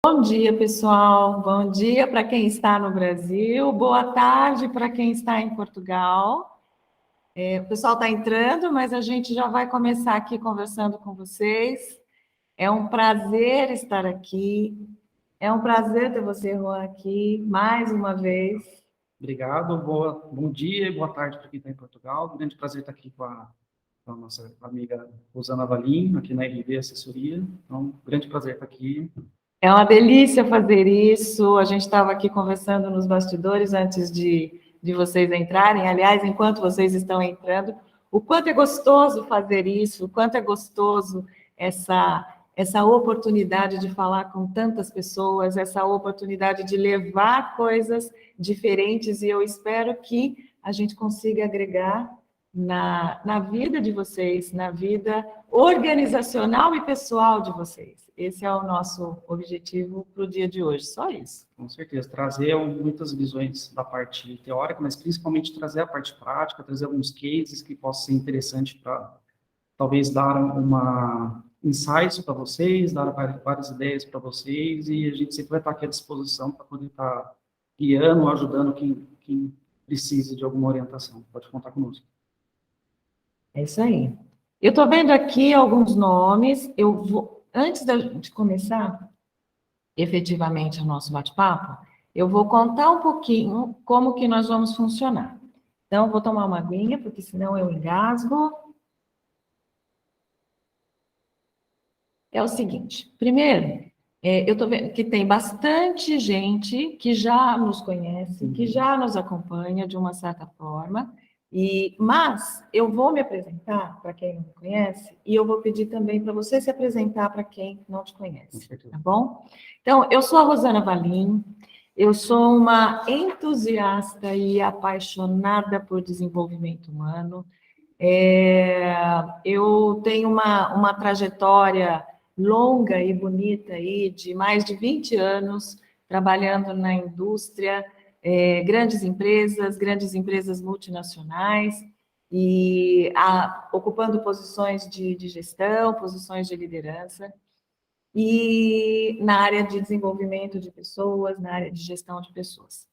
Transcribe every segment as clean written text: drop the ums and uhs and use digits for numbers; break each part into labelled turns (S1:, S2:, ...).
S1: Bom dia, pessoal. Bom dia para quem está no Brasil. Boa tarde para quem está em Portugal. O pessoal está entrando, mas a gente já vai começar aqui conversando com vocês. É um prazer estar aqui. É um prazer ter você, Juan, aqui mais uma vez.
S2: Obrigado, bom dia e boa tarde para quem está em Portugal. Um grande prazer estar aqui com a nossa amiga Rosana Valim, aqui na RD Assessoria. Então, grande prazer estar aqui.
S1: É uma delícia fazer isso. A gente estava aqui conversando nos bastidores antes de vocês entrarem. Aliás, enquanto vocês estão entrando, o quanto é gostoso fazer isso, o quanto é gostoso essa oportunidade de falar com tantas pessoas, essa oportunidade de levar coisas diferentes, e eu espero que a gente consiga agregar na vida de vocês, na vida organizacional e pessoal de vocês. Esse é o nosso objetivo para o dia de hoje, só isso.
S2: Com certeza, trazer muitas visões da parte teórica, mas principalmente trazer a parte prática, trazer alguns cases que possam ser interessantes para talvez dar insights para vocês, dar várias ideias para vocês, e a gente sempre vai estar aqui à disposição para poder estar guiando, ajudando quem precisa de alguma orientação. Pode contar conosco.
S1: É isso aí. Eu estou vendo aqui alguns nomes. Antes de começar efetivamente o nosso bate-papo, eu vou contar um pouquinho como que nós vamos funcionar. Então, vou tomar uma aguinha, porque senão eu engasgo. É o seguinte, primeiro, eu estou vendo que tem bastante gente que já nos conhece, que já nos acompanha de uma certa forma, mas eu vou me apresentar para quem não me conhece e eu vou pedir também para você se apresentar para quem não te conhece, tá bom? Então, eu sou a Rosana Valim, eu sou uma entusiasta e apaixonada por desenvolvimento humano. Eu tenho uma trajetória longa e bonita aí, de mais de 20 anos, trabalhando na indústria, grandes empresas multinacionais, ocupando posições de gestão, posições de liderança, e na área de desenvolvimento de pessoas, na área de gestão de pessoas.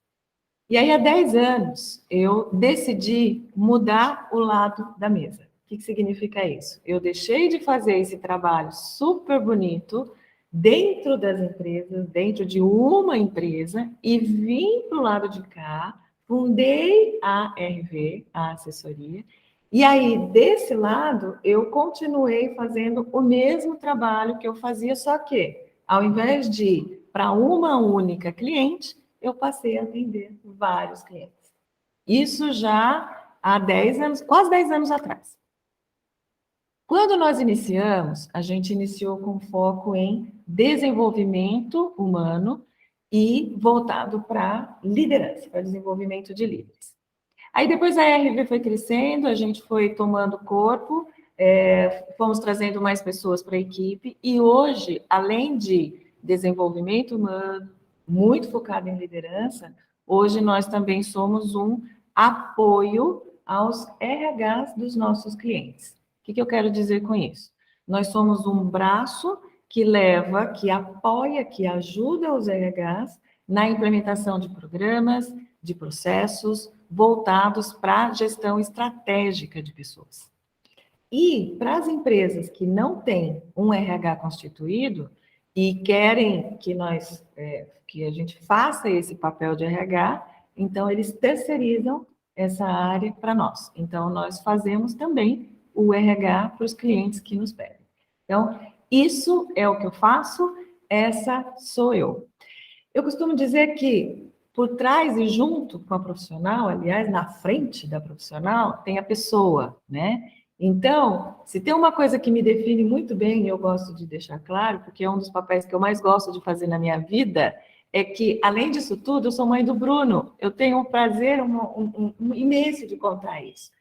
S1: E aí, há 10 anos, eu decidi mudar o lado da mesa. O que significa isso? Eu deixei de fazer esse trabalho super bonito dentro das empresas, dentro de uma empresa, e vim para o lado de cá, fundei a RV, a assessoria, e aí, desse lado, eu continuei fazendo o mesmo trabalho que eu fazia, só que, ao invés de ir para uma única cliente, eu passei a atender vários clientes. Isso já há 10 anos, quase 10 anos atrás. Quando nós iniciamos, a gente iniciou com foco em desenvolvimento humano e voltado para liderança, para desenvolvimento de líderes. Aí depois a RV foi crescendo, a gente foi tomando corpo, fomos trazendo mais pessoas para a equipe, e hoje, além de desenvolvimento humano, muito focado em liderança, hoje nós também somos um apoio aos RHs dos nossos clientes. O que eu quero dizer com isso? Nós somos um braço que leva, que apoia, que ajuda os RHs na implementação de programas, de processos voltados para a gestão estratégica de pessoas. E para as empresas que não têm um RH constituído e querem que a gente faça esse papel de RH, então eles terceirizam essa área para nós. Então, nós fazemos também o RH para os clientes que nos pedem. Então, isso é o que eu faço, essa sou eu. Eu costumo dizer que por trás e junto com a profissional, aliás, na frente da profissional, tem a pessoa, né? Então, se tem uma coisa que me define muito bem, e eu gosto de deixar claro, porque é um dos papéis que eu mais gosto de fazer na minha vida, é que, além disso tudo, eu sou mãe do Bruno. Eu tenho um prazer imenso de contar isso.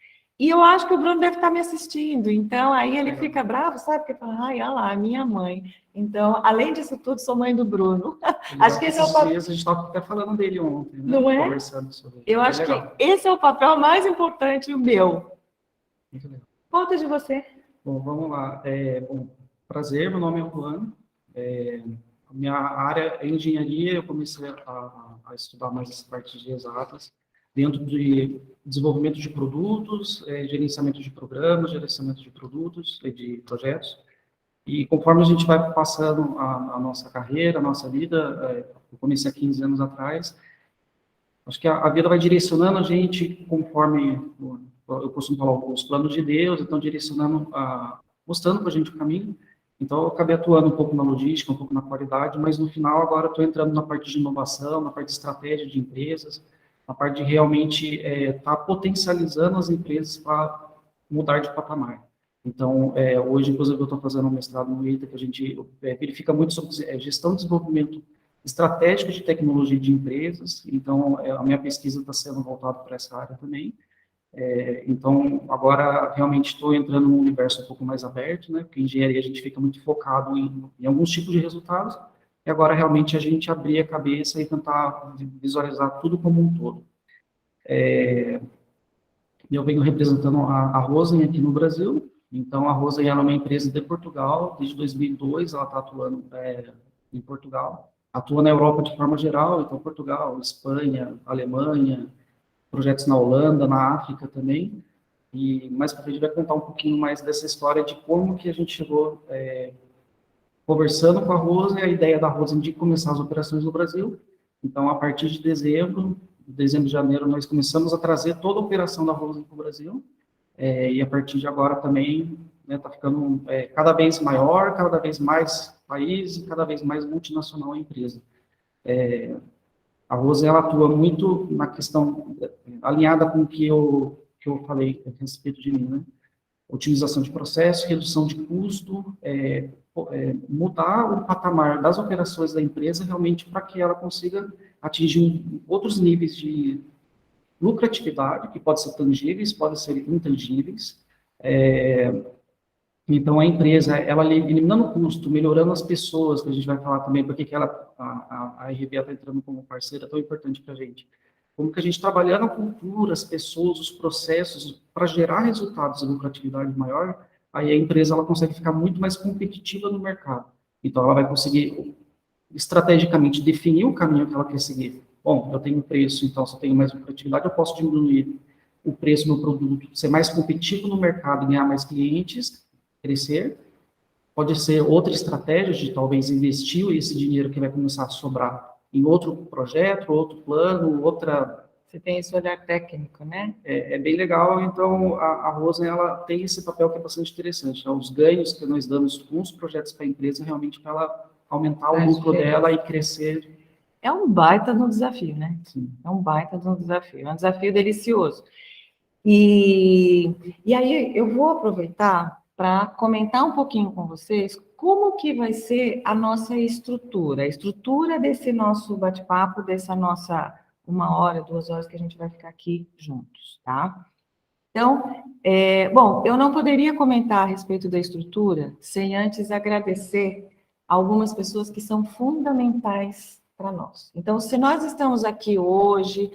S1: E eu acho que o Bruno deve estar me assistindo, então aí ele fica bravo, sabe? Porque fala, ai, olha lá, minha mãe. Então, além disso tudo, sou mãe do Bruno.
S2: Acho que esse é o papel. A gente estava até falando dele ontem, né?
S1: Não é?
S2: Conversando sobre ele.
S1: Eu acho que esse é o papel mais importante, o meu.
S2: Muito legal.
S1: Conta de você.
S2: Bom, vamos lá. Prazer, meu nome é Juan. a minha área é engenharia, eu comecei a estudar mais essa parte de exatas, dentro de desenvolvimento de produtos, gerenciamento de programas, gerenciamento de produtos, de projetos. E conforme a gente vai passando a nossa carreira, a nossa vida, eu comecei há 15 anos atrás, acho que a vida vai direcionando a gente conforme, eu costumo falar, os planos de Deus, estão direcionando, mostrando para a gente o caminho. Então, eu acabei atuando um pouco na logística, um pouco na qualidade, mas no final, agora estou entrando na parte de inovação, na parte de estratégia de empresas, na parte de realmente estar potencializando as empresas para mudar de patamar. Então, hoje, inclusive, eu estou fazendo um mestrado no ITA, que a gente verifica muito sobre gestão e desenvolvimento estratégico de tecnologia de empresas. Então, a minha pesquisa está sendo voltada para essa área também. Então, agora, realmente, estou entrando num universo um pouco mais aberto, né? Porque em engenharia a gente fica muito focado em alguns tipos de resultados, e agora, realmente, a gente abrir a cabeça e tentar visualizar tudo como um todo. Eu venho representando a Rosen aqui no Brasil. Então, a Rosen ela é uma empresa de Portugal. Desde 2002, ela está atuando em Portugal. Atua na Europa de forma geral, então Portugal, Espanha, Alemanha, projetos na Holanda, na África também. E mais para frente vai contar um pouquinho mais dessa história de como que a gente chegou conversando com a Rosen, a ideia da Rosen de começar as operações no Brasil. Então, a partir de dezembro e janeiro, nós começamos a trazer toda a operação da Rosen para o Brasil. E a partir de agora também está ficando cada vez maior, cada vez mais país e cada vez mais multinacional a empresa. A Rosen ela atua muito na questão alinhada com o que eu falei a respeito de mim, né? Otimização de processo, redução de custo, mudar o patamar das operações da empresa realmente para que ela consiga atingir outros níveis de lucratividade, que pode ser tangíveis, pode ser intangíveis. Então, a empresa, ela eliminando o custo, melhorando as pessoas, que a gente vai falar também, porque que a RBA está entrando como parceira tão importante para a gente. Como que a gente trabalhando a cultura, as pessoas, os processos, para gerar resultados e lucratividade maior, aí a empresa ela consegue ficar muito mais competitiva no mercado. Então, ela vai conseguir, estrategicamente, definir o caminho que ela quer seguir. Bom, eu tenho preço, então, se eu tenho mais lucratividade, eu posso diminuir o preço do meu produto, ser mais competitivo no mercado, ganhar mais clientes, crescer. Pode ser outra estratégia de talvez investir esse dinheiro que vai começar a sobrar em outro projeto, outro plano, outra...
S1: Você tem esse olhar técnico, né?
S2: É bem legal, então a Rosen, ela tem esse papel que é bastante interessante, né? Os ganhos que nós damos com os projetos para a empresa, realmente para ela aumentar o lucro dela e crescer.
S1: É um baita de um desafio, né?
S2: Sim.
S1: É um baita de um desafio, é um desafio delicioso. E aí eu vou aproveitar para comentar um pouquinho com vocês como que vai ser a nossa estrutura, a estrutura desse nosso bate-papo, dessa nossa 1 hora, 2 horas que a gente vai ficar aqui juntos, tá? Então, bom, eu não poderia comentar a respeito da estrutura sem antes agradecer algumas pessoas que são fundamentais para nós. Então, se nós estamos aqui hoje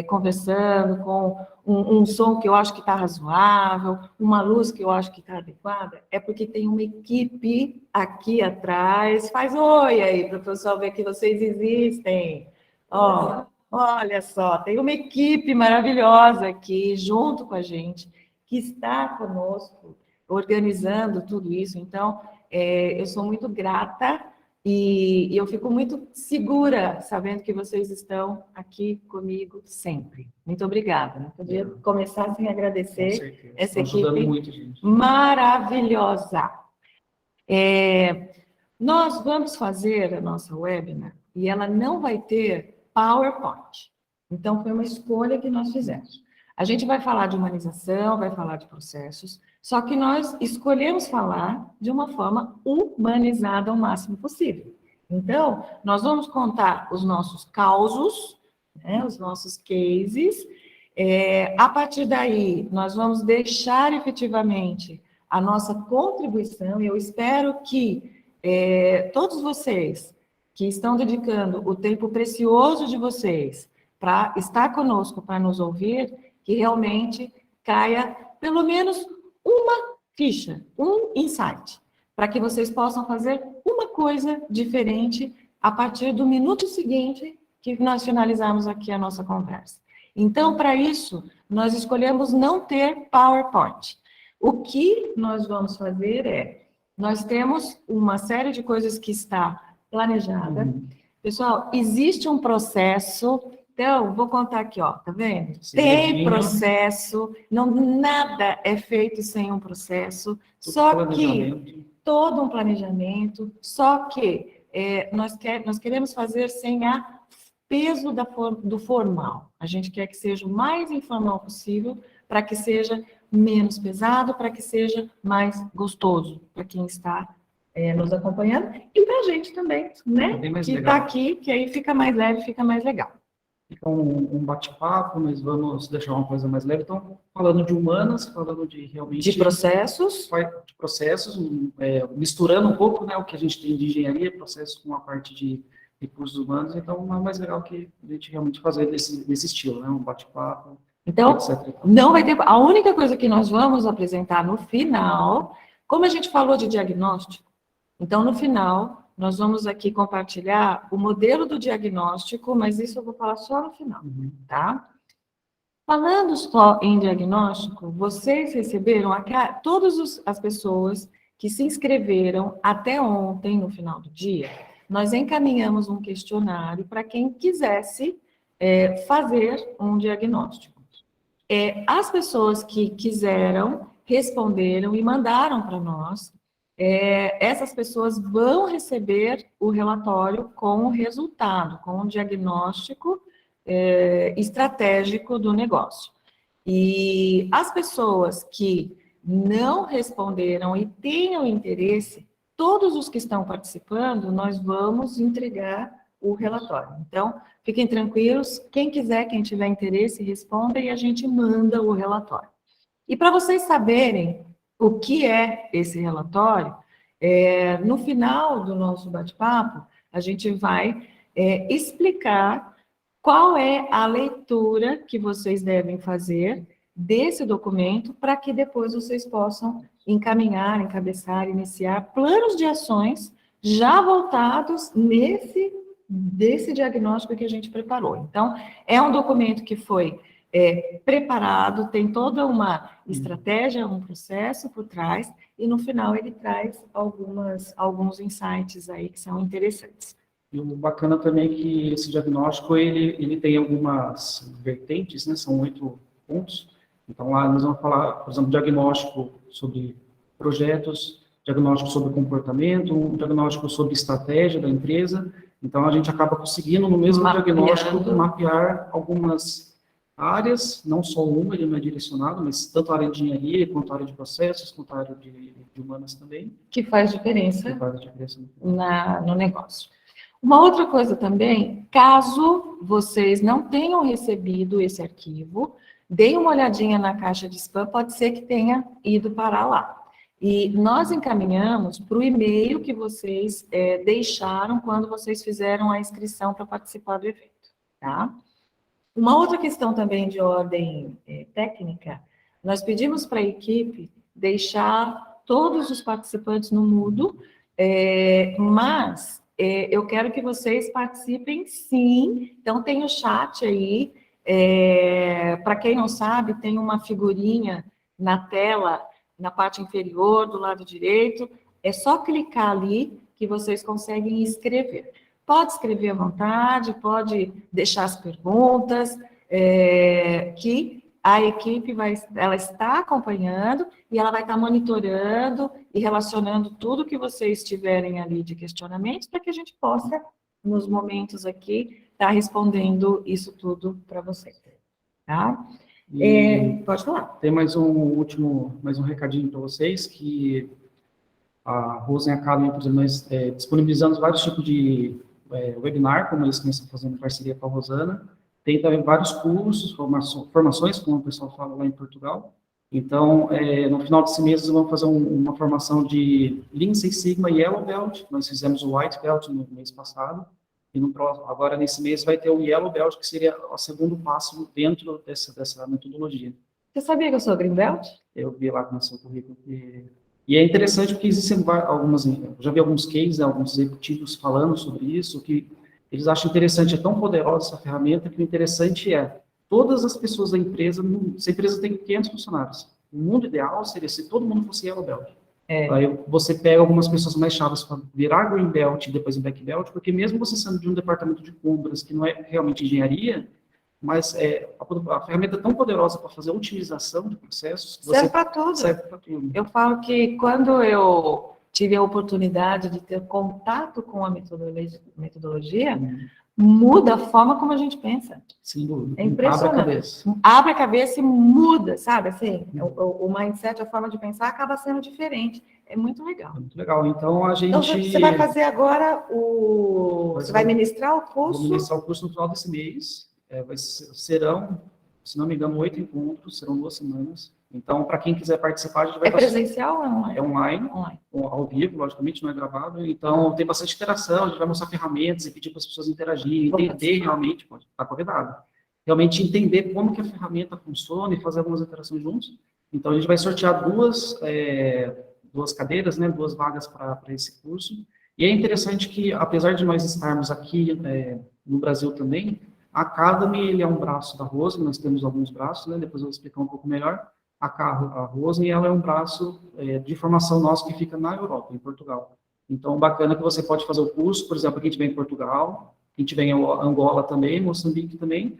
S1: conversando com um som que eu acho que está razoável, uma luz que eu acho que está adequada, é porque tem uma equipe aqui atrás. Faz oi aí, para o pessoal ver que vocês existem. Ó, olha só, tem uma equipe maravilhosa aqui junto com a gente, que está conosco, organizando tudo isso. Então, eu sou muito grata e eu fico muito segura sabendo que vocês estão aqui comigo sempre. Muito obrigada. Não podia começar sem agradecer essa equipe
S2: muito, gente.
S1: Maravilhosa. Nós vamos fazer a nossa webinar e ela não vai ter PowerPoint. Então, foi uma escolha que nós fizemos. A gente vai falar de humanização, vai falar de processos, só que nós escolhemos falar de uma forma humanizada ao máximo possível. Então, nós vamos contar os nossos causos, né, os nossos cases. A partir daí, nós vamos deixar efetivamente a nossa contribuição, e eu espero que todos vocês que estão dedicando o tempo precioso de vocês para estar conosco, para nos ouvir, que realmente caia pelo menos uma ficha, um insight, para que vocês possam fazer uma coisa diferente a partir do minuto seguinte que nós finalizarmos aqui a nossa conversa. Então, para isso, nós escolhemos não ter PowerPoint. O que nós vamos fazer é, nós temos uma série de coisas que está planejada. Pessoal, existe um processo, então, vou contar aqui, ó, tá vendo? Tem processo, não, nada é feito sem um processo, só que todo um planejamento, só que nós queremos fazer sem a peso do formal. A gente quer que seja o mais informal possível, para que seja menos pesado, para que seja mais gostoso para quem está nos acompanhando e para a gente também, né? Que está aqui, que aí fica mais leve, fica mais legal.
S2: Fica um bate-papo, mas vamos deixar uma coisa mais leve. Então, falando de humanas, falando de realmente...
S1: De processos.
S2: De processos, misturando um pouco, né, o que a gente tem de engenharia, processos com a parte de recursos humanos. Então, é mais legal que a gente realmente fazer desse estilo, né? Um bate-papo,
S1: então,
S2: etc.
S1: Não vai ter... A única coisa que nós vamos apresentar no final, como a gente falou de diagnóstico, então, no final... Nós vamos aqui compartilhar o modelo do diagnóstico, mas isso eu vou falar só no final, tá? Falando só em diagnóstico, vocês receberam, todas as pessoas que se inscreveram até ontem, no final do dia, nós encaminhamos um questionário para quem quisesse fazer um diagnóstico. As pessoas que quiseram, responderam e mandaram para nós. Essas pessoas vão receber o relatório com o resultado, com o diagnóstico estratégico do negócio. E as pessoas que não responderam e tenham interesse, todos os que estão participando, nós vamos entregar o relatório. Então, fiquem tranquilos, quem quiser, quem tiver interesse, responda e a gente manda o relatório. E para vocês saberem o que é esse relatório, no final do nosso bate-papo, a gente vai explicar qual é a leitura que vocês devem fazer desse documento para que depois vocês possam encaminhar, encabeçar, iniciar planos de ações já voltados desse diagnóstico que a gente preparou. Então, é um documento que foi preparado, tem toda uma estratégia, um processo por trás, e no final ele traz alguns insights aí que são interessantes.
S2: E o bacana também é que esse diagnóstico, ele tem algumas vertentes, né? São 8 pontos. Então, lá nós vamos falar, por exemplo, diagnóstico sobre projetos, diagnóstico sobre comportamento, um diagnóstico sobre estratégia da empresa. Então, a gente acaba conseguindo, no mesmo diagnóstico, mapear algumas áreas, não só uma, ele não é direcionado, mas tanto a área de engenharia, quanto a área de processos, quanto a área de humanas também.
S1: Que faz diferença,
S2: no
S1: negócio. Uma outra coisa também, caso vocês não tenham recebido esse arquivo, deem uma olhadinha na caixa de spam, pode ser que tenha ido parar lá. E nós encaminhamos para o e-mail que vocês deixaram quando vocês fizeram a inscrição para participar do evento, tá? Uma outra questão também de ordem técnica, nós pedimos para a equipe deixar todos os participantes no mudo, mas eu quero que vocês participem sim, então tem o chat aí, para quem não sabe, tem uma figurinha na tela, na parte inferior do lado direito, é só clicar ali que vocês conseguem escrever. Pode escrever à vontade, pode deixar as perguntas, que a equipe ela está acompanhando e ela vai estar monitorando e relacionando tudo que vocês tiverem ali de questionamentos para que a gente possa, nos momentos aqui, estar respondendo isso tudo para vocês. Tá? Pode falar.
S2: Tem mais um recadinho para vocês, que a Rosen Academy, por exemplo, nós disponibilizamos vários tipos de webinar, como esse que nós estamos fazendo em parceria com a Rosana. Tem também vários cursos, formações, como o pessoal fala lá em Portugal. Então, no final desse mês, nós vamos fazer uma formação de Lean Six Sigma e Yellow Belt. Nós fizemos o White Belt no mês passado. E agora, nesse mês, vai ter o Yellow Belt, que seria o segundo passo dentro dessa metodologia.
S1: Você sabia que eu sou Green Belt?
S2: Eu vi lá no seu currículo que E é interessante porque existem algumas, eu já vi alguns cases, né, alguns executivos falando sobre isso, que eles acham interessante, é tão poderosa essa ferramenta, que o interessante é, todas as pessoas da empresa, se a empresa tem 500 funcionários, o mundo ideal seria se todo mundo fosse Yellow Belt. Aí você pega algumas pessoas mais chaves para virar Green Belt e depois Black Belt, porque mesmo você sendo de um departamento de compras, que não é realmente engenharia, mas a ferramenta é tão poderosa para fazer a otimização de processos, que
S1: Serve para tudo.
S2: serve para tudo.
S1: Eu falo que quando eu tive a oportunidade de ter contato com a metodologia, muda a forma como a gente pensa.
S2: Sem dúvida.
S1: É impressionante.
S2: Abre a cabeça.
S1: Abre a cabeça e muda, sabe? Assim, o mindset, a forma de pensar acaba sendo diferente. É muito legal.
S2: Muito legal. Então, a gente...
S1: Então, você vai fazer agora Você vai ministrar o curso?
S2: Vou ministrar o curso no final desse mês. Serão, se não me engano, 8 encontros, serão 2 semanas. Então, para quem quiser participar, a gente vai...
S1: É presencial ou é online?
S2: É online,
S1: online,
S2: ao vivo, logicamente, não é gravado. Então, tem bastante interação, a gente vai mostrar ferramentas e pedir para as pessoas interagirem, entender realmente, pode estar convidado, realmente entender como que a ferramenta funciona e fazer algumas interações juntos. Então, a gente vai sortear duas cadeiras, né, 2 vagas para esse curso. E é interessante que, apesar de nós estarmos aqui no Brasil também, a Academy, ele é um braço da Rose, nós temos alguns braços, né, depois eu vou explicar um pouco melhor. A Rose, ela é um braço de formação nosso que fica na Europa, em Portugal. Então, bacana que você pode fazer o curso, por exemplo, quem estiver em Portugal, quem estiver em Angola também, Moçambique também,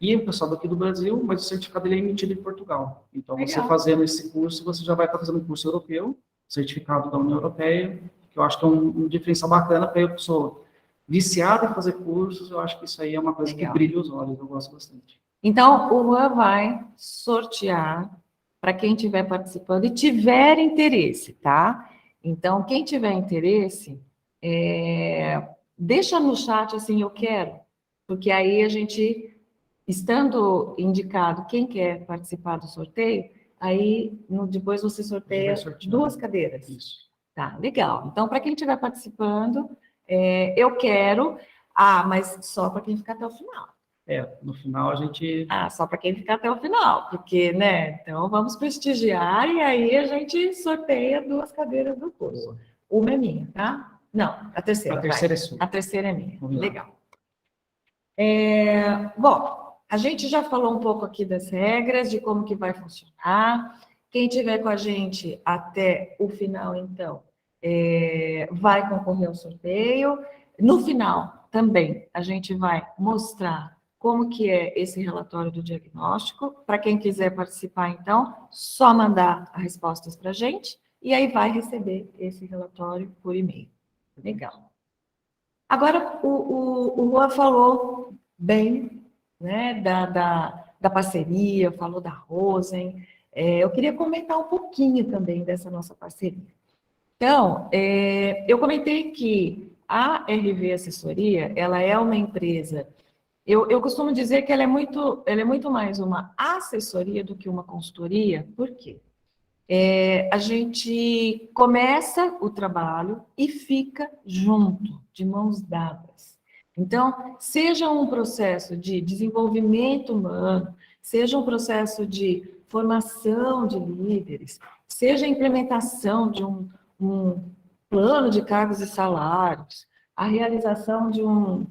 S2: e o pessoal daqui do Brasil, mas o certificado ele é emitido em Portugal. Então, legal. Você fazendo esse curso, você já vai estar fazendo um curso europeu, certificado da União Europeia, que eu acho que é um diferencial bacana para a pessoa viciada em fazer cursos, eu acho que isso aí é uma coisa legal, que brilha os olhos, eu gosto bastante.
S1: Então, o Juan vai sortear para quem estiver participando e tiver interesse, tá? Então, quem tiver interesse, deixa no chat assim, eu quero, porque aí a gente, estando indicado quem quer participar do sorteio, aí depois você sorteia 2 cadeiras.
S2: Isso.
S1: Tá, legal. Então, para quem estiver participando, eu quero, mas só para quem ficar até o final.
S2: No final a gente...
S1: só para quem ficar até o final, porque, né, então vamos prestigiar e aí a gente sorteia 2 cadeiras do curso. Uma é minha, tá? Não, a terceira.
S2: A terceira é sua.
S1: A terceira é minha. Legal. Bom, a gente já falou um pouco aqui das regras, de como que vai funcionar. Quem tiver com a gente até o final, então, vai concorrer ao sorteio. No final, também, a gente vai mostrar como que é esse relatório do diagnóstico. Para quem quiser participar, então, só mandar as respostas para a gente e aí vai receber esse relatório por e-mail. Legal. Agora, o Juan falou bem, né, da parceria, falou da Rosen. Eu queria comentar um pouquinho também dessa nossa parceria. Então, eu comentei que a RV Assessoria, ela é uma empresa... Eu costumo dizer que ela é muito mais uma assessoria do que uma consultoria. Por quê? A gente começa o trabalho e fica junto, de mãos dadas. Então, seja um processo de desenvolvimento humano, seja um processo de formação de líderes, seja a implementação de um plano de cargos e salários, a realização de um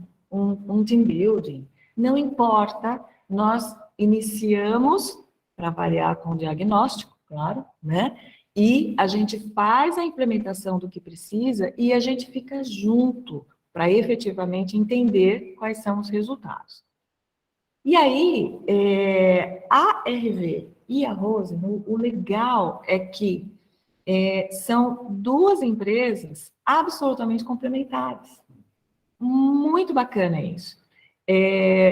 S1: team building, não importa, nós iniciamos, para variar com o diagnóstico, claro, né? E a gente faz a implementação do que precisa e a gente fica junto para efetivamente entender quais são os resultados. E aí, a RV e a Rose, o legal é que são 2 empresas absolutamente complementares. Muito bacana isso.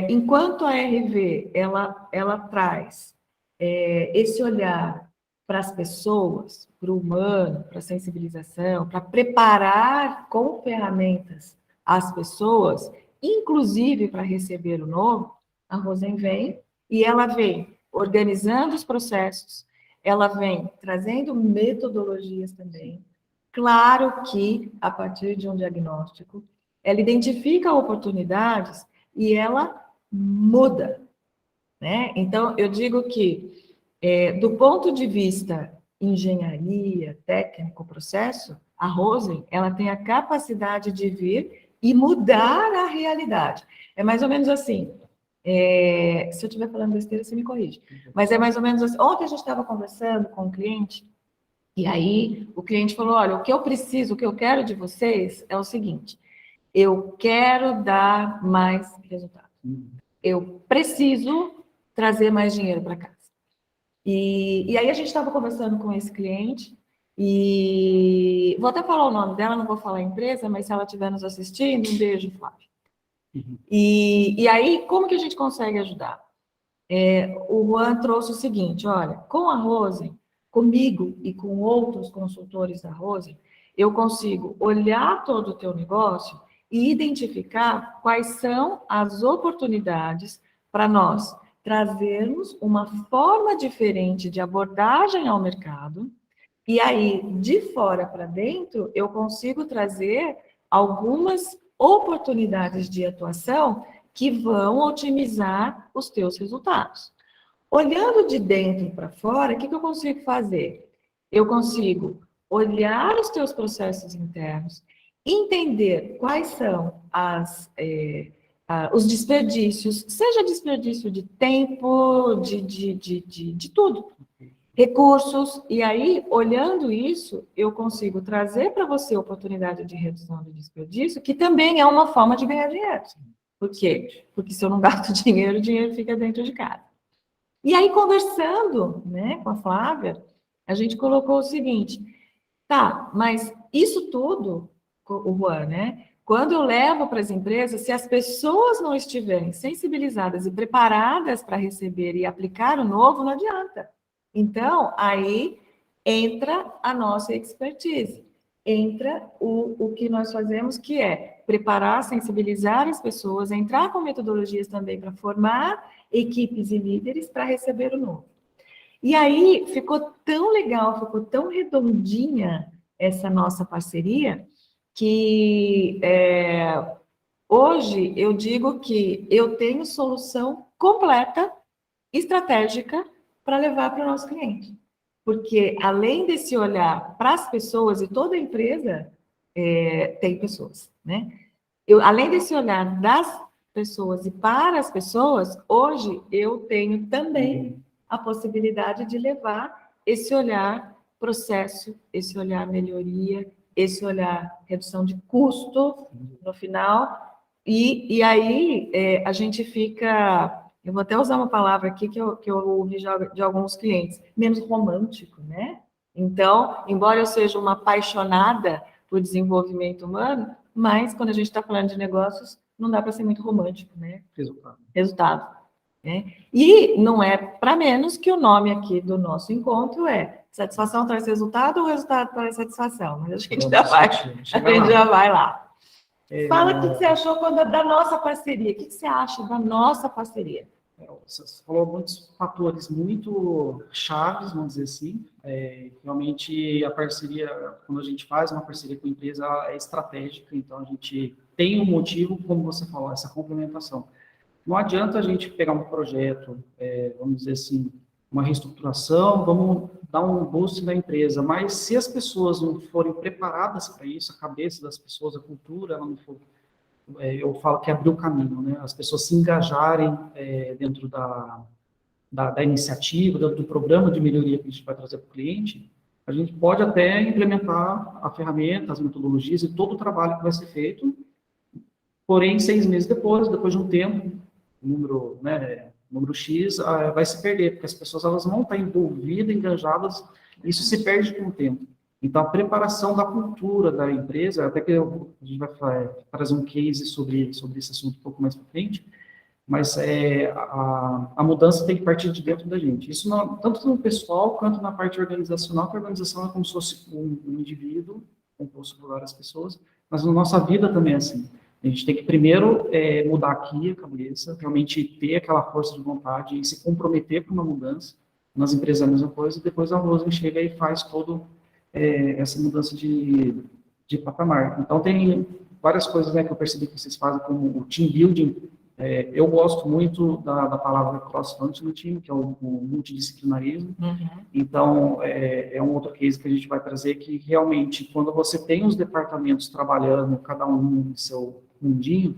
S1: Enquanto a RV, ela traz esse olhar para as pessoas, para o humano, para a sensibilização, para preparar com ferramentas as pessoas, inclusive para receber o novo, a Rosen vem e ela vem organizando os processos, ela vem trazendo metodologias também. Claro que, a partir de um diagnóstico, ela identifica oportunidades e ela muda, né? Então, eu digo que, do ponto de vista engenharia, técnico, processo, a Rosen, ela tem a capacidade de vir e mudar a realidade. É mais ou menos assim, se eu estiver falando besteira, você me corrige. Mas é mais ou menos assim, ontem a gente estava conversando com um cliente, e aí o cliente falou, olha, o que eu preciso, o que eu quero de vocês é o seguinte, eu quero dar mais resultado. Eu preciso trazer mais dinheiro para casa. E aí a gente estava conversando com esse cliente, e vou até falar o nome dela, não vou falar a empresa, mas se ela estiver nos assistindo, um beijo, Flávio. E aí, como que a gente consegue ajudar? O Juan trouxe o seguinte, olha, com a Rosen, comigo e com outros consultores da Rosen, eu consigo olhar todo o teu negócio e identificar quais são as oportunidades para nós trazermos uma forma diferente de abordagem ao mercado, e aí, de fora para dentro, eu consigo trazer algumas oportunidades de atuação que vão otimizar os teus resultados. Olhando de dentro para fora, o que eu consigo fazer? Eu consigo olhar os teus processos internos, entender quais são os desperdícios, seja desperdício de tempo, de tudo, recursos, e aí, olhando isso, eu consigo trazer para você oportunidade de redução do desperdício, que também é uma forma de ganhar dinheiro. Por quê? Porque se eu não gasto dinheiro, o dinheiro fica dentro de casa. E aí, conversando, né, com a Flávia, a gente colocou o seguinte, tá, mas isso tudo, o Juan, né, quando eu levo para as empresas, se as pessoas não estiverem sensibilizadas e preparadas para receber e aplicar o novo, não adianta. Então, aí entra a nossa expertise, entra o que nós fazemos, que é preparar, sensibilizar as pessoas, entrar com metodologias também para formar equipes e líderes para receber o novo. E aí ficou tão legal, ficou tão redondinha essa nossa parceria, que hoje eu digo que eu tenho solução completa, estratégica, para levar para o nosso cliente. Porque, além desse olhar para as pessoas, e toda empresa tem pessoas, né? Além desse olhar das pessoas e para as pessoas, hoje eu tenho também a possibilidade de levar esse olhar processo, esse olhar melhoria, esse olhar redução de custo no final, e aí a gente fica... Eu vou até usar uma palavra aqui que eu ouvi de alguns clientes, menos romântico, né? Então, embora eu seja uma apaixonada por desenvolvimento humano, mas quando a gente está falando de negócios, não dá para ser muito romântico, né? Resultado. Né? E não é para menos que o nome aqui do nosso encontro é satisfação traz resultado ou resultado traz satisfação? Mas a gente já vai lá. Fala o que você achou da nossa parceria. O que você acha da nossa parceria?
S2: Você falou muitos fatores muito chaves, vamos dizer assim. Realmente, a parceria, quando a gente faz uma parceria com a empresa, é estratégica, então a gente tem um motivo, como você falou, essa complementação. Não adianta a gente pegar um projeto, vamos dizer assim, uma reestruturação, vamos dar um boost na empresa, mas se as pessoas não forem preparadas para isso, a cabeça das pessoas, a cultura, ela não for... eu falo que é abrir o caminho, né? As pessoas se engajarem dentro da iniciativa, dentro do programa de melhoria que a gente vai trazer para o cliente, a gente pode até implementar a ferramenta, as metodologias e todo o trabalho que vai ser feito, porém, 6 meses depois de um tempo, número X, vai se perder, porque as pessoas elas não estão envolvidas, engajadas, isso se perde com o tempo. Então, a preparação da cultura da empresa, até que a gente vai trazer um case sobre esse assunto um pouco mais para frente, mas a mudança tem que partir de dentro da gente. Isso tanto no pessoal quanto na parte organizacional, que a organização é como se fosse um indivíduo, composto por várias pessoas, mas na nossa vida também é assim. A gente tem que primeiro mudar aqui a cabeça, realmente ter aquela força de vontade e se comprometer para uma mudança. Nas empresas é a mesma coisa, e depois a Rosen chega e faz todo essa mudança de patamar. Então, tem várias coisas que eu percebi que vocês fazem, como o team building, Eu gosto muito da palavra cross-functioning, que é o multidisciplinarismo. Então, é um outro case que a gente vai trazer que, realmente, quando você tem os departamentos trabalhando, cada um no seu mundinho,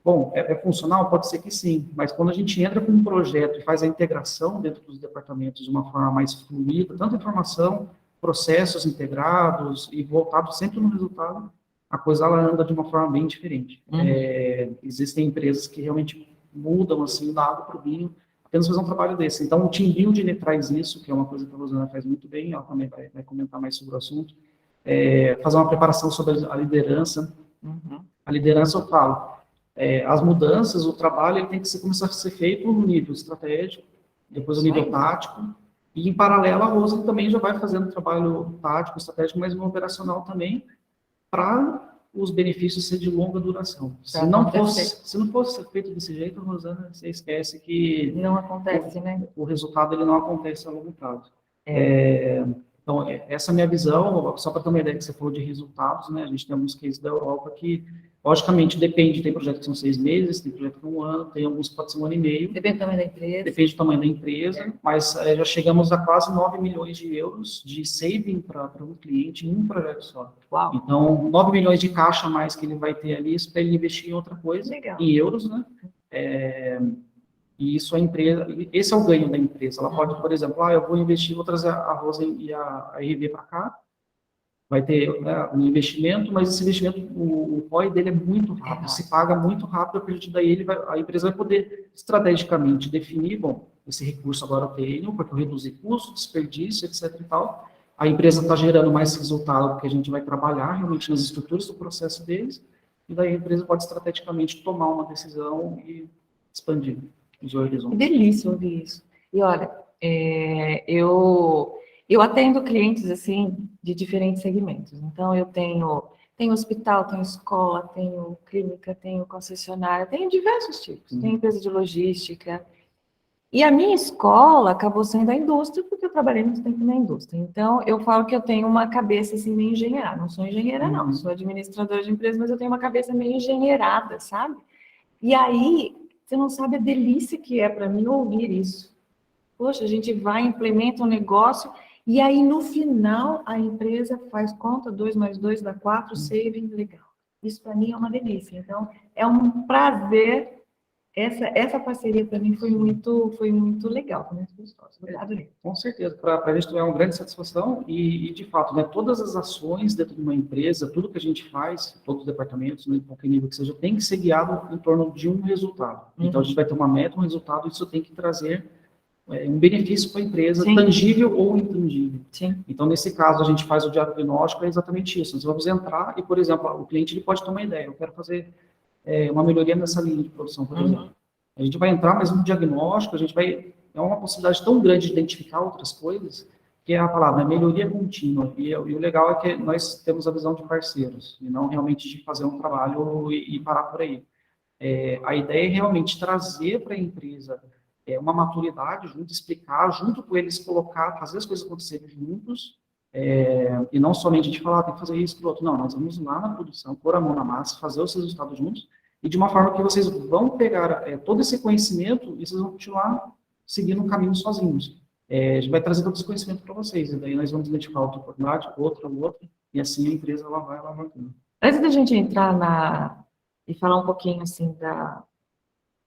S2: bom, é funcional? Pode ser que sim, mas quando a gente entra com um projeto e faz a integração dentro dos departamentos de uma forma mais fluida, tanto informação, processos integrados e voltados sempre no resultado, a coisa ela anda de uma forma bem diferente. Existem empresas que realmente mudam, assim, da água para o vinho, apenas fazer um trabalho desse. Então, o team building, ele traz isso, que é uma coisa que a Rosana faz muito bem, ela também vai comentar mais sobre o assunto, fazer uma preparação sobre a liderança. A liderança, eu falo, as mudanças, o trabalho, ele tem que começar a ser feito no nível estratégico, depois no nível tático, e em paralelo a Rosa também já vai fazendo trabalho tático, estratégico, mas no operacional também, para os benefícios ser de longa duração. Se não fosse feito desse jeito, Rosana, você esquece que
S1: não acontece, né?
S2: O resultado ele não acontece a longo prazo. Então, essa é a minha visão, só para ter uma ideia que você falou de resultados, né? A gente tem alguns cases da Europa que, logicamente, depende, tem projetos que são 6 meses, tem projeto que é 1 ano, tem alguns que pode ser 1 ano e meio.
S1: Depende do tamanho da empresa.
S2: Depende do tamanho da empresa, mas já chegamos a quase 9 milhões de euros de saving para um cliente em um projeto só.
S1: Uau.
S2: Então, 9 milhões de caixa a mais que ele vai ter ali, isso para ele investir em outra coisa,
S1: Legal.
S2: em euros, né? E isso a empresa, esse é o ganho da empresa. Ela pode, por exemplo, eu vou investir, vou trazer a Rosa e a RV para cá, vai ter, né, um investimento, mas esse investimento, o ROI dele é muito rápido, se paga muito rápido, a partir daí a empresa vai poder estrategicamente definir, bom, esse recurso agora eu tenho, porque eu reduzi custo, desperdício, etc e tal. A empresa está gerando mais resultado, porque a gente vai trabalhar realmente nas estruturas do processo deles, e daí a empresa pode estrategicamente tomar uma decisão e expandir os horizontes.
S1: Que delícia ouvir isso. E olha, eu atendo clientes, assim, de diferentes segmentos. Então, eu tenho hospital, tenho escola, tenho clínica, tenho concessionária, tenho diversos tipos. Tenho empresa de logística. E a minha escola acabou sendo a indústria, porque eu trabalhei muito tempo na indústria. Então, eu falo que eu tenho uma cabeça, assim, meio engenheirada. Não sou engenheira, não. Sou administradora de empresa, mas eu tenho uma cabeça meio engenheirada, sabe? E aí, você não sabe a delícia que é para mim ouvir isso. Poxa, a gente vai, implementa um negócio, e aí no final a empresa faz conta, 2 mais 2 dá 4, saving, legal. Isso para mim é uma delícia. Então, é um prazer. Essa parceria para mim foi muito legal, foi muito gostosa. Obrigado, Lê.
S2: Com certeza, para a gente é uma grande satisfação e, de fato, né, todas as ações dentro de uma empresa, tudo que a gente faz, todos os departamentos, né, em qualquer nível que seja, tem que ser guiado em torno de um resultado. Então, a gente vai ter uma meta, um resultado, e isso tem que trazer um benefício para a empresa, sim, tangível ou intangível.
S1: Sim.
S2: Então, nesse caso, a gente faz o diagnóstico, é exatamente isso. Nós vamos entrar e, por exemplo, o cliente ele pode ter uma ideia, eu quero fazer uma melhoria nessa linha de produção, por exemplo. A gente vai entrar, mas no diagnóstico, é uma possibilidade tão grande de identificar outras coisas, que é a palavra melhoria contínua. E o legal é que nós temos a visão de parceiros, e não realmente de fazer um trabalho e parar por aí. A ideia é realmente trazer para a empresa uma maturidade junto, explicar, junto com eles, colocar, fazer as coisas acontecerem juntos, e não somente de falar, tem que fazer isso, aquilo outro. Não, nós vamos lá na produção, pôr a mão na massa, fazer os resultados juntos, e de uma forma que vocês vão pegar todo esse conhecimento e vocês vão continuar seguindo o caminho sozinhos. A gente vai trazer todo esse conhecimento para vocês, e daí nós vamos identificar outra oportunidade, outra, e assim a empresa ela vai alavancando.
S1: Antes da gente entrar e falar um pouquinho assim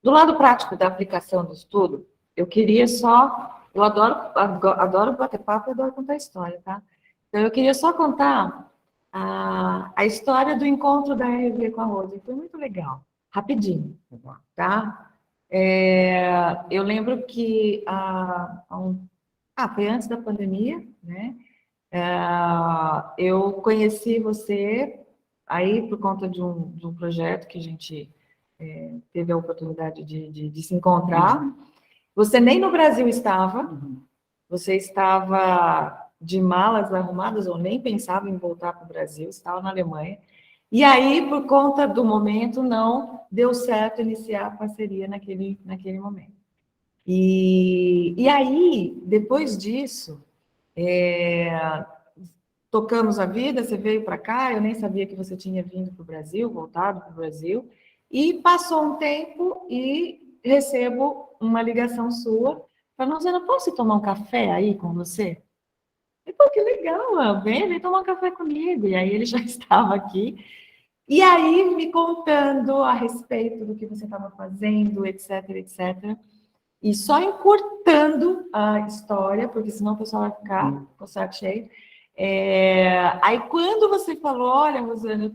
S1: do lado prático da aplicação do estudo, eu queria só, eu adoro bater papo e adoro contar história, tá? Então eu queria só contar a história do encontro da RV com a Rose. Foi muito legal, rapidinho, tá? Eu lembro que foi antes da pandemia, né? Eu conheci você aí por conta de um projeto que a gente teve a oportunidade de se encontrar. Você nem no Brasil estava, você estava de malas arrumadas, ou nem pensava em voltar para o Brasil, estava na Alemanha. E aí, por conta do momento, não deu certo iniciar a parceria naquele momento. E aí, depois disso, tocamos a vida, você veio para cá, eu nem sabia que você tinha vindo para o Brasil, voltado para o Brasil, E passou um tempo e recebo uma ligação sua, falando, Rosana, posso ir tomar um café aí com você? Eu falei, pô, que legal, vem tomar um café comigo. E aí ele já estava aqui. E aí me contando a respeito do que você estava fazendo, etc, etc. E só encurtando a história, porque senão o pessoal vai ficar com o saco cheio. Aí quando você falou, olha, Rosana,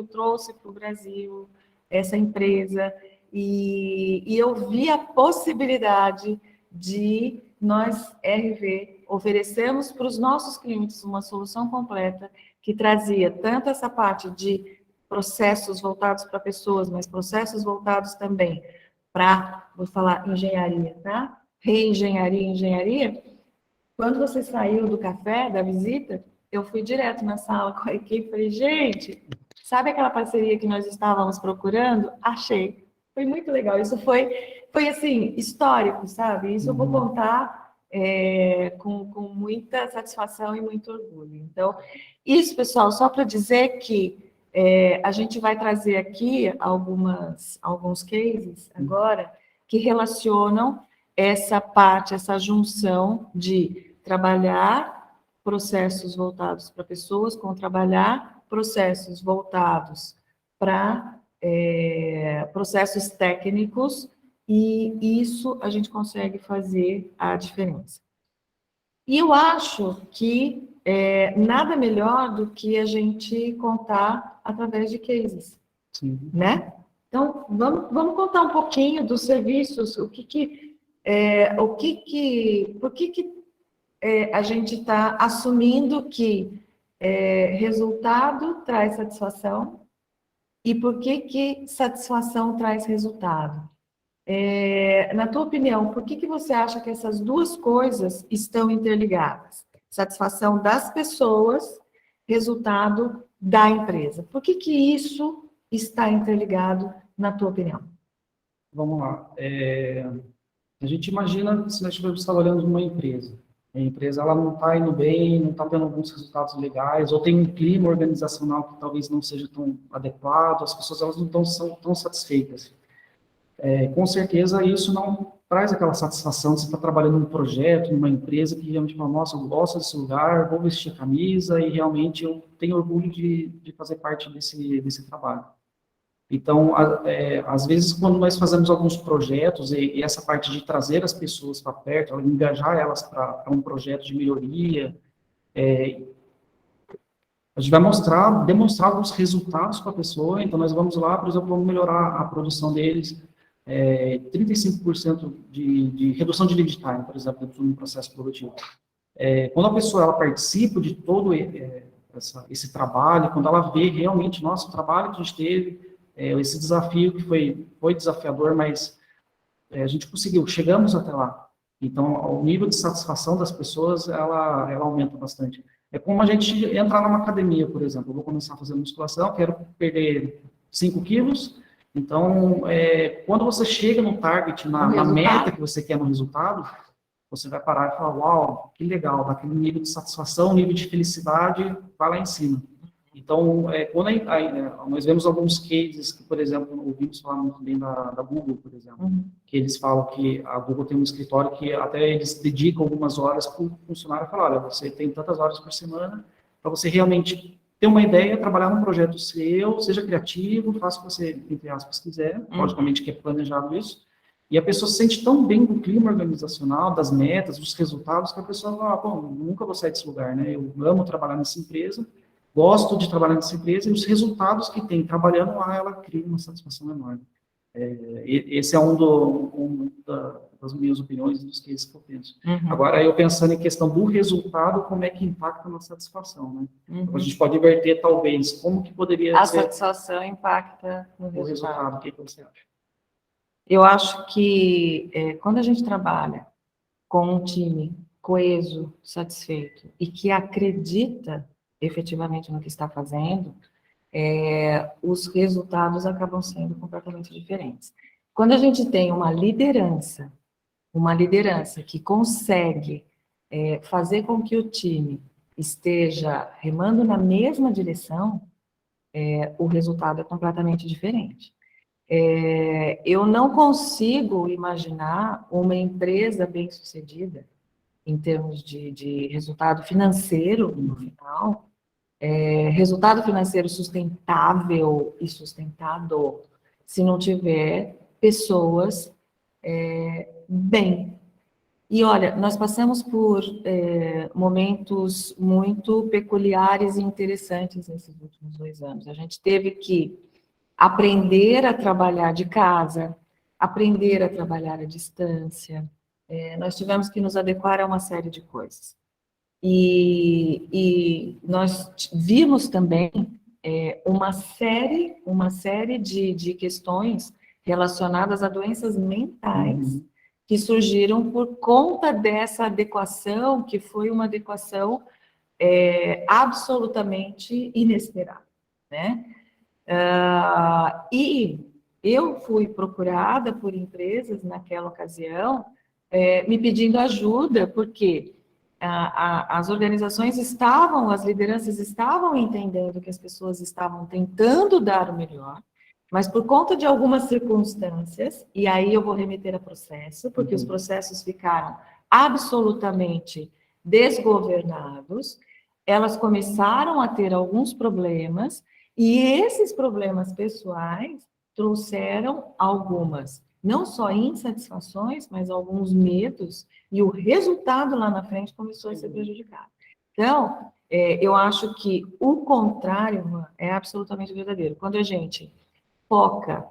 S1: trouxe para o Brasil essa empresa, e eu vi a possibilidade de nós, RV, oferecermos para os nossos clientes uma solução completa que trazia tanto essa parte de processos voltados para pessoas, mas processos voltados também para, vou falar, engenharia, tá? Reengenharia, engenharia. Quando você saiu do café, da visita, eu fui direto na sala com a equipe e falei, gente, sabe aquela parceria que nós estávamos procurando? Achei. Foi muito legal. Isso foi assim, histórico, sabe? Isso eu vou contar com muita satisfação e muito orgulho. Então, isso, pessoal, só para dizer que a gente vai trazer aqui alguns cases agora que relacionam essa parte, essa junção de trabalhar processos voltados para pessoas com trabalhar processos voltados para processos técnicos, e isso a gente consegue fazer a diferença. E eu acho que nada melhor do que a gente contar através de cases, né? Então, vamos contar um pouquinho dos serviços, por que a gente está assumindo que resultado traz satisfação e por que satisfação traz resultado. Na tua opinião, por que você acha que essas duas coisas estão interligadas? Satisfação das pessoas, resultado da empresa. Por que isso está interligado, na tua opinião?
S2: Vamos lá. A gente imagina se nós estivermos trabalhando numa empresa. A empresa ela não está indo bem, não está tendo alguns resultados legais, ou tem um clima organizacional que talvez não seja tão adequado, as pessoas elas não são tão satisfeitas. Com certeza isso não traz aquela satisfação de você estar trabalhando num projeto, numa empresa que realmente fala, nossa, eu gosto desse lugar, vou vestir a camisa e realmente eu tenho orgulho de fazer parte desse trabalho. Então, às vezes, quando nós fazemos alguns projetos, e essa parte de trazer as pessoas para perto, engajar elas para um projeto de melhoria, a gente vai demonstrar alguns resultados para a pessoa, então nós vamos lá, por exemplo, vamos melhorar a produção deles, 35% de redução de lead time, por exemplo, dentro de um processo produtivo. Quando a pessoa ela participa de todo esse trabalho, quando ela vê realmente, nosso trabalho que a gente teve, esse desafio que foi desafiador, mas a gente conseguiu, chegamos até lá. Então, o nível de satisfação das pessoas, ela aumenta bastante. É como a gente entrar numa academia, por exemplo. Eu vou começar a fazer musculação, quero perder 5 quilos. Então, quando você chega no target, na meta que você quer no resultado, você vai parar e falar, uau, que legal, daquele nível de satisfação, nível de felicidade, vai lá em cima. Então, quando nós vemos alguns cases que, por exemplo, ouvimos falar muito bem da Google, por exemplo, que eles falam que a Google tem um escritório que até eles dedicam algumas horas para o funcionário falar, olha, você tem tantas horas por semana para você realmente ter uma ideia, trabalhar num projeto seu, seja criativo, faça o que você, entre aspas, quiser, logicamente que é planejado isso, e a pessoa se sente tão bem do clima organizacional, das metas, dos resultados, que a pessoa fala, bom, nunca vou sair desse lugar, né? Eu amo trabalhar nessa empresa, gosto de trabalhar nessa empresa, e os resultados que tem trabalhando lá, ela cria uma satisfação enorme. Esse é das minhas opiniões, dos cases que eu penso. Agora, eu pensando em questão do resultado, como é que impacta na satisfação, né? A gente pode inverter, talvez, como que poderia
S1: A
S2: ser
S1: satisfação impacta no
S2: o resultado. O que você acha?
S1: Eu acho que quando a gente trabalha com um time coeso, satisfeito e que acredita efetivamente no que está fazendo, os resultados acabam sendo completamente diferentes. Quando a gente tem uma liderança que consegue fazer com que o time esteja remando na mesma direção, o resultado é completamente diferente. Eu não consigo imaginar uma empresa bem-sucedida em termos de resultado financeiro, no final, resultado financeiro sustentável e sustentado, se não tiver pessoas bem. E olha, nós passamos por momentos muito peculiares e interessantes nesses últimos 2 anos. A gente teve que aprender a trabalhar de casa, aprender a trabalhar à distância. Nós tivemos que nos adequar a uma série de coisas. E nós vimos também uma série de questões relacionadas a doenças mentais que surgiram por conta dessa adequação, que foi uma adequação absolutamente inesperada, né? E eu fui procurada por empresas naquela ocasião, me pedindo ajuda, porque as organizações estavam, as lideranças estavam entendendo que as pessoas estavam tentando dar o melhor, mas por conta de algumas circunstâncias, e aí eu vou remeter a processo, porque os processos ficaram absolutamente desgovernados, elas começaram a ter alguns problemas, e esses problemas pessoais trouxeram algumas, não só insatisfações, mas alguns medos, e o resultado lá na frente começou a ser prejudicado. Então, eu acho que o contrário é absolutamente verdadeiro. Quando a gente foca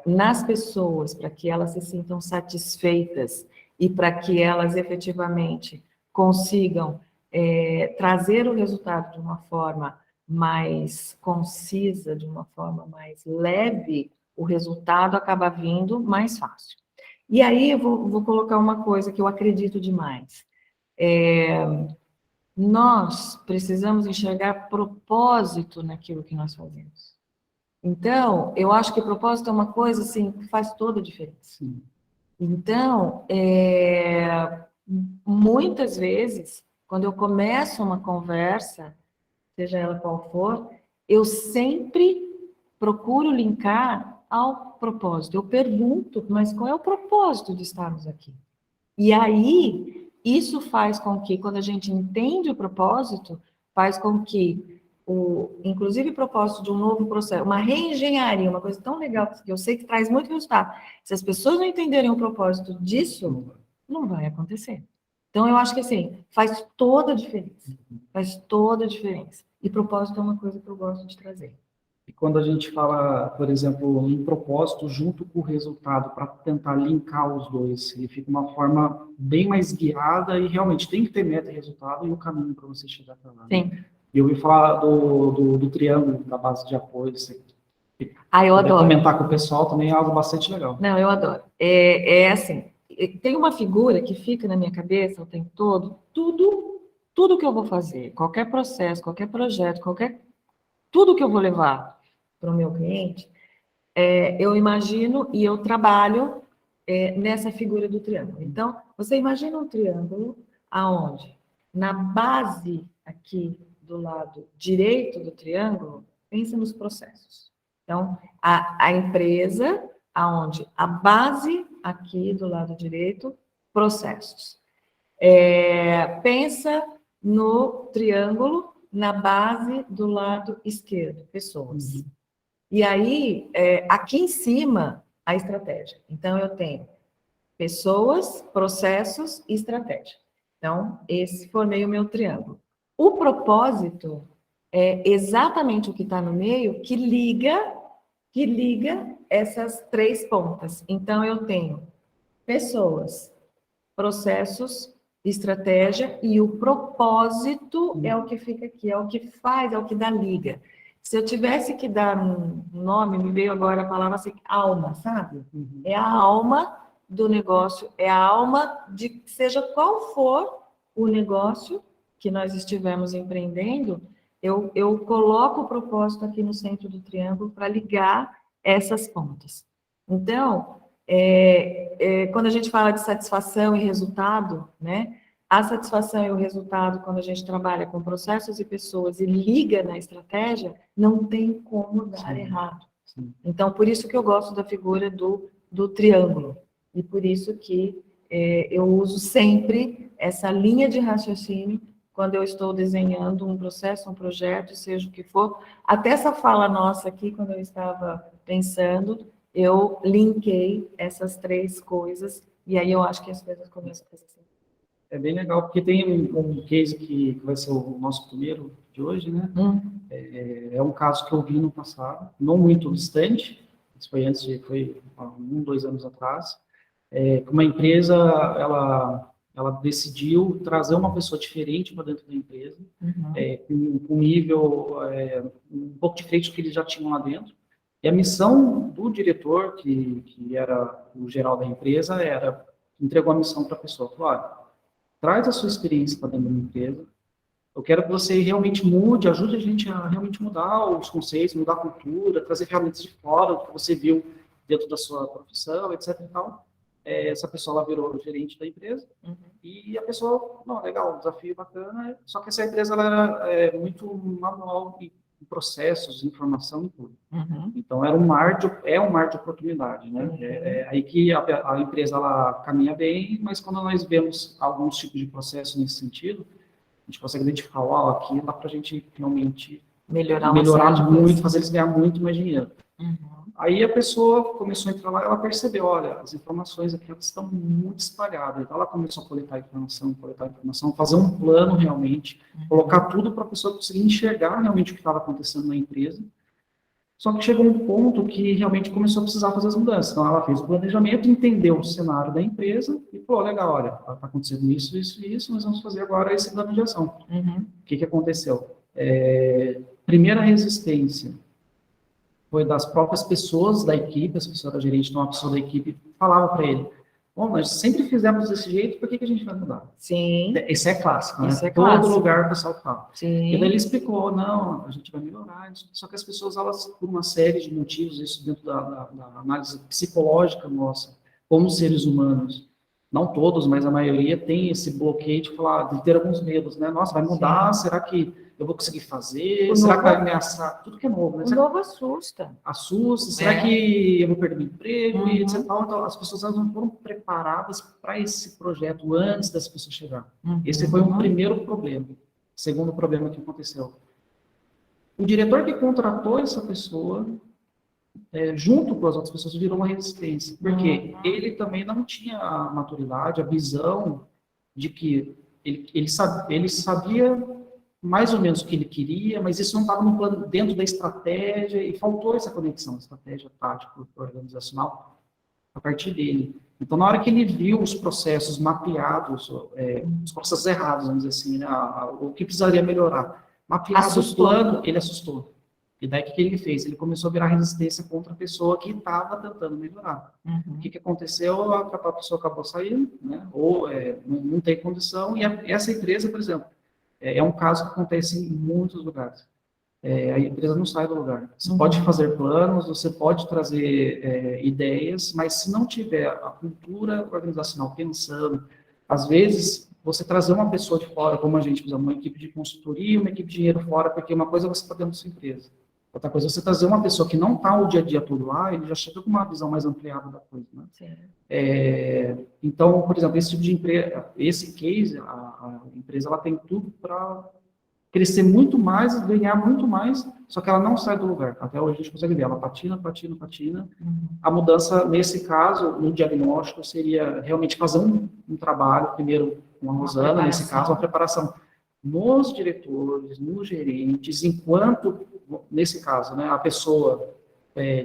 S1: nas pessoas para que elas se sintam satisfeitas e para que elas efetivamente consigam trazer o resultado de uma forma mais concisa, de uma forma mais leve, o resultado acaba vindo mais fácil. E aí eu vou colocar uma coisa que eu acredito demais. Nós precisamos enxergar propósito naquilo que nós fazemos. Então, eu acho que propósito é uma coisa assim que faz toda a diferença. Então, muitas vezes, quando eu começo uma conversa, seja ela qual for, eu sempre procuro linkar ao propósito. Eu pergunto, mas qual é o propósito de estarmos aqui? E aí, isso faz com que, quando a gente entende o propósito, faz com que, inclusive o propósito de um novo processo, uma reengenharia, uma coisa tão legal, que eu sei que traz muito resultado. Se as pessoas não entenderem o propósito disso, não vai acontecer. Então, eu acho que, assim, faz toda a diferença. Faz toda a diferença. E propósito é uma coisa que eu gosto de trazer.
S2: E quando a gente fala, por exemplo, em propósito junto com o resultado, para tentar linkar os dois, ele fica uma forma bem mais guiada e realmente tem que ter meta e resultado e o caminho para você chegar até lá.
S1: Sim.
S2: E eu ouvi falar do triângulo da base de apoio.
S1: Eu adoro.
S2: Comentar com o pessoal também é algo bastante legal.
S1: Não, eu adoro. Assim, tem uma figura que fica na minha cabeça o tempo todo, tudo que eu vou fazer, qualquer processo, qualquer projeto, tudo que eu vou levar para o meu cliente, eu imagino e eu trabalho nessa figura do triângulo. Então, você imagina um triângulo aonde? Na base aqui do lado direito do triângulo, pensa nos processos. Então, a empresa, aonde a base aqui do lado direito, processos. Pensa no triângulo na base do lado esquerdo, pessoas. E aí, aqui em cima, a estratégia. Então, eu tenho pessoas, processos e estratégia. Então, esse formei o meu triângulo. O propósito é exatamente o que está no meio que liga essas 3 pontas. Então, eu tenho pessoas, processos, estratégia, e o propósito é o que fica aqui, é o que faz, é o que dá liga. Se eu tivesse que dar um nome, me veio agora a palavra assim, alma, sabe? É a alma do negócio, é a alma de seja qual for o negócio que nós estivermos empreendendo, eu coloco o propósito aqui no centro do triângulo para ligar essas pontas. Então, quando a gente fala de satisfação e resultado, né? A satisfação e o resultado, quando a gente trabalha com processos e pessoas e liga na estratégia, não tem como dar errado.
S2: Sim.
S1: Então, por isso que eu gosto da figura do triângulo. E por isso que eu uso sempre essa linha de raciocínio quando eu estou desenhando um processo, um projeto, seja o que for. Até essa fala nossa aqui, quando eu estava pensando, eu linkei essas três coisas, e aí eu acho que as coisas começam a fazer sentido.
S2: É bem legal, porque tem um case que vai ser o nosso primeiro de hoje, né? É um caso que eu vi no passado, não muito distante, isso foi foi há 2 anos atrás, que uma empresa, ela decidiu trazer uma pessoa diferente para dentro da empresa, com um nível um pouco diferente do que eles já tinham lá dentro. E a missão do diretor, que era o geral da empresa, entregou a missão para a pessoa, falou, olha, traz a sua experiência para dentro da empresa, eu quero que você realmente mude, ajude a gente a realmente mudar os conceitos, mudar a cultura, trazer ferramentas de fora, o que você viu dentro da sua profissão, etc. E tal. Essa pessoa ela virou gerente da empresa e a pessoa, não, legal, desafio bacana, só que essa empresa ela era muito manual em processos, informação e tudo. Então é um mar de oportunidade, né? Aí que a empresa ela caminha bem, mas quando nós vemos alguns tipos de processo nesse sentido, a gente consegue identificar, aqui dá para a gente realmente melhorar muito, fazer eles ganhar muito mais dinheiro. Aí a pessoa começou a entrar lá e ela percebeu, olha, as informações aqui elas estão muito espalhadas. Então ela começou a coletar informação, fazer um plano realmente, colocar tudo para a pessoa conseguir enxergar realmente o que estava acontecendo na empresa. Só que chegou um ponto que realmente começou a precisar fazer as mudanças. Então, ela fez o planejamento, entendeu o cenário da empresa e falou, legal, olha, está acontecendo isso, isso e isso, nós vamos fazer agora esse plano de ação. O que aconteceu? Primeira resistência foi das próprias pessoas da equipe, essa pessoa era gerente, então uma pessoa da equipe falava para ele, bom, nós sempre fizemos desse jeito, por que a gente vai mudar?
S1: Sim.
S2: Esse é clássico, né?
S1: Isso é
S2: Todo
S1: clássico.
S2: lugar o pessoal fala.
S1: Sim.
S2: E daí ele explicou, não, a gente vai melhorar, só que as pessoas, elas, por uma série de motivos, isso dentro da análise psicológica nossa, como seres humanos, não todos, mas a maioria tem esse bloqueio de falar, de ter alguns medos, né? Nossa, vai mudar, será que eu vou conseguir fazer? Será que vai ameaçar? Tudo que é novo, né?
S1: O novo assusta.
S2: Assusta, será que eu vou perder meu emprego? E etc. Então, as pessoas elas não foram preparadas para esse projeto antes das pessoas chegarem. Esse foi um primeiro problema. Segundo problema que aconteceu. O diretor que contratou essa pessoa, junto com as outras pessoas, virou uma resistência. Porque ele também não tinha a maturidade, a visão de que ele sabia mais ou menos o que ele queria, mas isso não estava no plano dentro da estratégia e faltou essa conexão, estratégia tática, organizacional, a partir dele. Então, na hora que ele viu os processos mapeados, os processos errados, vamos dizer assim, né, o que precisaria melhorar, mapeado o plano, ele assustou. E daí, o que ele fez? Ele começou a virar resistência contra a pessoa que estava tentando melhorar. O que aconteceu? A pessoa acabou saindo, né, ou não tem condição, e essa empresa, por exemplo, é um caso que acontece em muitos lugares. A empresa não sai do lugar. Você pode fazer planos, você pode trazer ideias, mas se não tiver a cultura organizacional pensando, às vezes, você trazer uma pessoa de fora, como a gente, por exemplo, uma equipe de consultoria, uma equipe de dinheiro fora, porque uma coisa é você está dentro da sua empresa. Outra coisa é você trazer uma pessoa que não está o dia a dia todo lá, ele já chega com uma visão mais ampliada da coisa. Né? Então, por exemplo, esse tipo de empresa, esse case, a empresa ela tem tudo para crescer muito mais, ganhar muito mais, só que ela não sai do lugar. Até hoje a gente consegue ver, ela patina. A mudança, nesse caso, no diagnóstico, seria realmente fazer um trabalho, primeiro com a Rosana, nesse caso, uma preparação nos diretores, nos gerentes, enquanto, nesse caso, né, a pessoa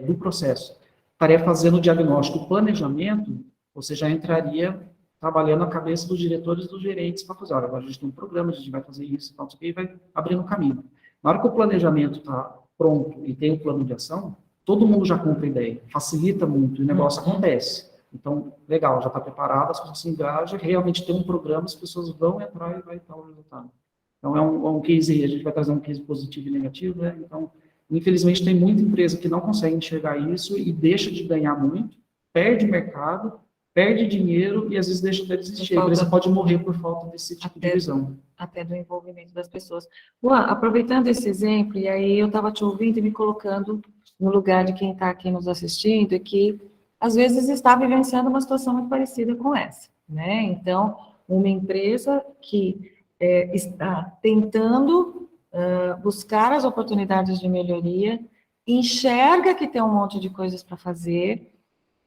S2: do processo estaria fazendo o diagnóstico, o planejamento, você já entraria trabalhando a cabeça dos diretores e dos gerentes para fazer, olha, agora a gente tem um programa, a gente vai fazer isso, e vai abrindo o caminho. Na hora que o planejamento está pronto e tem o plano de ação, todo mundo já compra a ideia, facilita muito, e o negócio acontece. Então, legal, já está preparado, as pessoas se engajam, realmente tem um programa, as pessoas vão entrar e vai estar o resultado. Então, é um case, a gente vai trazer um case positivo e negativo, né? Então, infelizmente, tem muita empresa que não consegue enxergar isso e deixa de ganhar muito, perde mercado, perde dinheiro e às vezes deixa de desistir. A empresa pode morrer por falta desse tipo de visão.
S1: Até do envolvimento das pessoas. Juan, aproveitando esse exemplo, e aí eu estava te ouvindo e me colocando no lugar de quem está aqui nos assistindo e que, às vezes, está vivenciando uma situação muito parecida com essa, né? Então, uma empresa que está tentando buscar as oportunidades de melhoria, enxerga que tem um monte de coisas para fazer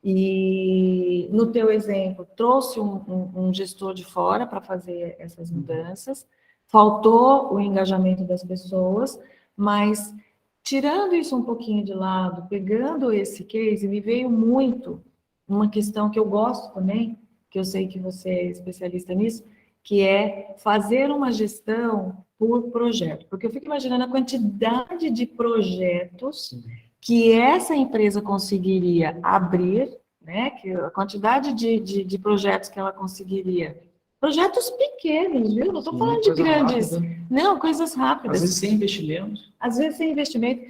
S1: e, no teu exemplo, trouxe um gestor de fora para fazer essas mudanças, faltou o engajamento das pessoas, mas tirando isso um pouquinho de lado, pegando esse case, me veio muito uma questão que eu gosto também, que eu sei que você é especialista nisso, que é fazer uma gestão por projeto. Porque eu fico imaginando a quantidade de projetos que essa empresa conseguiria abrir, né? Que a quantidade de projetos que ela conseguiria. Projetos pequenos, viu? Não estou falando de grandes.
S2: Rápida.
S1: Não, coisas rápidas.
S2: Às vezes sem investimento.
S1: Às vezes sem investimento.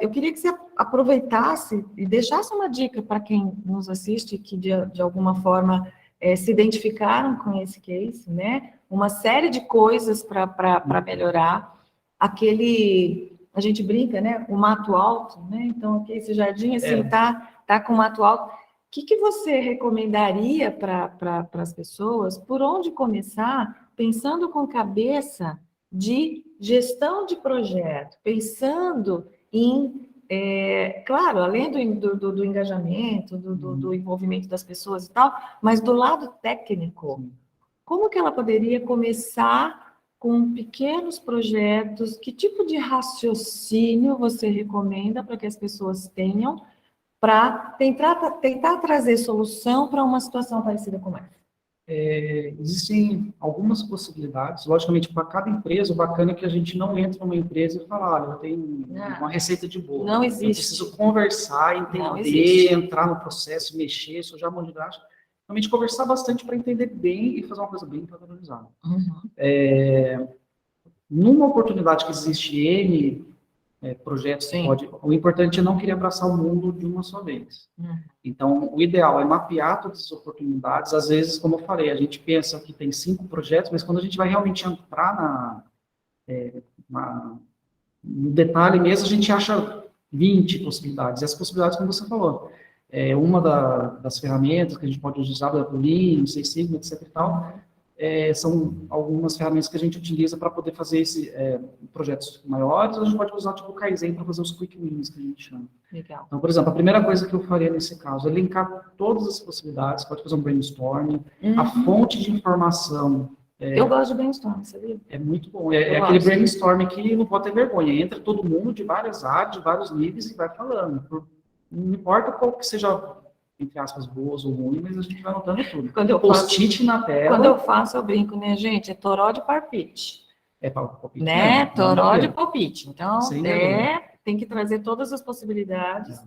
S1: Eu queria que você aproveitasse e deixasse uma dica para quem nos assiste, que de alguma forma se identificaram com esse case, né? Uma série de coisas para melhorar. A gente brinca, né? O mato alto, né? Então, aqui esse jardim, assim, tá com mato alto. O que você recomendaria para as pessoas? Por onde começar? Pensando com cabeça de gestão de projeto, pensando em, claro, além do engajamento, do envolvimento das pessoas e tal, mas do lado técnico, como que ela poderia começar com pequenos projetos? Que tipo de raciocínio você recomenda para que as pessoas tenham para tentar trazer solução para uma situação parecida com essa?
S2: Existem algumas possibilidades, logicamente, para cada empresa. O bacana é que a gente não entra numa empresa e fala, olha, eu tenho uma receita de bolo.
S1: Não existe.
S2: Eu preciso conversar, entender, entrar no processo, mexer, sujar a mão de graxa. Realmente conversar bastante para entender bem e fazer uma coisa bem padronizada. Numa oportunidade que existe N projetos, o importante é não querer abraçar o mundo de uma só vez. Então, o ideal é mapear todas as oportunidades. Às vezes, como eu falei, a gente pensa que tem 5 projetos, mas quando a gente vai realmente entrar no detalhe mesmo, a gente acha 20 possibilidades. E as possibilidades, como você falou, uma das ferramentas que a gente pode usar, o Lean, o Six Sigma, etc. e tal, são algumas ferramentas que a gente utiliza para poder fazer projetos maiores. A gente pode usar tipo o Kaizen para fazer os quick wins, que a gente chama.
S1: Legal.
S2: Então, por exemplo, a primeira coisa que eu faria nesse caso é linkar todas as possibilidades, pode fazer um brainstorming, a fonte de informação.
S1: Eu gosto de brainstorming, sabia?
S2: É muito bom. Aquele brainstorming que não pode ter vergonha. Entra todo mundo de várias áreas, de vários níveis e vai falando. Não importa qual que seja, entre aspas, boas ou ruins, mas a gente vai anotando tudo. Post-it na tela.
S1: Quando eu faço, eu brinco, né, gente? É toró de palpite.
S2: Palpite.
S1: Né? Toró de palpite. Então, tem que trazer todas as possibilidades.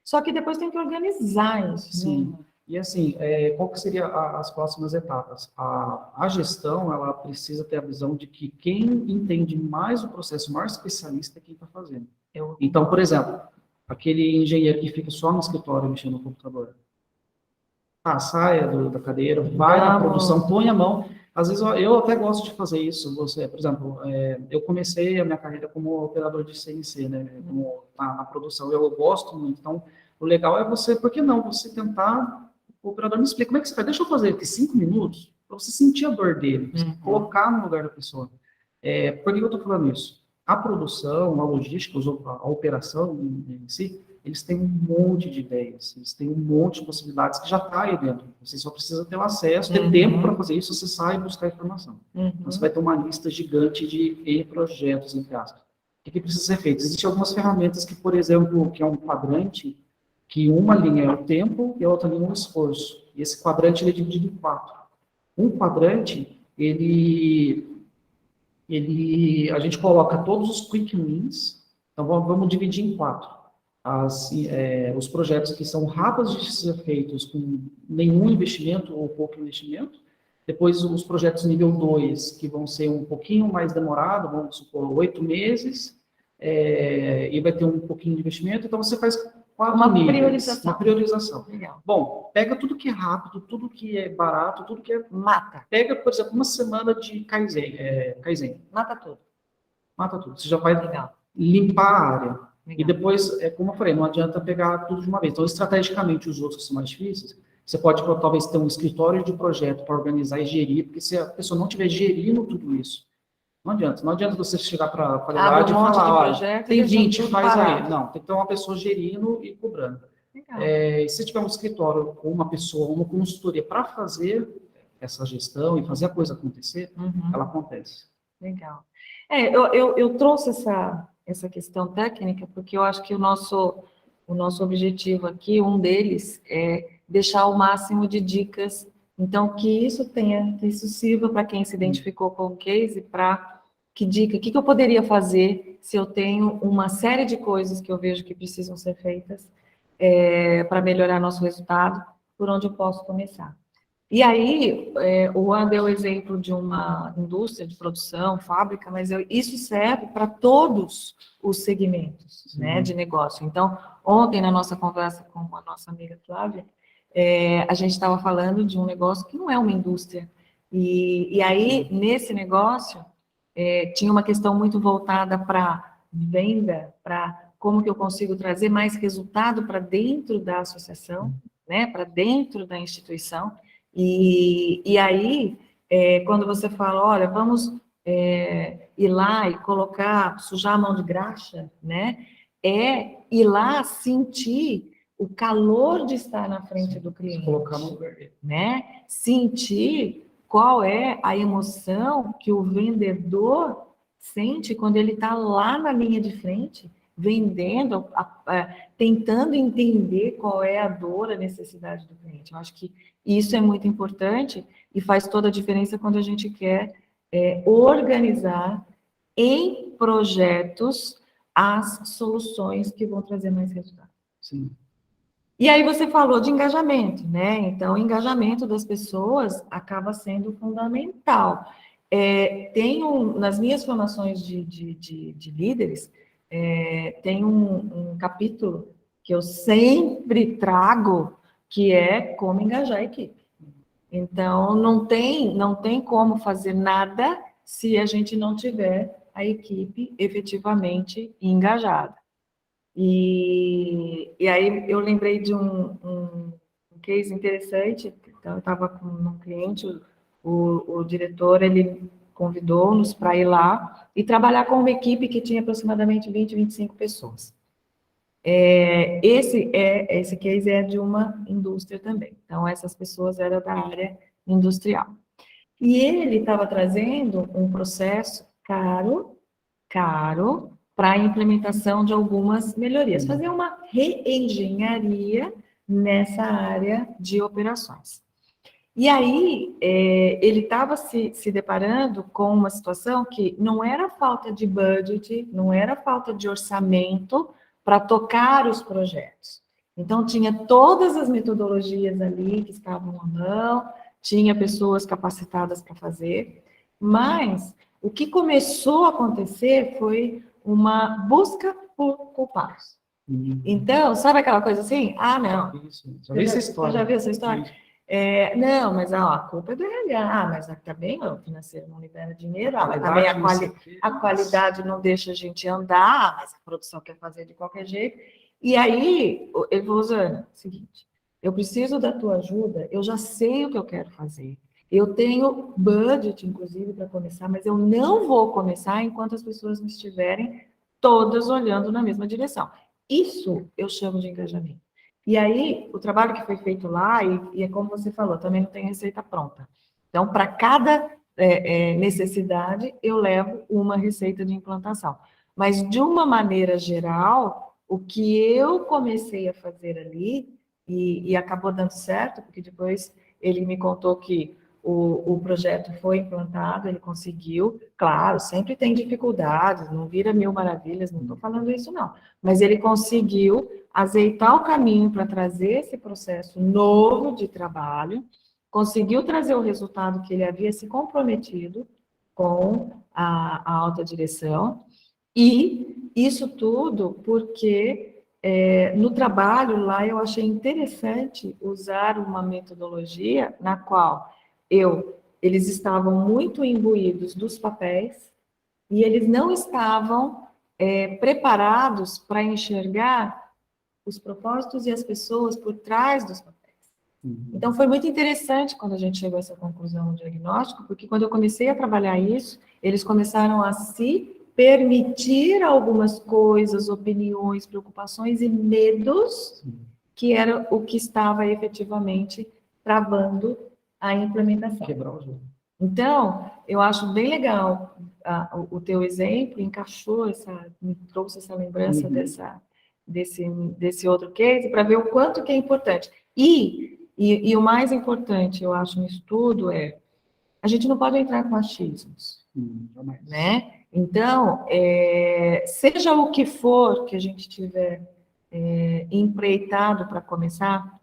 S1: Só que depois tem que organizar isso.
S2: Sim.
S1: Né?
S2: E assim, qual que seria as próximas etapas? A gestão, ela precisa ter a visão de que quem entende mais o processo, o maior especialista é quem está fazendo. Então, por exemplo, aquele engenheiro que fica só no escritório mexendo no computador. Saia da cadeira, vai na produção, põe a mão. Às vezes eu até gosto de fazer isso. Por exemplo, eu comecei a minha carreira como operador de CNC, né? Na produção. Eu gosto muito. Então, o legal é você, por que não? Você tentar, o operador me explica, como é que você faz? Deixa eu fazer aqui 5 minutos, para você sentir a dor dele, você colocar no lugar da pessoa. Por que eu estou falando isso? A produção, a logística, a operação em si, eles têm um monte de ideias, eles têm um monte de possibilidades que já está aí dentro. Você só precisa ter o acesso, ter tempo para fazer isso, você sai e buscar informação. Então, você vai ter uma lista gigante de projetos, entre aspas. O que precisa ser feito? Existem algumas ferramentas que, por exemplo, que é um quadrante, que uma linha é o tempo e a outra linha é o esforço. E esse quadrante ele é dividido em 4. Um quadrante, a gente coloca todos os quick wins, então vamos dividir em 4. Os projetos que são rápidos de ser feitos com nenhum investimento ou pouco investimento, depois os projetos nível 2, que vão ser um pouquinho mais demorado, vamos supor 8 meses, e vai ter um pouquinho de investimento, então você faz 4 níveis. Uma priorização.
S1: Legal.
S2: Bom, pega tudo que é rápido, tudo que é barato, tudo que é...
S1: Mata.
S2: Pega, por exemplo, uma semana de Kaizen.
S1: Mata tudo.
S2: Mata tudo. Você já vai limpar a área. E depois, como eu falei, não adianta pegar tudo de uma vez. Então, estrategicamente, os outros que são mais difíceis, você pode talvez ter um escritório de projeto para organizar e gerir, porque se a pessoa não estiver gerindo tudo isso, não adianta. Não adianta você chegar para a qualidade
S1: Abre um
S2: e
S1: monte de
S2: falar, olha,
S1: projeto e
S2: tem
S1: deixa
S2: 20,
S1: tudo
S2: faz aí.
S1: parado.
S2: Não, tem que ter uma pessoa gerindo e cobrando.
S1: Legal.
S2: E se tiver um escritório com uma pessoa, uma consultoria para fazer essa gestão e fazer a coisa acontecer, ela acontece.
S1: Legal. Eu trouxe essa questão técnica porque eu acho que o nosso objetivo aqui, um deles, é deixar o máximo de dicas, então que isso sirva para quem se identificou com o case, para que dica, o que eu poderia fazer se eu tenho uma série de coisas que eu vejo que precisam ser feitas para melhorar nosso resultado, por onde eu posso começar. E aí, o Juan deu o exemplo de uma indústria de produção, fábrica, mas isso serve para todos os segmentos, né, de negócio. Então, ontem, na nossa conversa com a nossa amiga Flávia, a gente estava falando de um negócio que não é uma indústria. E aí, nesse negócio, tinha uma questão muito voltada para venda, para como que eu consigo trazer mais resultado para dentro da associação, né, para dentro da instituição. E aí, quando você fala, olha, vamos ir lá e colocar, sujar a mão de graxa, né? É ir lá sentir o calor de estar na frente do cliente.
S2: Colocar no lugar dele.
S1: Né? Sentir qual é a emoção que o vendedor sente quando ele está lá na linha de frente, vendendo, tentando entender qual é a dor, a necessidade do cliente. Eu acho que isso é muito importante e faz toda a diferença quando a gente quer organizar em projetos as soluções que vão trazer mais resultado.
S2: Sim.
S1: E aí você falou de engajamento, né? Então, o engajamento das pessoas acaba sendo fundamental. Nas minhas formações de líderes, tem um capítulo que eu sempre trago, que é como engajar a equipe. Então, não tem como fazer nada se a gente não tiver a equipe efetivamente engajada. E aí eu lembrei de um case interessante. Então, eu estava com um cliente, o diretor, ele convidou-nos para ir lá e trabalhar com uma equipe que tinha aproximadamente 20, 25 pessoas. Esse case é de uma indústria também. Então, essas pessoas eram da área industrial. E ele estava trazendo um processo caro, para a implementação de algumas melhorias, fazer uma reengenharia nessa área de operações. E aí, ele estava se deparando com uma situação que não era falta de budget, não era falta de orçamento para tocar os projetos. Então, tinha todas as metodologias ali que estavam à mão, tinha pessoas capacitadas para fazer, mas o que começou a acontecer foi uma busca por culpados. Então, sabe aquela coisa assim? Ah, não.
S2: Já vi essa história.
S1: Você já viu essa história? Não, mas a culpa é do RH. Mas também o financeiro não libera dinheiro. Mas também a qualidade não deixa a gente andar, mas a produção quer fazer de qualquer jeito. E aí, ele falou, Zana, seguinte, eu preciso da tua ajuda, eu já sei o que eu quero fazer. Eu tenho budget, inclusive, para começar, mas eu não vou começar enquanto as pessoas não estiverem todas olhando na mesma direção. Isso eu chamo de engajamento. E aí, o trabalho que foi feito lá, e é como você falou, também não tem receita pronta. Então, para cada necessidade, eu levo uma receita de implantação. Mas, de uma maneira geral, o que eu comecei a fazer ali, e acabou dando certo, porque depois ele me contou que o projeto foi implantado, ele conseguiu, claro, sempre tem dificuldades, não vira mil maravilhas, não estou falando isso não, mas ele conseguiu azeitar o caminho para trazer esse processo novo de trabalho, conseguiu trazer o resultado que ele havia se comprometido com a alta direção, e isso tudo porque no trabalho lá eu achei interessante usar uma metodologia na qual eles estavam muito imbuídos dos papéis e eles não estavam preparados para enxergar os propósitos e as pessoas por trás dos papéis. Então, foi muito interessante quando a gente chegou a essa conclusão no diagnóstico, porque quando eu comecei a trabalhar isso, eles começaram a se permitir algumas coisas, opiniões, preocupações e medos, que era o que estava efetivamente travando a implementação.
S2: Quebrar o jogo.
S1: Então, eu acho bem legal o teu exemplo, encaixou me trouxe essa lembrança desse outro case, para ver o quanto que é importante. E o mais importante, eu acho, no estudo a gente não pode entrar com achismos, né? Então, seja o que for que a gente tiver empreitado para começar,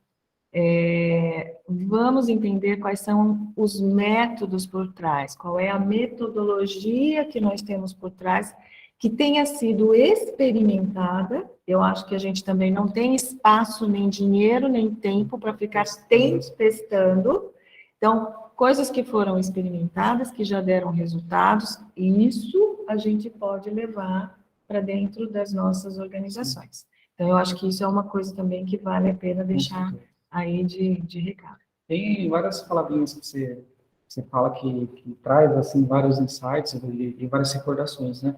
S1: vamos entender quais são os métodos por trás, qual é a metodologia que nós temos por trás, que tenha sido experimentada. Eu acho que a gente também não tem espaço, nem dinheiro, nem tempo para ficar testando. Então, coisas que foram experimentadas, que já deram resultados, isso a gente pode levar para dentro das nossas organizações. Então, eu acho que isso é uma coisa também que vale a pena deixar aí de recado.
S2: Tem várias palavrinhas que você fala que traz assim, vários insights e várias recordações, né?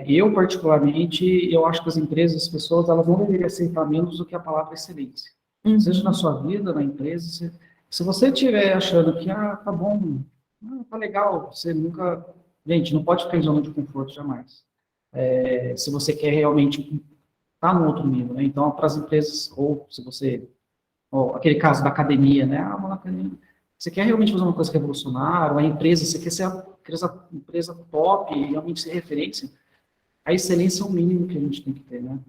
S2: Eu, particularmente, eu acho que as empresas, as pessoas, elas não deveriam aceitar menos do que a palavra excelência. Seja na sua vida, na empresa, se você estiver achando que, tá bom, tá legal, você nunca... Gente, não pode ficar em zona de conforto jamais. Se você quer realmente estar no outro nível, né? Então, para as empresas, ou se você... Ou aquele caso da academia, né? Vamos na academia. Você quer realmente fazer uma coisa revolucionária, uma empresa, você quer ser a empresa top e realmente ser referência, a excelência é o mínimo que a gente tem que ter, né?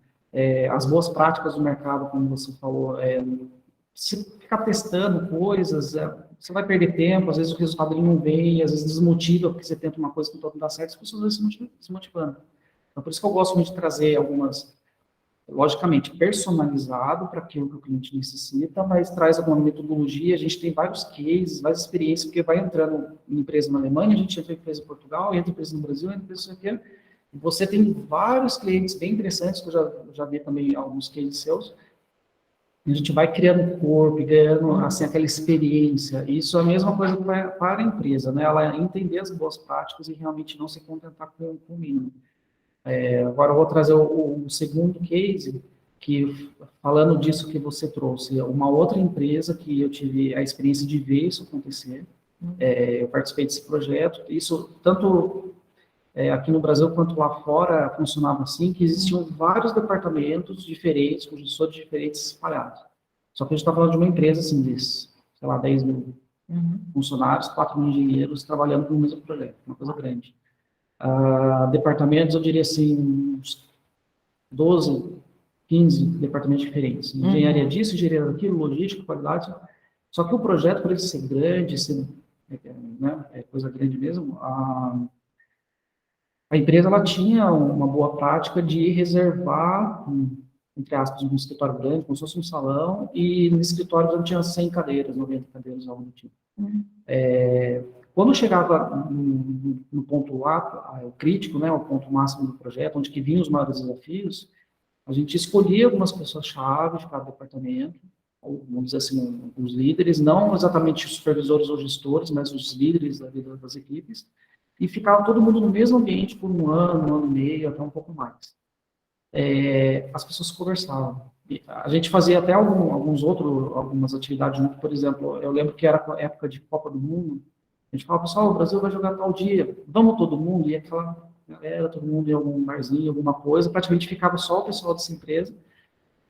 S2: As boas práticas do mercado, como você falou, se ficar testando coisas, você vai perder tempo, às vezes o resultado ele não vem, às vezes desmotiva, porque você tenta uma coisa que não dá certo, as pessoas vão se motivando. Então, por isso que eu gosto muito de trazer algumas, logicamente, personalizado para aquilo que o cliente necessita, mas traz alguma metodologia. A gente tem vários cases, várias experiências, porque vai entrando em empresa na Alemanha, a gente entra em empresa em Portugal, entra em empresa no Brasil, entra em empresa aqui. Você tem vários clientes bem interessantes, que eu já vi também alguns cases seus. A gente vai criando corpo, ganhando assim, aquela experiência. Isso é a mesma coisa para a empresa, né? Ela entender as boas práticas e realmente não se contentar com o mínimo. Agora eu vou trazer o segundo case, que falando disso que você trouxe, uma outra empresa que eu tive a experiência de ver isso acontecer. Eu participei desse projeto. Isso tanto aqui no Brasil quanto lá fora funcionava assim, que existiam vários departamentos diferentes, com gestores diferentes espalhados. Só que a gente está falando de uma empresa assim, de, sei lá, 10 mil funcionários, 4 mil engenheiros trabalhando no mesmo projeto, uma coisa grande. Departamentos, eu diria assim, uns 12, 15 departamentos diferentes. Engenharia disso, engenharia daquilo, logística, qualidade. Só que o projeto, por ele ser grande, coisa grande mesmo, a empresa ela tinha uma boa prática de reservar, entre aspas, um escritório grande, como se fosse um salão, e no escritório já tinha 100 cadeiras, 90 cadeiras, algo do tipo. Quando chegava no ponto lá, o crítico, né, o ponto máximo do projeto, onde que vinham os maiores desafios, a gente escolhia algumas pessoas-chave de cada departamento, ou, vamos dizer assim, os líderes, não exatamente os supervisores ou gestores, mas os líderes das equipes, e ficava todo mundo no mesmo ambiente por um ano e meio, até um pouco mais. As pessoas conversavam. A gente fazia até algumas atividades junto, por exemplo, eu lembro que era a época de Copa do Mundo, a gente falava, pessoal, o Brasil vai jogar tal dia, vamos todo mundo, e aquela galera, todo mundo em algum barzinho, alguma coisa, praticamente ficava só o pessoal dessa empresa,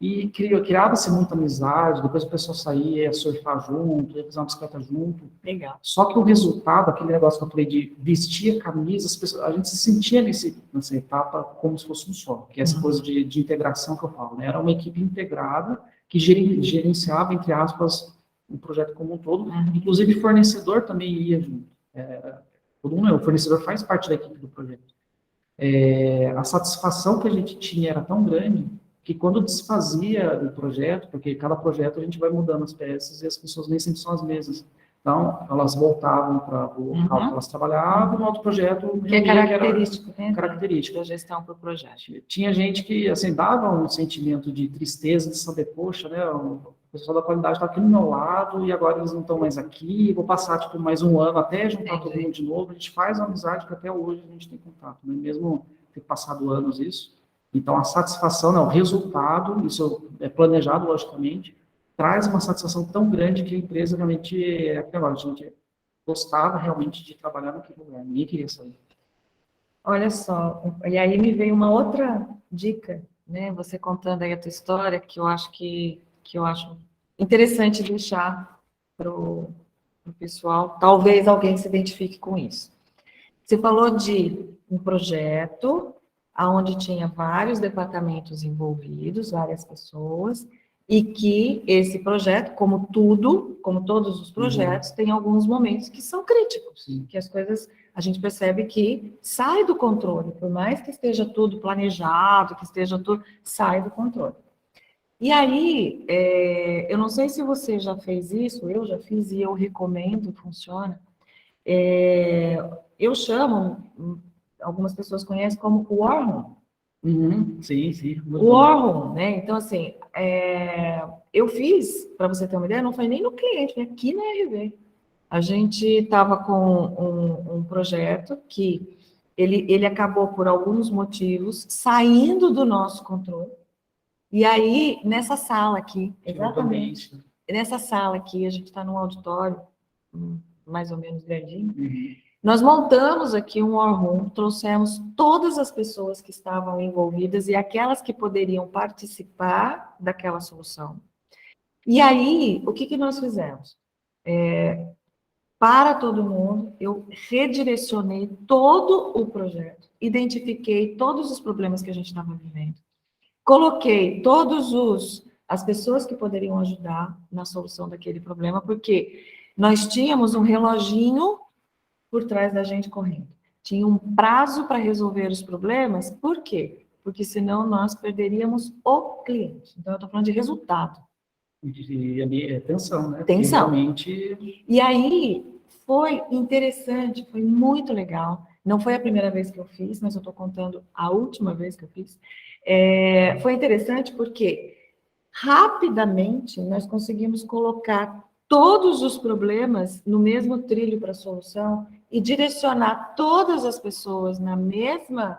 S2: e criava-se muita amizade, depois o pessoal saía, ia surfar junto, ia fazer uma bicicleta junto.
S1: Legal.
S2: Só que o resultado, aquele negócio que eu falei de vestir a camisa, a gente se sentia nessa etapa como se fosse um só, que é essa coisa de integração que eu falo, né? Era uma equipe integrada que gerenciava, entre aspas, o projeto como um todo, inclusive o fornecedor também ia junto. Todo mundo, o fornecedor faz parte da equipe do projeto. A satisfação que a gente tinha era tão grande que quando desfazia o projeto, porque cada projeto a gente vai mudando as peças e as pessoas nem sempre são as mesmas, Então, elas voltavam para o local que elas trabalhavam, no outro projeto...
S1: Que é característico, né?
S2: Característico.
S1: Da gestão por projeto.
S2: Tinha gente que, assim, dava um sentimento de tristeza, de saber, poxa, né, o pessoal da qualidade está aqui do meu lado e agora eles não estão mais aqui, vou passar, tipo, mais um ano até juntar todo mundo de novo. A gente faz uma amizade que até hoje a gente tem contato, né? Mesmo ter passado anos isso. Então, a satisfação, né, o resultado, isso é planejado, logicamente, traz uma satisfação tão grande que a empresa realmente, a gente gostava realmente de trabalhar naquele lugar, ninguém queria sair.
S1: Olha só, e aí me veio uma outra dica, né? Você contando aí a tua história, que eu acho interessante deixar para o pessoal, talvez alguém se identifique com isso. Você falou de um projeto onde tinha vários departamentos envolvidos, várias pessoas, e que esse projeto, como tudo, como todos os projetos, tem alguns momentos que são críticos, que as coisas, a gente percebe que sai do controle, por mais que esteja tudo planejado, que esteja tudo, sai do controle. E aí, eu não sei se você já fez isso, eu já fiz e eu recomendo, funciona. Eu chamo, algumas pessoas conhecem como War Room.
S2: Sim, sim.
S1: War Room, né? Então, assim, eu fiz, para você ter uma ideia, não foi nem no cliente, foi aqui na RV. A gente estava com um projeto que ele acabou, por alguns motivos, saindo do nosso controle. E aí, nessa sala aqui, exatamente, nessa sala aqui, a gente está num auditório, mais ou menos grandinho, nós montamos aqui um War Room, trouxemos todas as pessoas que estavam envolvidas e aquelas que poderiam participar daquela solução. E aí, o que nós fizemos? Para todo mundo, eu redirecionei todo o projeto, identifiquei todos os problemas que a gente estava vivendo, coloquei as pessoas que poderiam ajudar na solução daquele problema, porque nós tínhamos um reloginho por trás da gente correndo. Tinha um prazo para resolver os problemas, por quê? Porque senão nós perderíamos o cliente. Então, eu estou falando de resultado.
S2: E tensão, né?
S1: Tensão.
S2: Realmente...
S1: E aí, foi interessante, foi muito legal. Não foi a primeira vez que eu fiz, mas eu estou contando a última vez que eu fiz. Foi interessante porque, rapidamente, nós conseguimos colocar todos os problemas no mesmo trilho para a solução e direcionar todas as pessoas na mesma...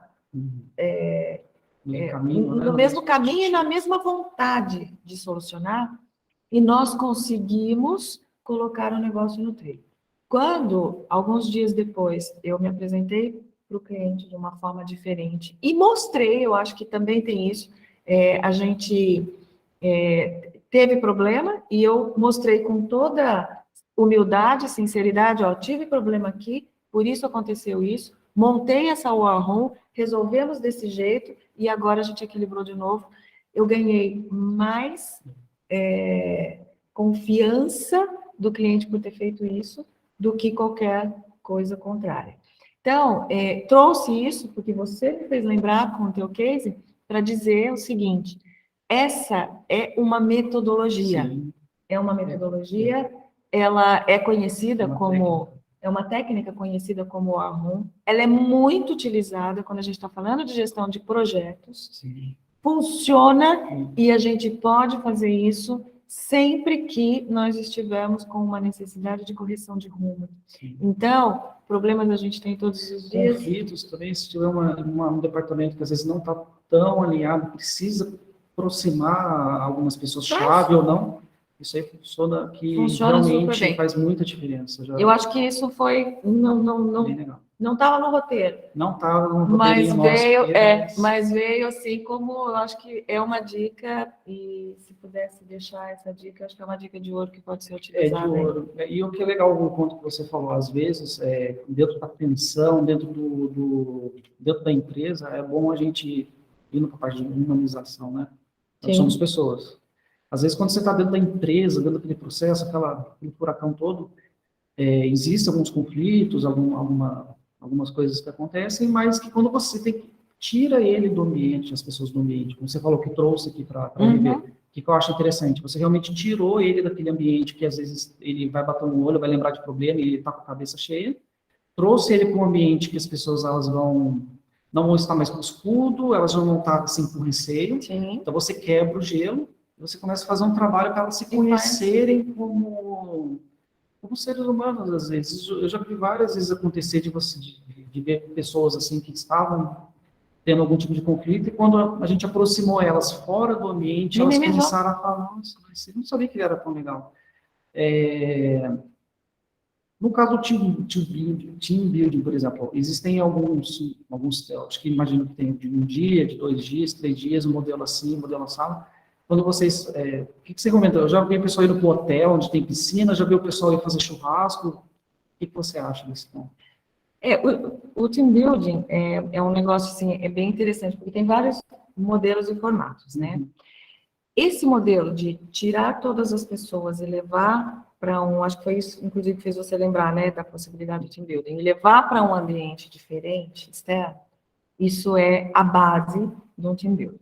S1: no mesmo caminho e na mesma vontade de solucionar, e nós conseguimos colocar o negócio no trilho. Quando, alguns dias depois, eu me apresentei para o cliente de uma forma diferente e mostrei, eu acho que também tem isso, a gente teve problema e eu mostrei com toda humildade, sinceridade, ó, tive problema aqui, por isso aconteceu isso, montei essa War Room, resolvemos desse jeito e agora a gente equilibrou de novo. Eu ganhei mais confiança do cliente por ter feito isso do que qualquer coisa contrária. Então, trouxe isso porque você me fez lembrar com o teu case para dizer o seguinte: essa é uma metodologia. Sim. É uma metodologia, ela é conhecida como... É uma técnica conhecida como War Room. Ela é muito utilizada quando a gente está falando de gestão de projetos. Sim. Funciona e a gente pode fazer isso sempre que nós estivermos com uma necessidade de correção de rumo. Sim. Então, problemas a gente tem todos os dias.
S2: Conflitos também, se tiver um departamento que às vezes não está tão alinhado, precisa aproximar algumas pessoas-chave ou não, isso aí funciona realmente faz muita diferença.
S1: Eu acho que isso foi... Não estava no roteiro.
S2: Não estava no roteiro.
S1: Mas veio assim como, eu acho que é uma dica, e se pudesse deixar essa dica, acho que é uma dica de ouro que pode ser utilizada.
S2: De ouro. E o que é legal, o ponto que você falou, às vezes, dentro da tensão, dentro da empresa, é bom a gente ir para a parte de humanização, né? Nós somos pessoas. Às vezes, quando você está dentro da empresa, dentro daquele processo, aquele furacão todo, existem alguns conflitos, algumas coisas que acontecem, mas que quando você tira ele do ambiente, as pessoas do ambiente, como você falou que trouxe aqui para viver, que eu acho interessante? Você realmente tirou ele daquele ambiente que às vezes ele vai bater no olho, vai lembrar de problema e ele está com a cabeça cheia, trouxe ele para um ambiente que as pessoas elas não vão estar mais com escudo, elas não vão estar assim com receio.
S1: Sim.
S2: Então você quebra o gelo, você começa a fazer um trabalho para elas se conhecerem como seres humanos, às vezes. Eu já vi várias vezes acontecer de ver pessoas assim que estavam tendo algum tipo de conflito, e quando a gente aproximou elas fora do ambiente, elas começaram a falar, nossa, mas eu não sabia que ele era tão legal. No caso do team building, por exemplo, existem alguns, acho que imagino que tem de um dia, de 2 dias, 3 dias, um modelo assim, um modelo assado. Quando vocês, o que você comentou? Eu já vi o pessoal indo para o hotel, onde tem piscina, já vi o pessoal ir fazer churrasco. O que você acha desse ponto?
S1: O team building é um negócio assim, é bem interessante, porque tem vários modelos e formatos, né?
S2: Uhum.
S1: Esse modelo de tirar todas as pessoas e levar para acho que foi isso, inclusive, que fez você lembrar, né, da possibilidade do team building, e levar para um ambiente diferente, externo, isso é a base de um team building.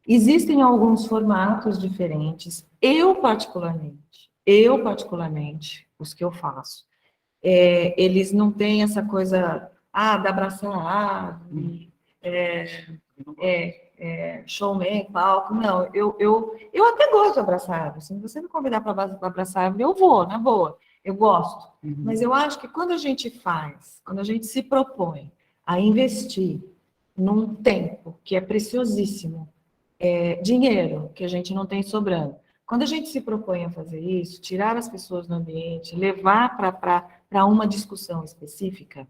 S1: Existem alguns formatos diferentes. Eu, particularmente, os que eu faço, eles não têm essa coisa, da abraçar, showman, palco, não. Eu até gosto de abraçar. Se você me convidar para abraçar, eu vou, na boa. Eu gosto.
S2: Uhum.
S1: Mas eu acho que quando a gente se propõe a investir num tempo que é preciosíssimo, dinheiro que a gente não tem sobrando. Quando a gente se propõe a fazer isso, tirar as pessoas do ambiente, levar para uma discussão específica,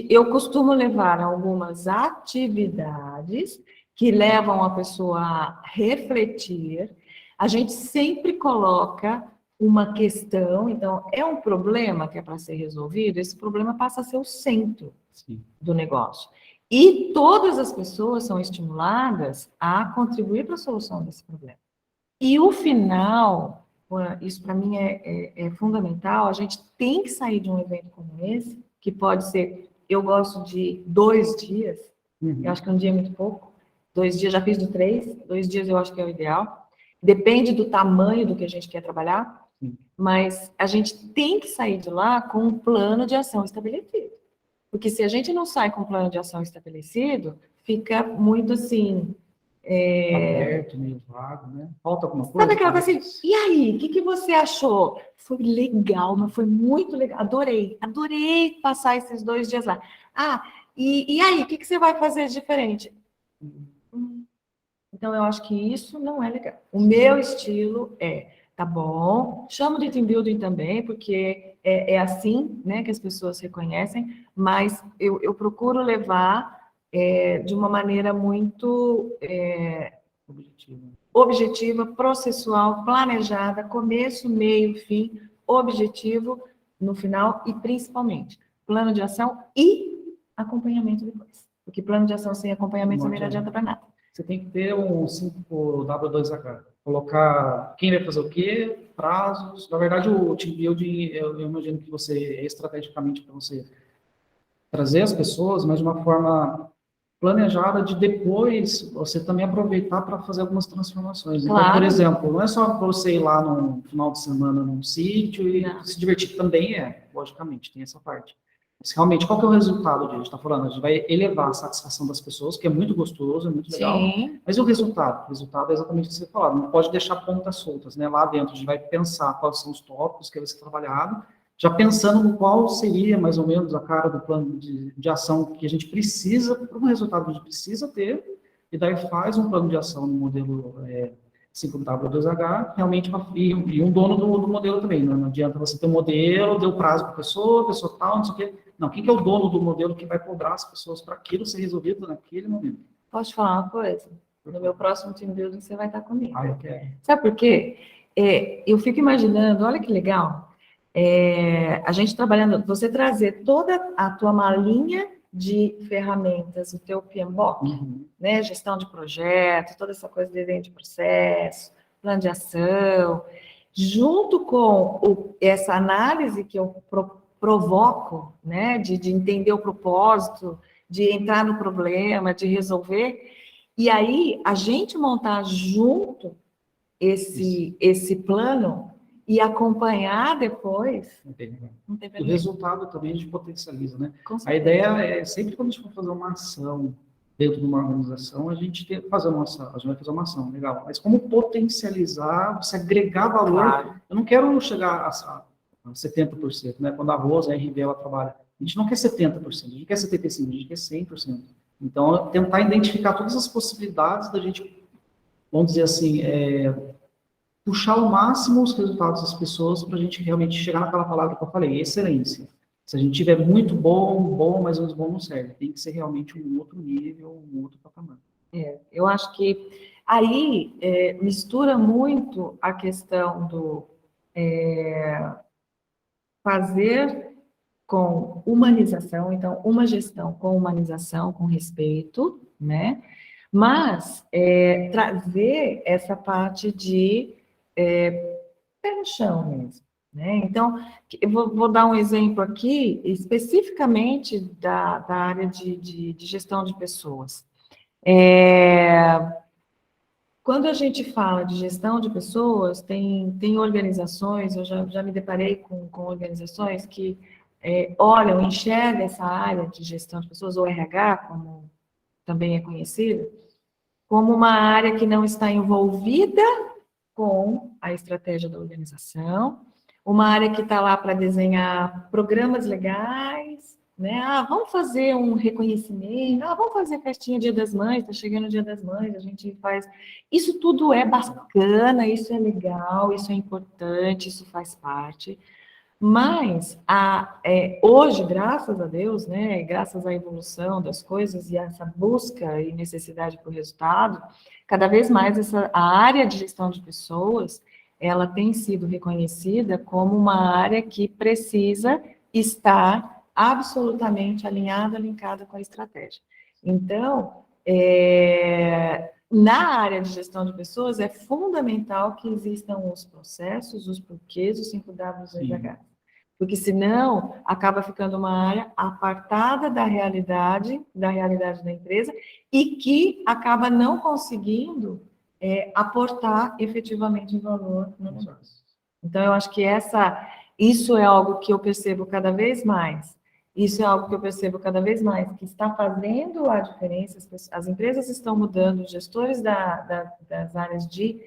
S1: eu costumo levar algumas atividades que levam a pessoa a refletir. A gente sempre coloca uma questão, então é um problema que é para ser resolvido, esse problema passa a ser o centro do negócio. E todas as pessoas são estimuladas a contribuir para a solução desse problema. E o final, isso para mim é fundamental, a gente tem que sair de um evento como esse, que pode ser, eu gosto de 2 dias, eu acho que um dia é muito pouco, 2 dias, já fiz de 3, 2 dias eu acho que é o ideal, depende do tamanho do que a gente quer trabalhar, mas a gente tem que sair de lá com um plano de ação estabelecido. Porque se a gente não sai com um plano de ação estabelecido, fica muito assim...
S2: aberto, meio vago, né? Falta alguma coisa?
S1: Sabe aquela coisa assim, e aí, o que você achou? Foi legal, mas foi muito legal, adorei passar esses 2 dias lá. E aí, o que você vai fazer de diferente? Então, eu acho que isso não é legal. O meu estilo tá bom, chamo de team building também, porque é assim, né, que as pessoas reconhecem, mas eu procuro levar de uma maneira muito objetiva, processual, planejada, começo, meio, fim, objetivo no final e, principalmente, plano de ação e acompanhamento depois. Porque plano de ação sem acompanhamento também não adianta para nada.
S2: Você tem que ter um 5W2H. Colocar quem vai fazer o quê, prazos. Na verdade, o team building, eu imagino que você, estrategicamente, para você trazer as pessoas, mas de uma forma planejada de depois você também aproveitar para fazer algumas transformações.
S1: Claro.
S2: Então, por exemplo, não é só para você ir lá no final de semana num sítio e se divertir, também logicamente, tem essa parte. Mas realmente, qual que é o resultado disso? A gente está falando, a gente vai elevar a satisfação das pessoas, que é muito gostoso, é muito legal.
S1: Sim.
S2: Mas e o resultado? O resultado é exatamente o que você falou, não pode deixar pontas soltas, né? Lá dentro a gente vai pensar quais são os tópicos que vai ser trabalhado, já pensando no qual seria mais ou menos a cara do plano de ação que a gente precisa, para um resultado que a gente precisa ter, e daí faz um plano de ação no modelo 5W2H, realmente, e um dono do modelo também. Não adianta você ter um modelo, deu prazo para a pessoa tal, não sei o quê. Não, quem que é o dono do modelo que vai cobrar as pessoas para aquilo ser resolvido naquele momento?
S1: Posso te falar uma coisa? No meu próximo team building você vai estar comigo.
S2: Eu quero.
S1: Sabe por quê? Eu fico imaginando, olha que legal, a gente trabalhando, você trazer toda a tua malinha de ferramentas, o teu PMBOK, né, gestão de projetos, toda essa coisa de desenho de processo, plano de ação, junto com essa análise que eu provoco, né, de entender o propósito, de entrar no problema, de resolver, e aí a gente montar junto esse plano e acompanhar depois,
S2: Não tem problema.
S1: não tem
S2: O
S1: problema.
S2: resultado também a gente potencializa, né?
S1: Com
S2: A
S1: certeza.
S2: ideia é, sempre quando a gente for fazer uma ação dentro de uma organização, a gente fazer uma ação, a gente vai fazer uma ação, legal. Mas como potencializar, você agregar valor?
S1: Claro.
S2: Eu não quero chegar a 70%, né? Quando a Rosa, a RB, ela trabalha, a gente não quer 70%, a gente quer 75%, a gente quer 100%. Então, tentar identificar todas as possibilidades da gente, vamos dizer assim, puxar ao máximo os resultados das pessoas para a gente realmente chegar naquela palavra que eu falei, excelência. Se a gente tiver muito bom, mas menos bom não serve. Tem que ser realmente um outro nível, um outro patamar.
S1: Eu acho que aí mistura muito a questão do fazer com humanização, então, uma gestão com humanização, com respeito, né? Mas trazer essa parte de pé no chão mesmo, né? Então, eu vou dar um exemplo aqui, especificamente da área de gestão de pessoas. Quando a gente fala de gestão de pessoas, tem organizações, eu já me deparei com organizações que olham, enxergam essa área de gestão de pessoas, ou RH, como também é conhecida, como uma área que não está envolvida com a estratégia da organização, uma área que está lá para desenhar programas legais, né? Vamos fazer um reconhecimento, vamos fazer festinha Dia das Mães, está chegando o Dia das Mães, a gente faz. Isso tudo é bacana, isso é legal, isso é importante, isso faz parte. Mas hoje, graças a Deus, né, graças à evolução das coisas e essa busca e necessidade por resultado, cada vez mais a área de gestão de pessoas, ela tem sido reconhecida como uma área que precisa estar absolutamente alinhada, linkada com a estratégia. Então, na área de gestão de pessoas, é fundamental que existam os processos, os porquês, os 5Ws do RH. Porque senão acaba ficando uma área apartada da realidade da empresa e que acaba não conseguindo aportar efetivamente valor no negócio. Então, eu acho que isso é algo que eu percebo cada vez mais. Isso é algo que eu percebo cada vez mais, que está fazendo a diferença. As empresas estão mudando, os gestores das áreas de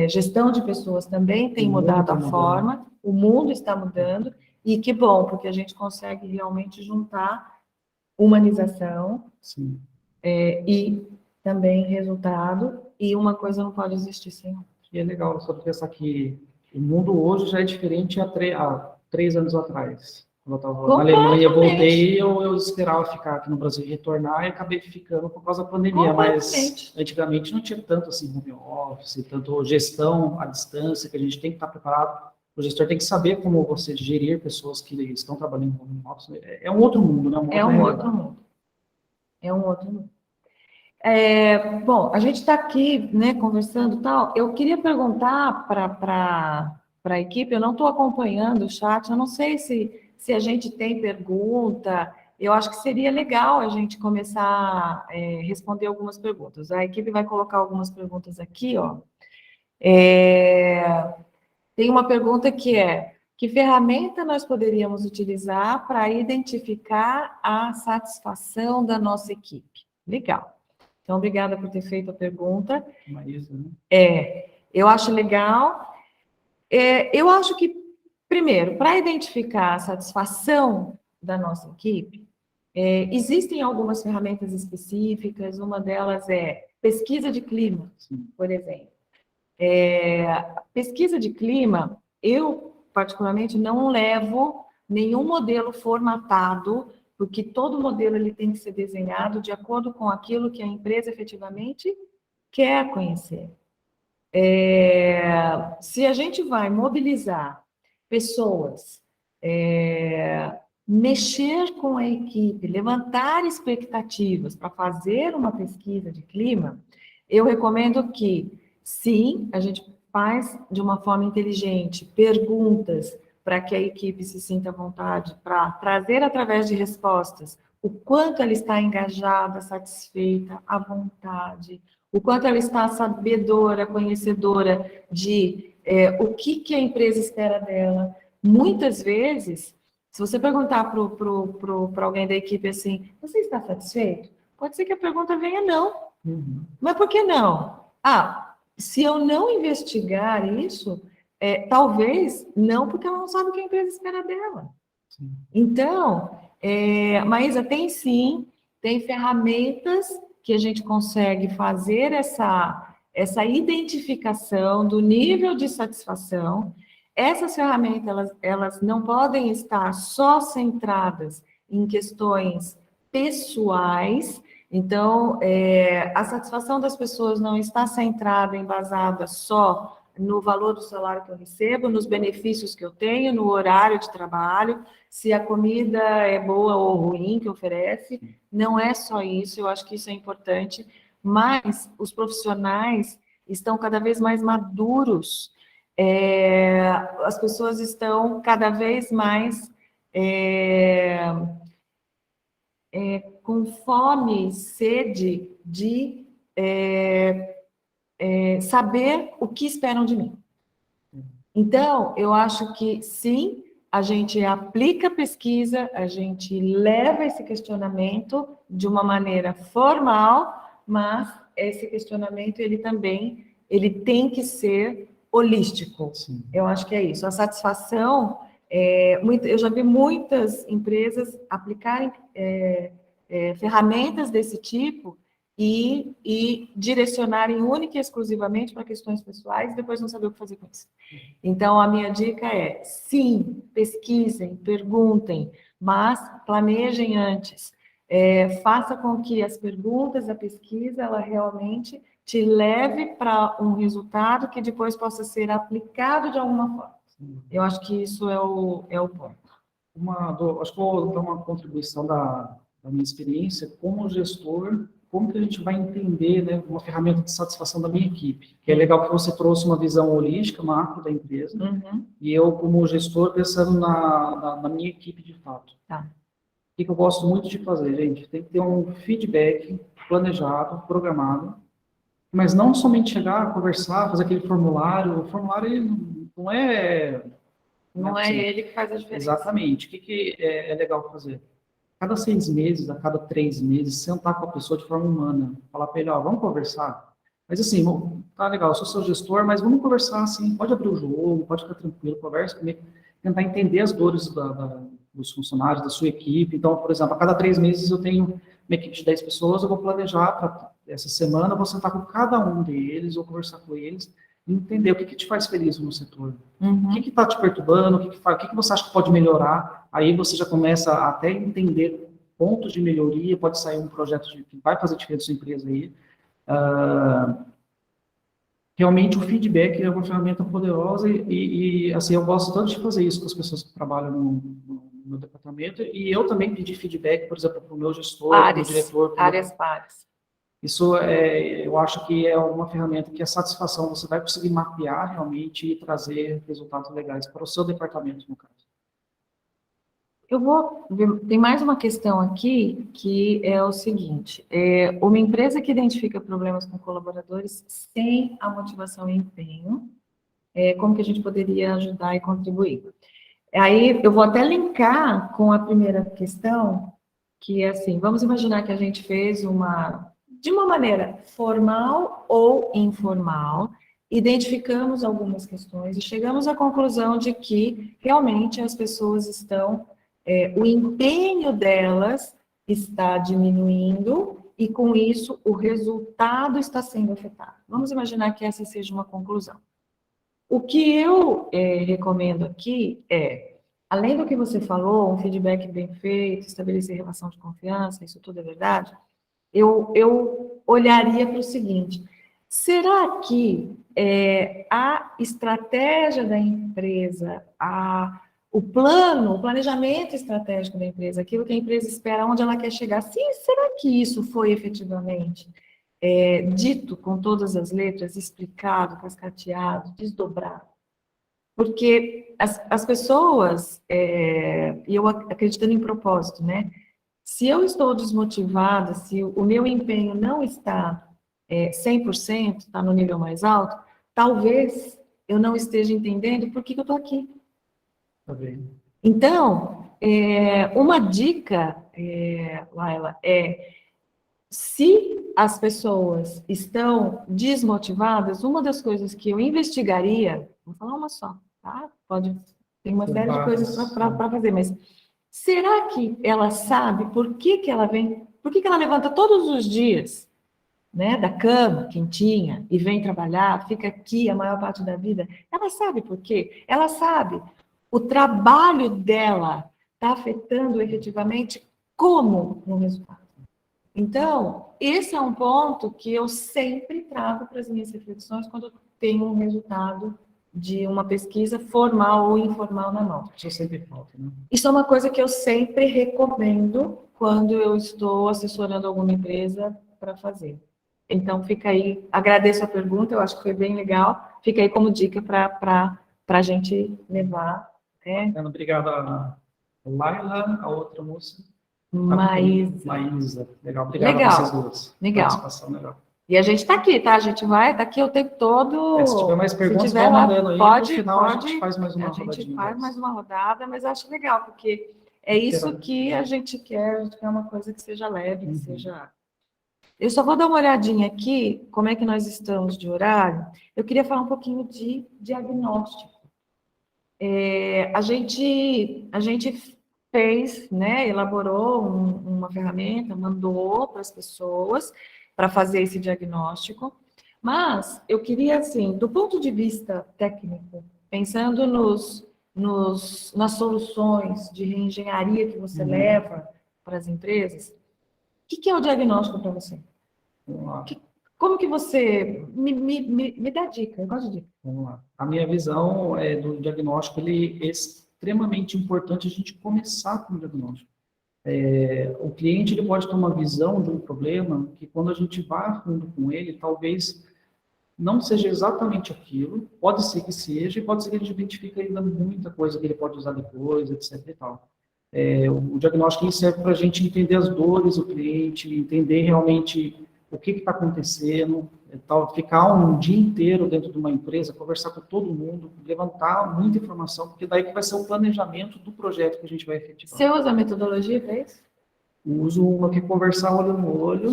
S1: gestão de pessoas também têm mudado a forma, o mundo está mudando, e que bom, porque a gente consegue realmente juntar humanização e também resultado, e uma coisa não pode existir sem outra.
S2: E é legal só pensar que o mundo hoje já é diferente há 3 anos atrás. Quando eu estava na Alemanha, eu voltei, eu esperava ficar aqui no Brasil e retornar, e acabei ficando por causa da pandemia. Mas antigamente não tinha tanto assim home office, tanto gestão à distância, que a gente tem que estar preparado. O gestor tem que saber como você gerir pessoas que estão trabalhando no home office. É um outro mundo, né?
S1: É um outro mundo. É um outro mundo. Bom, a gente está aqui, né, conversando e tal. Eu queria perguntar para a equipe, eu não estou acompanhando o chat, eu não sei se a gente tem pergunta. Eu acho que seria legal a gente começar a responder algumas perguntas. A equipe vai colocar algumas perguntas aqui, ó. Tem uma pergunta que é: que ferramenta nós poderíamos utilizar para identificar a satisfação da nossa equipe? Legal. Então, obrigada por ter feito a pergunta.
S2: Maísa, né?
S1: Eu acho legal. Eu acho que, primeiro, para identificar a satisfação da nossa equipe, existem algumas ferramentas específicas, uma delas é pesquisa de clima, por exemplo. Pesquisa de clima, eu, particularmente, não levo nenhum modelo formatado, porque todo modelo ele tem que ser desenhado de acordo com aquilo que a empresa efetivamente quer conhecer. Se a gente vai mobilizar pessoas, mexer com a equipe, levantar expectativas para fazer uma pesquisa de clima, eu recomendo que, sim, a gente faz de uma forma inteligente perguntas para que a equipe se sinta à vontade para trazer através de respostas o quanto ela está engajada, satisfeita, à vontade, o quanto ela está sabedora, conhecedora de o que a empresa espera dela. Muitas vezes, se você perguntar para alguém da equipe assim, você está satisfeito? Pode ser que a pergunta venha não.
S2: Uhum.
S1: Mas por que não? Ah, se eu não investigar isso, talvez não, porque ela não sabe o que a empresa espera dela.
S2: Sim.
S1: Então, Maísa, tem sim, tem ferramentas que a gente consegue fazer essa identificação do nível de satisfação. Essas ferramentas, elas não podem estar só centradas em questões pessoais. Então, a satisfação das pessoas não está centrada, embasada só no valor do salário que eu recebo, nos benefícios que eu tenho, no horário de trabalho, se a comida é boa ou ruim que oferece. Não é só isso, eu acho que isso é importante, mas os profissionais estão cada vez mais maduros, as pessoas estão cada vez mais com fome, sede de saber o que esperam de mim. Então, eu acho que sim, a gente aplica a pesquisa, a gente leva esse questionamento de uma maneira formal, mas esse questionamento, ele tem que ser holístico.
S2: Sim.
S1: Eu acho que é isso. A satisfação, eu já vi muitas empresas aplicarem ferramentas desse tipo e direcionarem única e exclusivamente para questões pessoais e depois não saber o que fazer com isso. Então, a minha dica é, sim, pesquisem, perguntem, mas planejem antes. Faça com que as perguntas, a pesquisa, ela realmente te leve para um resultado que depois possa ser aplicado de alguma forma. Eu acho que isso é o ponto.
S2: Acho que vou dar uma contribuição da minha experiência como gestor, como que a gente vai entender, né, uma ferramenta de satisfação da minha equipe. Que é legal que você trouxe uma visão holística, macro da empresa, e eu, como gestor, pensando na minha equipe de fato.
S1: Tá. O
S2: que eu gosto muito de fazer, gente? Tem que ter um feedback planejado, programado, mas não somente chegar, conversar, fazer aquele formulário. O formulário ele não é...
S1: Não é ele que faz a diferença.
S2: Exatamente. O que é legal fazer? Cada 6 meses, a cada 3 meses, sentar com a pessoa de forma humana, falar para ele, ó, vamos conversar? Mas assim, tá legal, eu sou seu gestor, mas vamos conversar assim, pode abrir o jogo, pode ficar tranquilo, conversa comigo, tentar entender as dores dos funcionários, da sua equipe. Então, por exemplo, a cada 3 meses eu tenho uma equipe de 10 pessoas, eu vou planejar para essa semana, eu vou sentar com cada um deles, vou conversar com eles, e entender o que te faz feliz no setor. O que está te perturbando, o que você acha que pode melhorar. Aí você já começa a até entender pontos de melhoria, pode sair um projeto que vai fazer diferença na sua empresa aí. Realmente o feedback é uma ferramenta poderosa e assim, eu gosto tanto de fazer isso com as pessoas que trabalham no meu departamento, e eu também pedi feedback, por exemplo, para o meu gestor, para o meu diretor.
S1: Áreas pares.
S2: Isso eu acho que é uma ferramenta que a satisfação você vai conseguir mapear realmente e trazer resultados legais para o seu departamento, no caso.
S1: Tem mais uma questão aqui, que é o seguinte, uma empresa que identifica problemas com colaboradores sem a motivação e empenho, como que a gente poderia ajudar e contribuir? Aí, eu vou até linkar com a primeira questão, que é assim, vamos imaginar que a gente fez de uma maneira formal ou informal, identificamos algumas questões e chegamos à conclusão de que realmente as pessoas estão, o empenho delas está diminuindo e com isso o resultado está sendo afetado. Vamos imaginar que essa seja uma conclusão. O que eu recomendo aqui além do que você falou, um feedback bem feito, estabelecer relação de confiança, isso tudo é verdade, eu olharia para o seguinte, será que a estratégia da empresa, o planejamento estratégico da empresa, aquilo que a empresa espera, onde ela quer chegar, sim, será que isso foi efetivamente dito com todas as letras, explicado, cascateado, desdobrado? Porque as pessoas, e eu acreditando em propósito, né? Se eu estou desmotivada, se o meu empenho não está 100%, está no nível mais alto, talvez eu não esteja entendendo por que que eu estou aqui.
S2: Tá bem.
S1: Então, uma dica, Laila, se as pessoas estão desmotivadas, uma das coisas que eu investigaria, vou falar uma só, tá? Tem uma série de coisas para fazer, mas será que ela sabe por que que ela vem, por que que ela levanta todos os dias, né, da cama, quentinha, e vem trabalhar, fica aqui a maior parte da vida? Ela sabe por quê? Ela sabe. O trabalho dela está afetando efetivamente como no resultado. Então, esse é um ponto que eu sempre trago para as minhas reflexões quando eu tenho um resultado de uma pesquisa formal ou informal na mão.
S2: Isso sempre falta, né?
S1: Isso é uma coisa que eu sempre recomendo quando eu estou assessorando alguma empresa para fazer. Então, fica aí, agradeço a pergunta, eu acho que foi bem legal, fica aí como dica para a gente levar.
S2: Obrigado a Laila, a outra moça. Maísa. Legal, obrigado a vocês duas.
S1: Legal.
S2: Participação legal.
S1: E a gente está aqui, tá? A gente vai, tá aqui o tempo todo.
S2: Se tiver mais perguntas,
S1: vai
S2: mandando aí.
S1: Pode,
S2: no final
S1: pode.
S2: A gente faz mais uma
S1: rodadinha. A gente
S2: rodadinha.
S1: faz mais uma rodada, mas eu acho legal, porque é isso que a gente quer uma coisa que seja leve, que seja... Eu só vou dar uma olhadinha aqui, como é que nós estamos de horário. Eu queria falar um pouquinho de diagnóstico. A gente fez, né, elaborou uma ferramenta, mandou para as pessoas para fazer esse diagnóstico, mas eu queria, assim, do ponto de vista técnico, pensando nas soluções de reengenharia que você leva para as empresas, o que é o diagnóstico para você?
S2: Vamos lá.
S1: Como que você... Me dá dica, eu gosto de dica.
S2: Vamos lá. A minha visão do diagnóstico, ele é extremamente importante a gente começar com o diagnóstico. O cliente ele pode ter uma visão de um problema que quando a gente vai a fundo com ele, talvez não seja exatamente aquilo, pode ser que seja, e pode ser que a gente identifique ainda muita coisa que ele pode usar depois, etc. e tal. O diagnóstico ele serve para a gente entender as dores do cliente, entender realmente o que está acontecendo, ficar um dia inteiro dentro de uma empresa, conversar com todo mundo, levantar muita informação, porque daí que vai ser o planejamento do projeto que a gente vai efetivar.
S1: Você usa a metodologia para isso?
S2: Uso uma que é conversar olho no olho,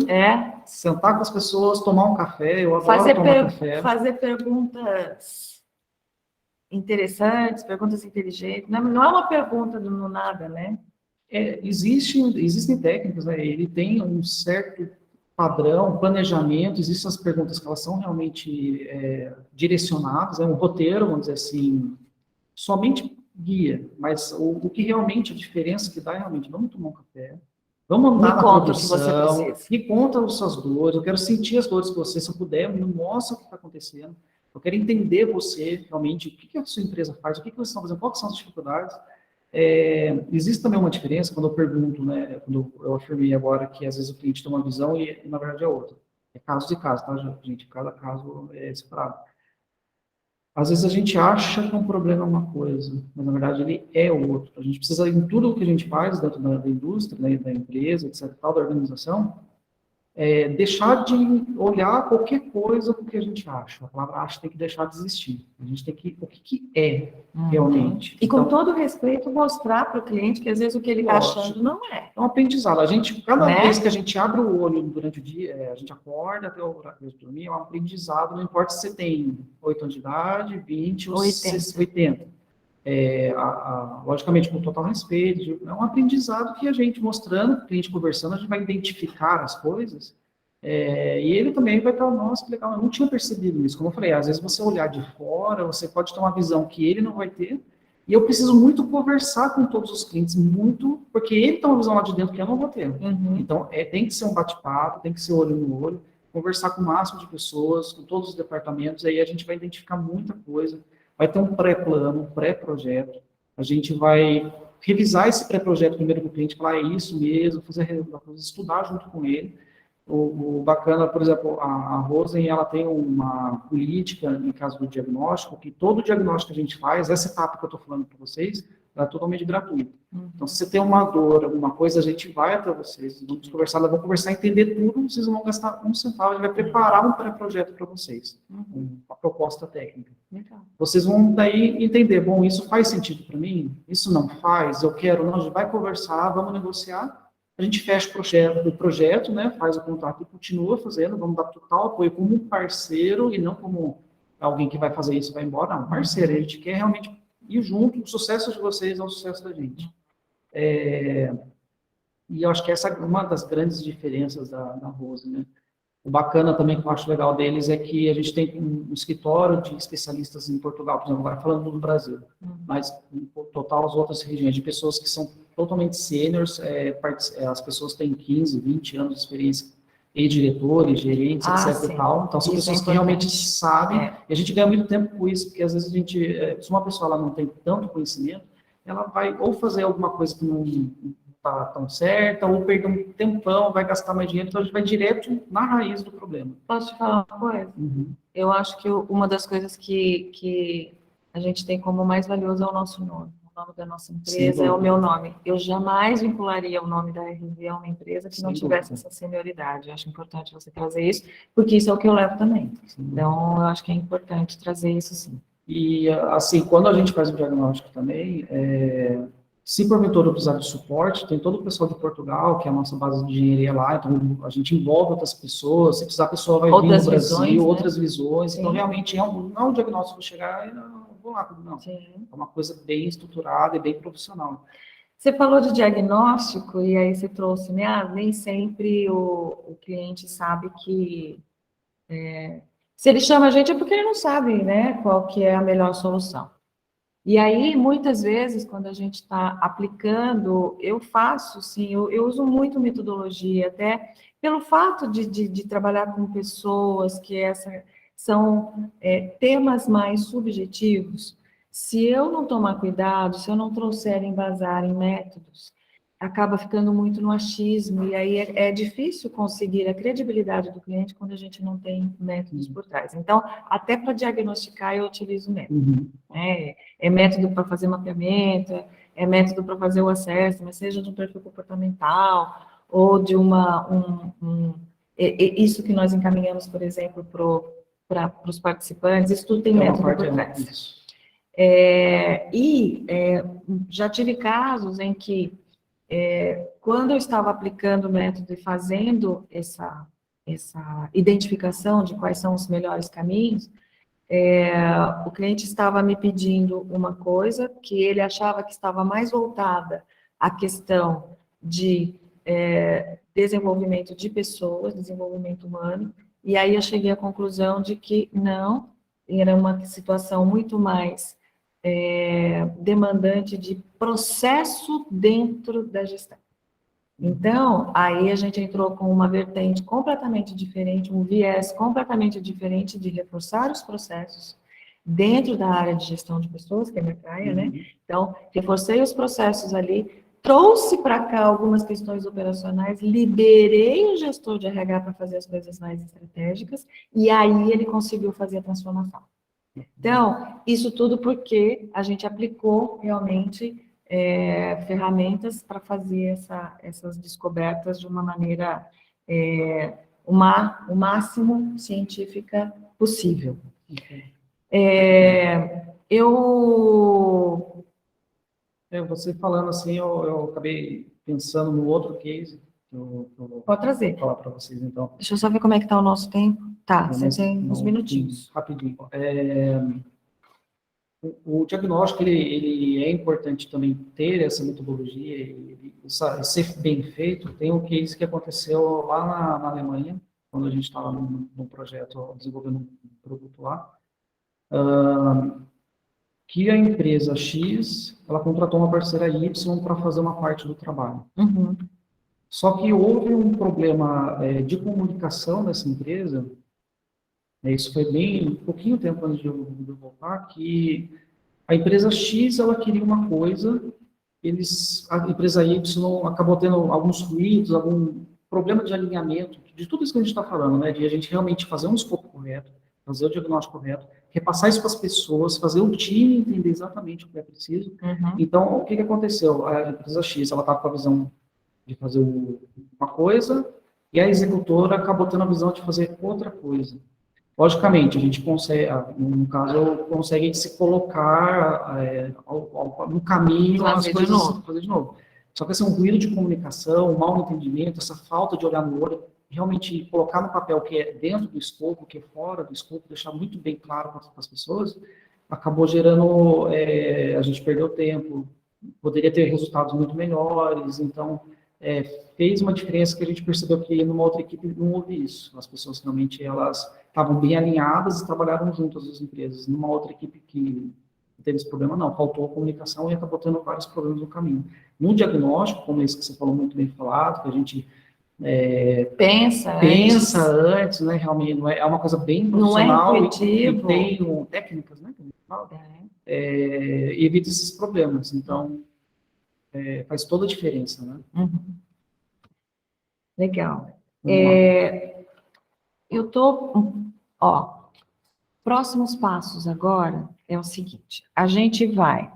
S2: sentar com as pessoas, tomar um café, eu adoro tomar café.
S1: Fazer perguntas interessantes, perguntas inteligentes, não é uma pergunta do nada, né?
S2: Existem técnicas, né? Ele tem um certo padrão, planejamento, existem as perguntas que elas são realmente direcionadas, um roteiro, vamos dizer assim, somente guia, mas o que realmente, a diferença que dá é realmente, vamos tomar um café, vamos andar na produção, me conta as suas dores, eu quero sentir as dores de você, se eu puder, me mostra o que está acontecendo, eu quero entender você, realmente, o que a sua empresa faz, o que vocês estão fazendo, quais são as dificuldades. Existe também uma diferença quando eu pergunto, né, quando eu afirmei agora que às vezes o cliente tem uma visão e na verdade é outra. É caso de caso, tá, gente? Cada caso é separado. Às vezes a gente acha que um problema é uma coisa, mas na verdade ele é outro. A gente precisa, em tudo o que a gente faz dentro da indústria, né, da empresa, etc., tal, da organização, deixar de olhar qualquer coisa porque a gente acha. A palavra acha tem que deixar de existir. A gente tem que... O que é realmente?
S1: E com todo respeito, mostrar para o cliente que às vezes o que ele está achando não é.
S2: É um aprendizado. Cada vez que a gente abre o olho durante o dia, a gente acorda até o horário de dormir, é um aprendizado, não importa se você tem 8 anos de idade, 20 ou 80. Logicamente, com total respeito, é um aprendizado que a gente mostrando, o cliente conversando, a gente vai identificar as coisas, e ele também vai estar, nossa, que legal, eu não tinha percebido isso. Como eu falei, às vezes você olhar de fora, você pode ter uma visão que ele não vai ter, e eu preciso muito conversar com todos os clientes, porque ele tem uma visão lá de dentro que eu não vou ter. Então, tem que ser um bate-papo, tem que ser olho no olho, conversar com o máximo de pessoas, com todos os departamentos, aí a gente vai identificar muita coisa. Vai ter um pré-plano, um pré-projeto. A gente vai revisar esse pré-projeto primeiro com o cliente, falar, é isso mesmo, estudar junto com ele. O bacana, por exemplo, a Rosen, ela tem uma política, em caso do diagnóstico, que todo diagnóstico que a gente faz, essa etapa que eu estou falando para vocês, ela é totalmente gratuita.
S1: Uhum.
S2: Então, se você tem uma dor, alguma coisa, a gente vai até vocês, vamos conversar, nós vamos conversar, entender tudo, vocês não vão gastar um centavo, a gente vai preparar um pré-projeto para vocês, uma proposta técnica.
S1: Legal.
S2: Vocês vão daí entender, bom, isso faz sentido para mim? Isso não faz? Eu quero, não, a gente vai conversar, vamos negociar, a gente fecha o projeto, né, faz o contrato e continua fazendo, vamos dar total apoio como parceiro e não como alguém que vai fazer isso e vai embora, não, parceiro, a gente quer realmente ir junto, o sucesso de vocês é o sucesso da gente. E eu acho que essa é uma das grandes diferenças da Rose, né? O bacana também que eu acho legal deles é que a gente tem um escritório de especialistas em Portugal, por exemplo, agora falando do Brasil, mas em total as outras regiões, de pessoas que são totalmente sêniores, as pessoas têm 15, 20 anos de experiência, e diretores, gerentes, etc.
S1: Sim.
S2: E tal. Então, são
S1: Isso
S2: pessoas
S1: é
S2: que realmente
S1: importante.
S2: sabem, e a gente ganha muito tempo com isso, porque às vezes a gente, se uma pessoa ela não tem tanto conhecimento, ela vai ou fazer alguma coisa que não está tão certa, ou perder um tempão, vai gastar mais dinheiro, então a gente vai direto na raiz do problema.
S1: Posso te falar uma coisa? Eu acho que uma das coisas que a gente tem como mais valioso é o nosso nome. O nome da nossa empresa é o meu nome. Eu jamais vincularia o nome da RV a uma empresa que não tivesse essa senioridade. Eu acho importante você trazer isso, porque isso é o que eu levo também. Então, eu acho que é importante trazer isso, sim.
S2: E, assim, quando a gente faz o diagnóstico também, se porventura precisar de suporte, tem todo o pessoal de Portugal, que é a nossa base de engenharia lá, então a gente envolve outras pessoas, se precisar a pessoa vai vir no Brasil,
S1: visões,
S2: outras visões,
S1: Sim.
S2: Então realmente não é um diagnóstico chegar e vou lá, não.
S1: Sim.
S2: É uma coisa bem estruturada e bem profissional.
S1: Você falou de diagnóstico e aí você trouxe, né? Nem sempre o cliente sabe que se ele chama a gente é porque ele não sabe, né, qual que é a melhor solução. E aí, muitas vezes, quando a gente está aplicando, eu faço, sim, eu uso muito metodologia, até pelo fato de trabalhar com pessoas que são temas mais subjetivos. Se eu não tomar cuidado, se eu não trouxer embasar em métodos, acaba ficando muito no achismo, e aí é difícil conseguir a credibilidade do cliente quando a gente não tem métodos por trás. Então, até para diagnosticar, eu utilizo método. É método para fazer mapeamento, é método para fazer o acesso, mas seja de um perfil comportamental, ou de isso que nós encaminhamos, por exemplo, para os participantes, isso tudo tem método por trás. Já tive casos em que quando eu estava aplicando o método e fazendo essa identificação de quais são os melhores caminhos, o cliente estava me pedindo uma coisa que ele achava que estava mais voltada à questão de desenvolvimento de pessoas, desenvolvimento humano, e aí eu cheguei à conclusão de que não, era uma situação muito mais demandante de processo dentro da gestão. Então, aí a gente entrou com uma vertente completamente diferente, um viés completamente diferente de reforçar os processos dentro da área de gestão de pessoas, que é minha praia, né? Então, reforcei os processos ali, trouxe para cá algumas questões operacionais, liberei o gestor de RH para fazer as coisas mais estratégicas, e aí ele conseguiu fazer a transformação. Então, isso tudo porque a gente aplicou realmente ferramentas para fazer essas descobertas de uma maneira o máximo científica possível.
S2: Você falando assim, eu acabei pensando no outro case que eu
S1: Pode trazer.
S2: Vou falar para vocês, então.
S1: Deixa eu só ver como é que está o nosso tempo. Tá, você tem uns minutinhos.
S2: Rapidinho. O diagnóstico, ele é importante também ter essa metodologia e ser bem feito. Tem um case que aconteceu lá na Alemanha, quando a gente estava num projeto, desenvolvendo um produto lá, que a empresa X, ela contratou uma parceira Y para fazer uma parte do trabalho. Só que houve um problema de comunicação dessa empresa, isso foi bem pouquinho tempo antes de eu voltar, que a empresa X, ela queria uma coisa, a empresa Y acabou tendo alguns ruídos, algum problema de alinhamento, de tudo isso que a gente está falando, né? De a gente realmente fazer um escopo correto, fazer o diagnóstico correto, repassar isso para as pessoas, fazer o time entender exatamente o que é preciso. Então, o que aconteceu? A empresa X, ela estava com a visão de fazer uma coisa, e a executora acabou tendo a visão de fazer outra coisa. Logicamente, a gente consegue, no caso, consegue se colocar no caminho,
S1: Fazer de novo.
S2: fazer de novo. Só que um ruído de comunicação, um mau entendimento, essa falta de olhar no olho, realmente colocar no papel o que é dentro do escopo, o que é fora do escopo, deixar muito bem claro para as pessoas, acabou gerando, a gente perdeu tempo, poderia ter resultados muito melhores, então fez uma diferença que a gente percebeu que numa outra equipe não houve isso. As pessoas realmente elas estavam bem alinhadas e trabalhavam juntas as empresas. Numa outra equipe que não teve esse problema, não. Faltou a comunicação e acabou tendo vários problemas no caminho. No diagnóstico, como esse que você falou muito bem falado, que a gente
S1: pensa
S2: antes, né? Realmente não é uma coisa bem
S1: não
S2: profissional
S1: é intuitivo.
S2: E tem técnicas, né? E evita esses problemas. Então, faz toda a diferença, né?
S1: Legal. Eu próximos passos agora é o seguinte, a gente vai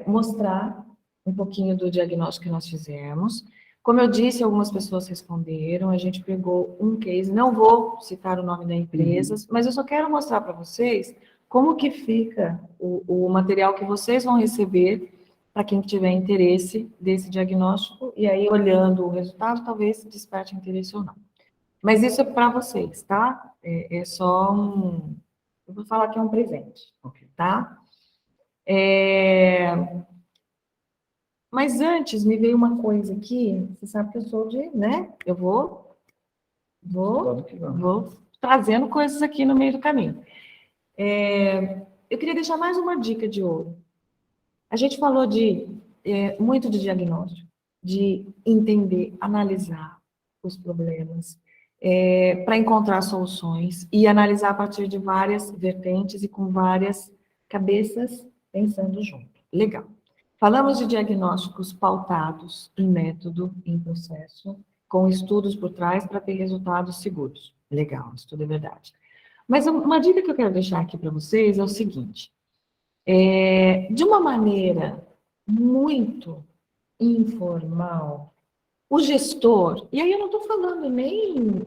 S1: mostrar um pouquinho do diagnóstico que nós fizemos. Como eu disse, algumas pessoas responderam, a gente pegou um case, não vou citar o nome da empresa, mas eu só quero mostrar para vocês como que fica o material que vocês vão receber para quem tiver interesse desse diagnóstico, e aí olhando o resultado, talvez desperte interesse ou não. Mas isso é para vocês, tá? É só eu vou falar que é um presente, tá? Mas antes, me veio uma coisa aqui, você sabe que eu sou né? Eu vou trazendo coisas aqui no meio do caminho. Eu queria deixar mais uma dica de ouro. A gente falou muito de diagnóstico, de entender, analisar os problemas, para encontrar soluções e analisar a partir de várias vertentes e com várias cabeças pensando junto. Legal. Falamos de diagnósticos pautados em método, em processo, com estudos por trás para ter resultados seguros. Legal, isso tudo é verdade. Mas uma dica que eu quero deixar aqui para vocês é o seguinte. De uma maneira muito informal, o gestor, e aí eu não estou falando nem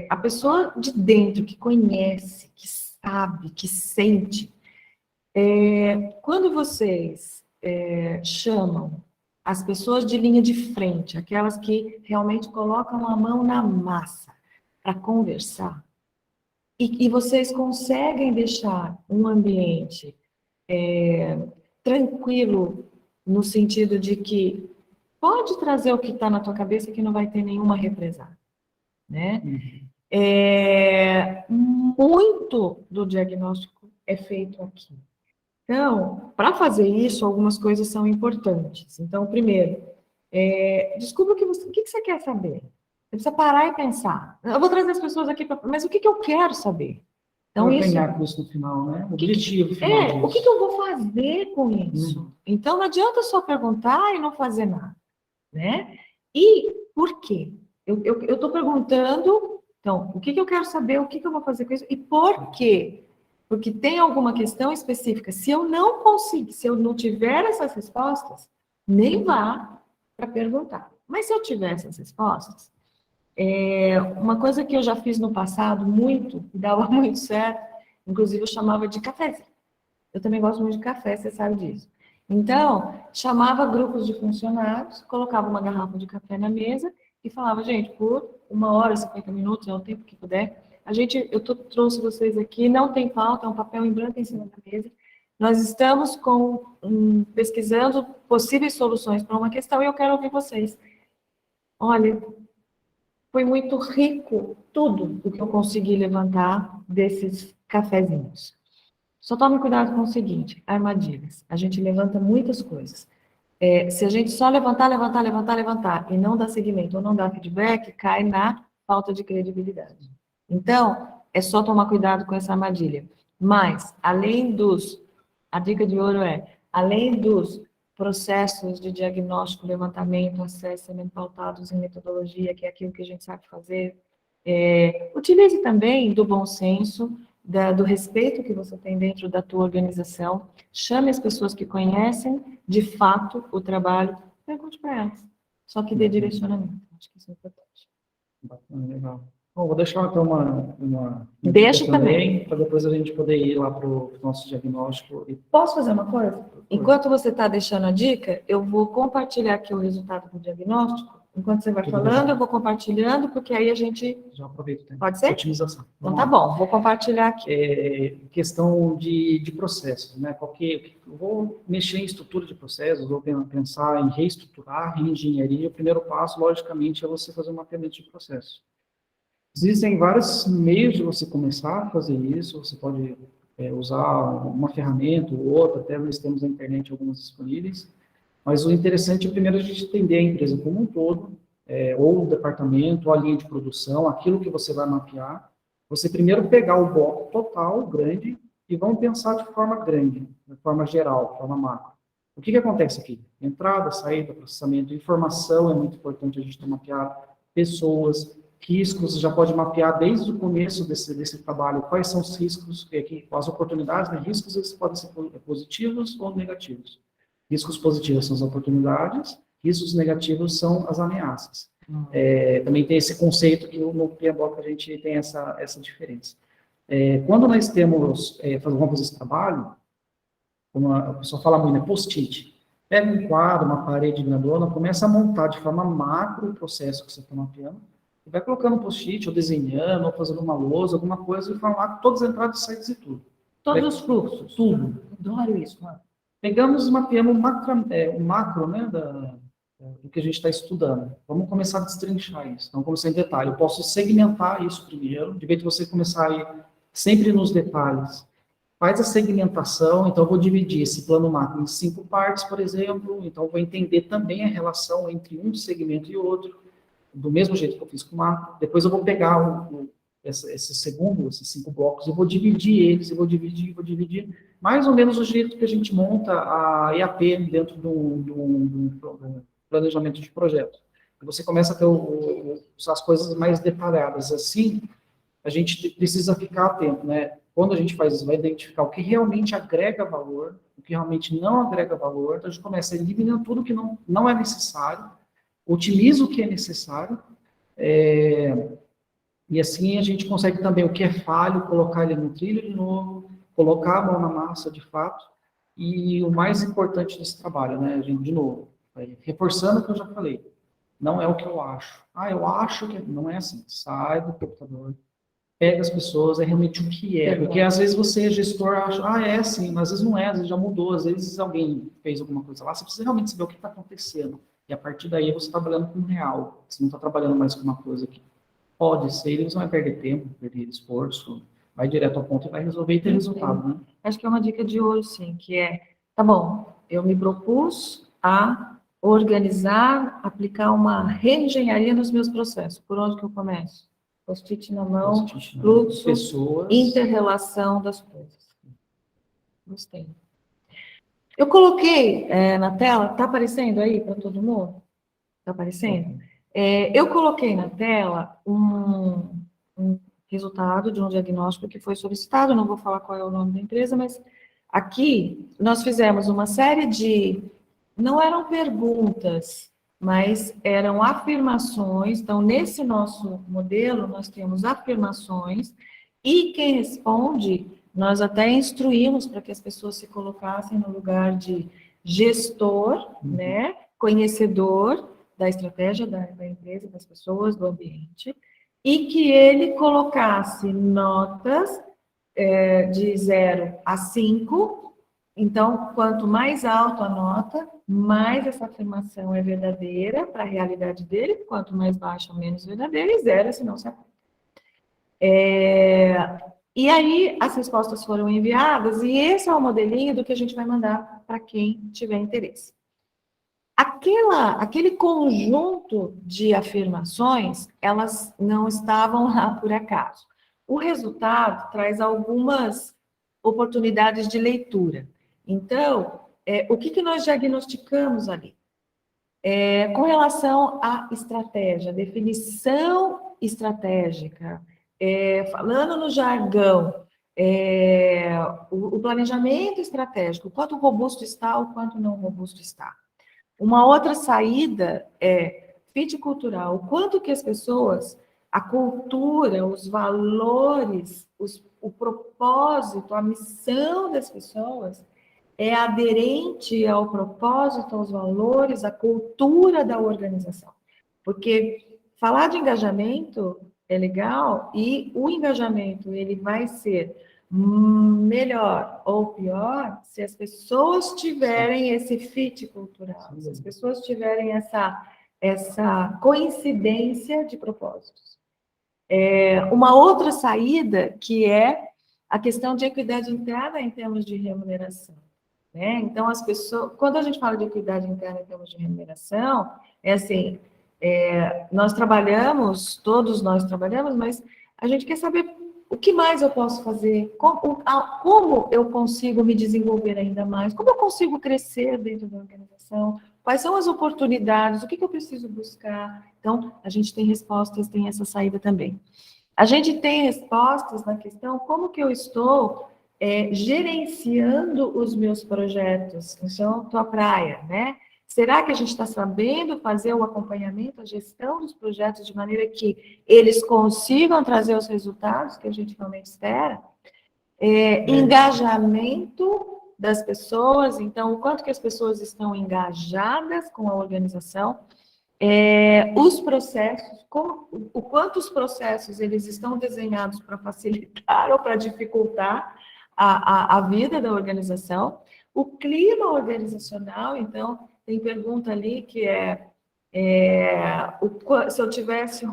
S1: a pessoa de dentro, que conhece, que sabe, que sente. Quando vocês chamam as pessoas de linha de frente, aquelas que realmente colocam a mão na massa para conversar, e vocês conseguem deixar um ambiente tranquilo, no sentido de que pode trazer o que está na tua cabeça que não vai ter nenhuma represada, né? Muito do diagnóstico é feito aqui. Então, para fazer isso, algumas coisas são importantes. Então, primeiro, descubra o que você quer saber. Você precisa parar e pensar. Eu vou trazer as pessoas aqui mas o que eu quero saber? Então,
S2: isso com isso no final, né? O objetivo final disso.
S1: O que eu vou fazer com isso? Então, não adianta só perguntar e não fazer nada, né? E por quê? Eu estou perguntando, então, o que eu quero saber, o que eu vou fazer com isso e por quê? Porque tem alguma questão específica. Se eu não conseguir, se eu não tiver essas respostas, nem vá para perguntar. Mas se eu tiver essas respostas, uma coisa que eu já fiz no passado muito, e dava muito certo, inclusive eu chamava de cafezinho. Eu também gosto muito de café, você sabe disso. Então, chamava grupos de funcionários, colocava uma garrafa de café na mesa e falava, gente, por 1 hora, 50 minutos, é o tempo que puder, eu trouxe vocês aqui, não tem pauta, é um papel em branco em cima da mesa. Nós estamos pesquisando possíveis soluções para uma questão e eu quero ouvir vocês. Olha, foi muito rico tudo o que eu consegui levantar desses cafezinhos. Só tome cuidado com o seguinte, armadilhas. A gente levanta muitas coisas. Se a gente só levantar e não dar seguimento ou não dar feedback, cai na falta de credibilidade. Então, é só tomar cuidado com essa armadilha. Mas, a dica de ouro além dos processos de diagnóstico, levantamento, assessment pautados em metodologia, que é aquilo que a gente sabe fazer, utilize também do bom senso, do respeito que você tem dentro da tua organização, chame as pessoas que conhecem, de fato, o trabalho, pergunte para elas, só que dê direcionamento, acho que isso é importante.
S2: Bacana, legal. Bom, vou deixar então uma
S1: Deixa
S2: dica
S1: também.
S2: para depois a gente poder ir lá para o nosso diagnóstico.
S1: Posso fazer uma coisa? Enquanto você está deixando a dica, eu vou compartilhar aqui o resultado do diagnóstico. Enquanto você vai
S2: Tudo
S1: falando,
S2: bem.
S1: eu vou compartilhando, porque aí a gente...
S2: Já aproveito o tempo.
S1: Pode ser?
S2: Otimização.
S1: Então
S2: Vamos
S1: tá
S2: lá.
S1: bom, vou compartilhar aqui.
S2: Questão de processos, né? Porque eu vou mexer em estrutura de processos, vou pensar em reestruturar, reengenharia. O primeiro passo, logicamente, é você fazer um mapeamento de processos. Existem vários meios de você começar a fazer isso. Você pode usar uma ferramenta ou outra, até nós temos na internet algumas disponíveis. Mas o interessante é primeiro a gente entender a empresa como um todo, ou o departamento, ou a linha de produção, aquilo que você vai mapear. Você primeiro pegar o bloco total, grande, e vamos pensar de forma grande, de forma geral, de forma macro. O que acontece aqui? Entrada, saída, processamento, informação é muito importante a gente ter mapeado, pessoas, riscos, você já pode mapear desde o começo desse trabalho quais são os riscos, as oportunidades, né? Riscos eles podem ser positivos ou negativos. Riscos positivos são as oportunidades, riscos negativos são as ameaças. Também tem esse conceito que no PMBOK a gente tem essa diferença. Quando nós vamos fazer esse trabalho, como a pessoa fala muito, post-it. Pega um quadro, uma parede grandona, começa a montar de forma macro o processo que você está mapeando, e vai colocando um post-it, ou desenhando, ou fazendo uma lousa, alguma coisa, de forma macro, todas as entradas e saídas e tudo.
S1: Todos os fluxos.
S2: Tudo.
S1: Adoro isso, mano.
S2: Pegamos e mapeamos o macro, né, do que a gente está estudando. Vamos começar a destrinchar isso. Então, começar em detalhe. Eu posso segmentar isso primeiro, de vez de você começar a ir sempre nos detalhes. Faz a segmentação, então eu vou dividir esse plano macro em 5 partes, por exemplo, então eu vou entender também a relação entre um segmento e outro, do mesmo jeito que eu fiz com o macro. Depois eu vou pegar esses 5 blocos, eu vou dividir eles, eu vou dividir, mais ou menos o jeito que a gente monta a EAP dentro do planejamento de projeto. Você começa a ter as coisas mais detalhadas. Assim, a gente precisa ficar atento, né? Quando a gente faz isso, vai identificar o que realmente agrega valor, o que realmente não agrega valor, então a gente começa eliminando tudo que não é necessário, otimiza o que é necessário, e assim a gente consegue também o que é falho, colocar ele no trilho de novo, colocar a mão na massa de fato, e o mais importante desse trabalho, né, gente, de novo, reforçando o que eu já falei, não é o que eu acho. Eu acho que não é assim. Sai do computador, pega as pessoas, é realmente o que é. Porque às vezes você, gestor, acha, é assim, mas às vezes não é, às vezes já mudou, às vezes alguém fez alguma coisa lá, você precisa realmente saber o que está acontecendo. E a partir daí você está trabalhando com o real, você não está trabalhando mais com uma coisa que pode ser, você não vai perder tempo, perder esforço, vai direto ao ponto e vai resolver e ter resultado, né?
S1: Acho que é uma dica de hoje, sim, que tá bom, eu me propus a organizar, aplicar uma reengenharia nos meus processos. Por onde que eu começo? Post-it na mão, fluxo, pessoas, inter-relação das coisas. Gostei. Eu coloquei na tela, tá aparecendo aí para todo mundo? Tá aparecendo? Eu coloquei na tela um resultado de um diagnóstico que foi solicitado, não vou falar qual é o nome da empresa, mas aqui nós fizemos uma série de, não eram perguntas, mas eram afirmações. Então, nesse nosso modelo, nós temos afirmações, e quem responde, nós até instruímos para que as pessoas se colocassem no lugar de gestor, né, conhecedor da estratégia da empresa, das pessoas, do ambiente, e que ele colocasse notas de 0 a 5. Então, quanto mais alta a nota, mais essa afirmação é verdadeira para a realidade dele, quanto mais baixa, menos verdadeira, e 0 se não se aplica. E aí, as respostas foram enviadas, e esse é o modelinho do que a gente vai mandar para quem tiver interesse. Aquele conjunto de afirmações, elas não estavam lá por acaso. O resultado traz algumas oportunidades de leitura. Então, o que nós diagnosticamos ali? Com relação à estratégia, definição estratégica, falando no jargão, o planejamento estratégico, o quanto robusto está, o quanto não robusto está. Uma outra saída é fit cultural, o quanto que as pessoas, a cultura, os valores, o propósito, a missão das pessoas é aderente ao propósito, aos valores, à cultura da organização. Porque falar de engajamento é legal e o engajamento ele vai ser melhor ou pior se as pessoas tiverem esse fit cultural, se as pessoas tiverem essa coincidência de propósitos. Uma outra saída que é a questão de equidade interna em termos de remuneração. Né? Então, as pessoas, quando a gente fala de equidade interna em termos de remuneração, é assim, nós trabalhamos, todos nós trabalhamos, mas a gente quer saber o que mais eu posso fazer, como eu consigo me desenvolver ainda mais, como eu consigo crescer dentro da organização, quais são as oportunidades, o que eu preciso buscar. Então, a gente tem respostas, tem essa saída também. A gente tem respostas na questão como que eu estou gerenciando os meus projetos. Então, tua praia, né? Será que a gente está sabendo fazer o acompanhamento, a gestão dos projetos de maneira que eles consigam trazer os resultados que a gente realmente espera? Engajamento das pessoas, então, o quanto que as pessoas estão engajadas com a organização, os processos, o quanto os processos eles estão desenhados para facilitar ou para dificultar a vida da organização, o clima organizacional, então, tem pergunta ali que se eu tivesse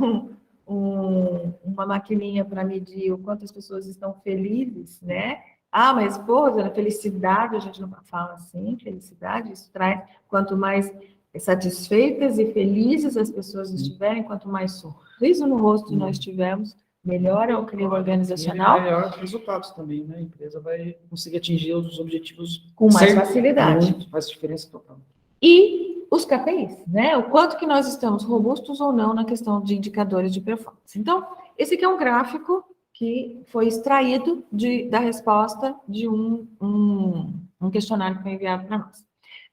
S1: uma maquininha para medir o quanto as pessoas estão felizes, né? Mas, pô, felicidade, a gente não fala assim, felicidade, isso traz, quanto mais satisfeitas e felizes as pessoas estiverem, quanto mais sorriso no rosto nós tivermos, melhor é o clima organizacional.
S2: E melhor resultados também, né? A empresa vai conseguir atingir os objetivos
S1: com mais facilidade.
S2: Muito, faz diferença total.
S1: E os KPIs, né? O quanto que nós estamos robustos ou não na questão de indicadores de performance. Então, esse aqui é um gráfico que foi extraído da resposta de um questionário que foi enviado para nós.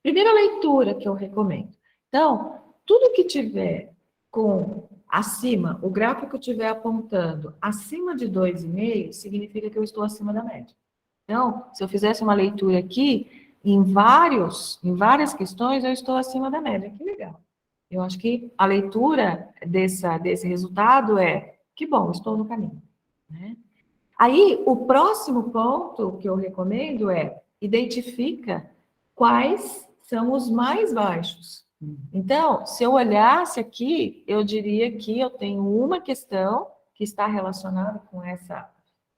S1: Primeira leitura que eu recomendo. Então, tudo que tiver acima, o gráfico estiver apontando acima de 2,5, significa que eu estou acima da média. Então, se eu fizesse uma leitura aqui, em várias questões, eu estou acima da média. Que legal. Eu acho que a leitura desse resultado que bom, estou no caminho. Né? Aí, o próximo ponto que eu recomendo identifica quais são os mais baixos. Então, se eu olhasse aqui, eu diria que eu tenho uma questão que está relacionada com essa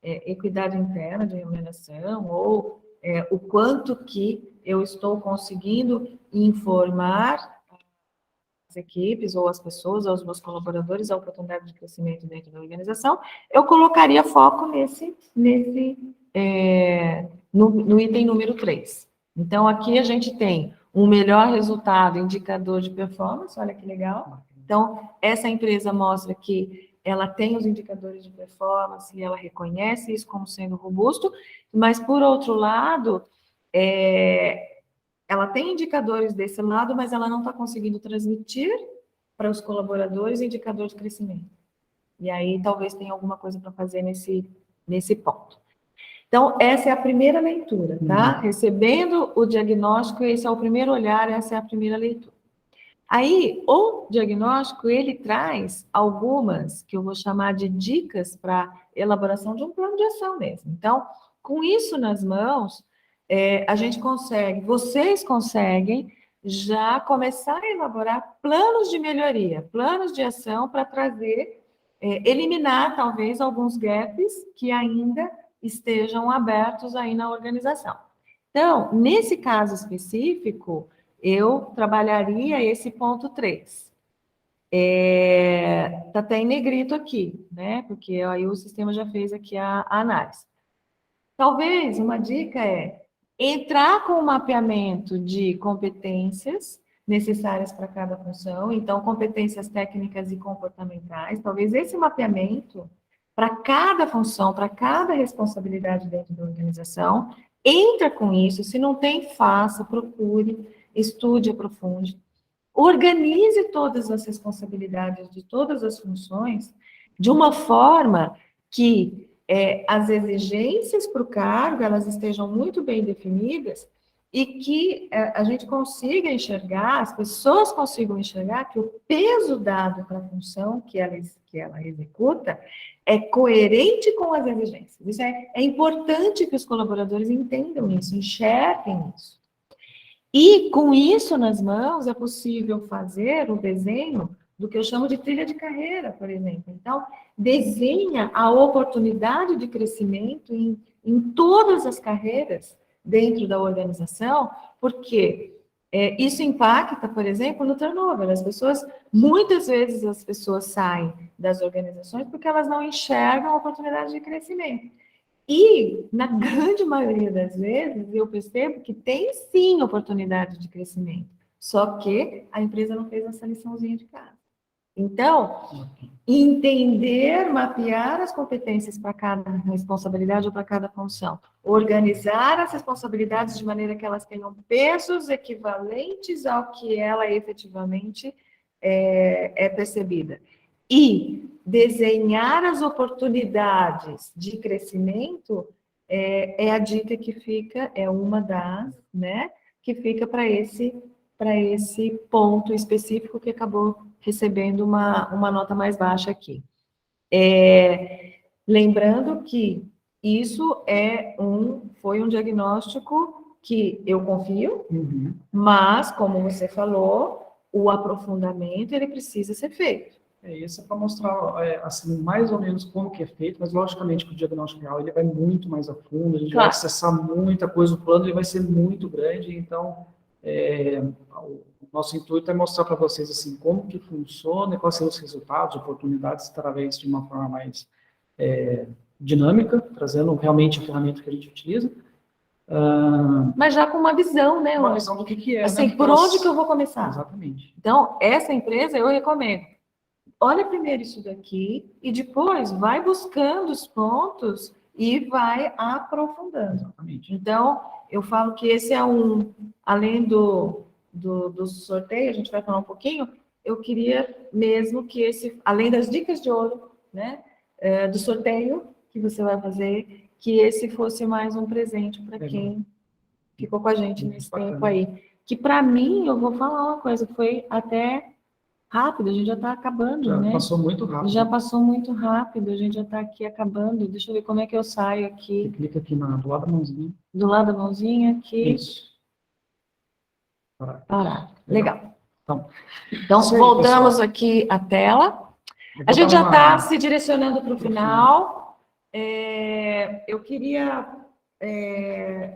S1: equidade interna de remuneração, ou o quanto que eu estou conseguindo informar as equipes, ou as pessoas, ou os meus colaboradores, a oportunidade de crescimento dentro da organização, eu colocaria foco no item número 3. Então, aqui a gente tem um melhor resultado, indicador de performance, olha que legal. Então, essa empresa mostra que ela tem os indicadores de performance e ela reconhece isso como sendo robusto, mas, por outro lado, ela tem indicadores desse lado, mas ela não está conseguindo transmitir para os colaboradores indicador de crescimento. E aí, talvez tenha alguma coisa para fazer nesse ponto. Então, essa é a primeira leitura, tá? Recebendo o diagnóstico, esse é o primeiro olhar, essa é a primeira leitura. Aí, o diagnóstico, ele traz algumas, que eu vou chamar de dicas para elaboração de um plano de ação mesmo. Então, com isso nas mãos, vocês conseguem já começar a elaborar planos de melhoria, planos de ação para trazer, eliminar talvez alguns gaps que ainda estejam abertos aí na organização. Então, nesse caso específico, eu trabalharia esse ponto 3. Está até em negrito aqui, né? Porque aí o sistema já fez aqui a análise. Talvez uma dica entrar com o mapeamento de competências necessárias para cada função, então competências técnicas e comportamentais. Talvez esse mapeamento para cada função, para cada responsabilidade dentro da organização, entra com isso, se não tem, faça, procure, estude, aprofunde, organize todas as responsabilidades de todas as funções de uma forma que as exigências para o cargo elas estejam muito bem definidas e que a gente consiga enxergar, as pessoas consigam enxergar que o peso dado para a função que ela executa é coerente com as exigências. Isso é importante que os colaboradores entendam isso, enxerguem isso. E com isso nas mãos é possível fazer o desenho do que eu chamo de trilha de carreira, por exemplo. Então, desenha a oportunidade de crescimento em todas as carreiras dentro da organização, porque isso impacta, por exemplo, no turnover. Muitas vezes as pessoas saem das organizações porque elas não enxergam a oportunidade de crescimento. E, na grande maioria das vezes, eu percebo que tem sim oportunidade de crescimento, só que a empresa não fez essa liçãozinha de casa. Então, entender, mapear as competências para cada responsabilidade ou para cada função, organizar as responsabilidades de maneira que elas tenham pesos equivalentes ao que ela efetivamente é percebida. E desenhar as oportunidades de crescimento é a dica que fica, é uma das, né, que fica para esse ponto específico que acabou recebendo uma nota mais baixa aqui. Lembrando que isso foi um diagnóstico que eu confio, mas, como você falou, o aprofundamento ele precisa ser feito.
S2: Isso é para mostrar, assim, mais ou menos como que é feito, mas logicamente que o diagnóstico real ele vai muito mais a fundo, a gente vai acessar muita coisa, o plano ele vai ser muito grande, então o nosso intuito é mostrar para vocês assim, como que funciona e quais são os resultados, oportunidades, através de uma forma mais dinâmica, trazendo realmente a ferramenta que a gente utiliza.
S1: Mas já com uma visão, né?
S2: Uma visão do que é.
S1: Assim,
S2: né?
S1: por onde que eu vou começar?
S2: Exatamente.
S1: Então, essa empresa eu recomendo. Olha primeiro isso daqui e depois vai buscando os pontos e vai aprofundando.
S2: Exatamente.
S1: Então, eu falo que esse além do sorteio, a gente vai falar um pouquinho, eu queria mesmo que além das dicas de ouro, né, do sorteio que você vai fazer, que esse fosse mais um presente para quem ficou com a gente nesse tempo aí. Que para mim, eu vou falar uma coisa, foi até rápido, a gente já está acabando, né?
S2: Passou muito rápido.
S1: Já passou muito rápido, a gente já está aqui acabando. Deixa eu ver como é que eu saio aqui.
S2: Você clica aqui do lado da mãozinha.
S1: Do lado da mãozinha, aqui.
S2: Isso.
S1: Parar. Legal.
S2: Então
S1: voltamos aqui à tela. A gente já está se direcionando para o final. Eu queria...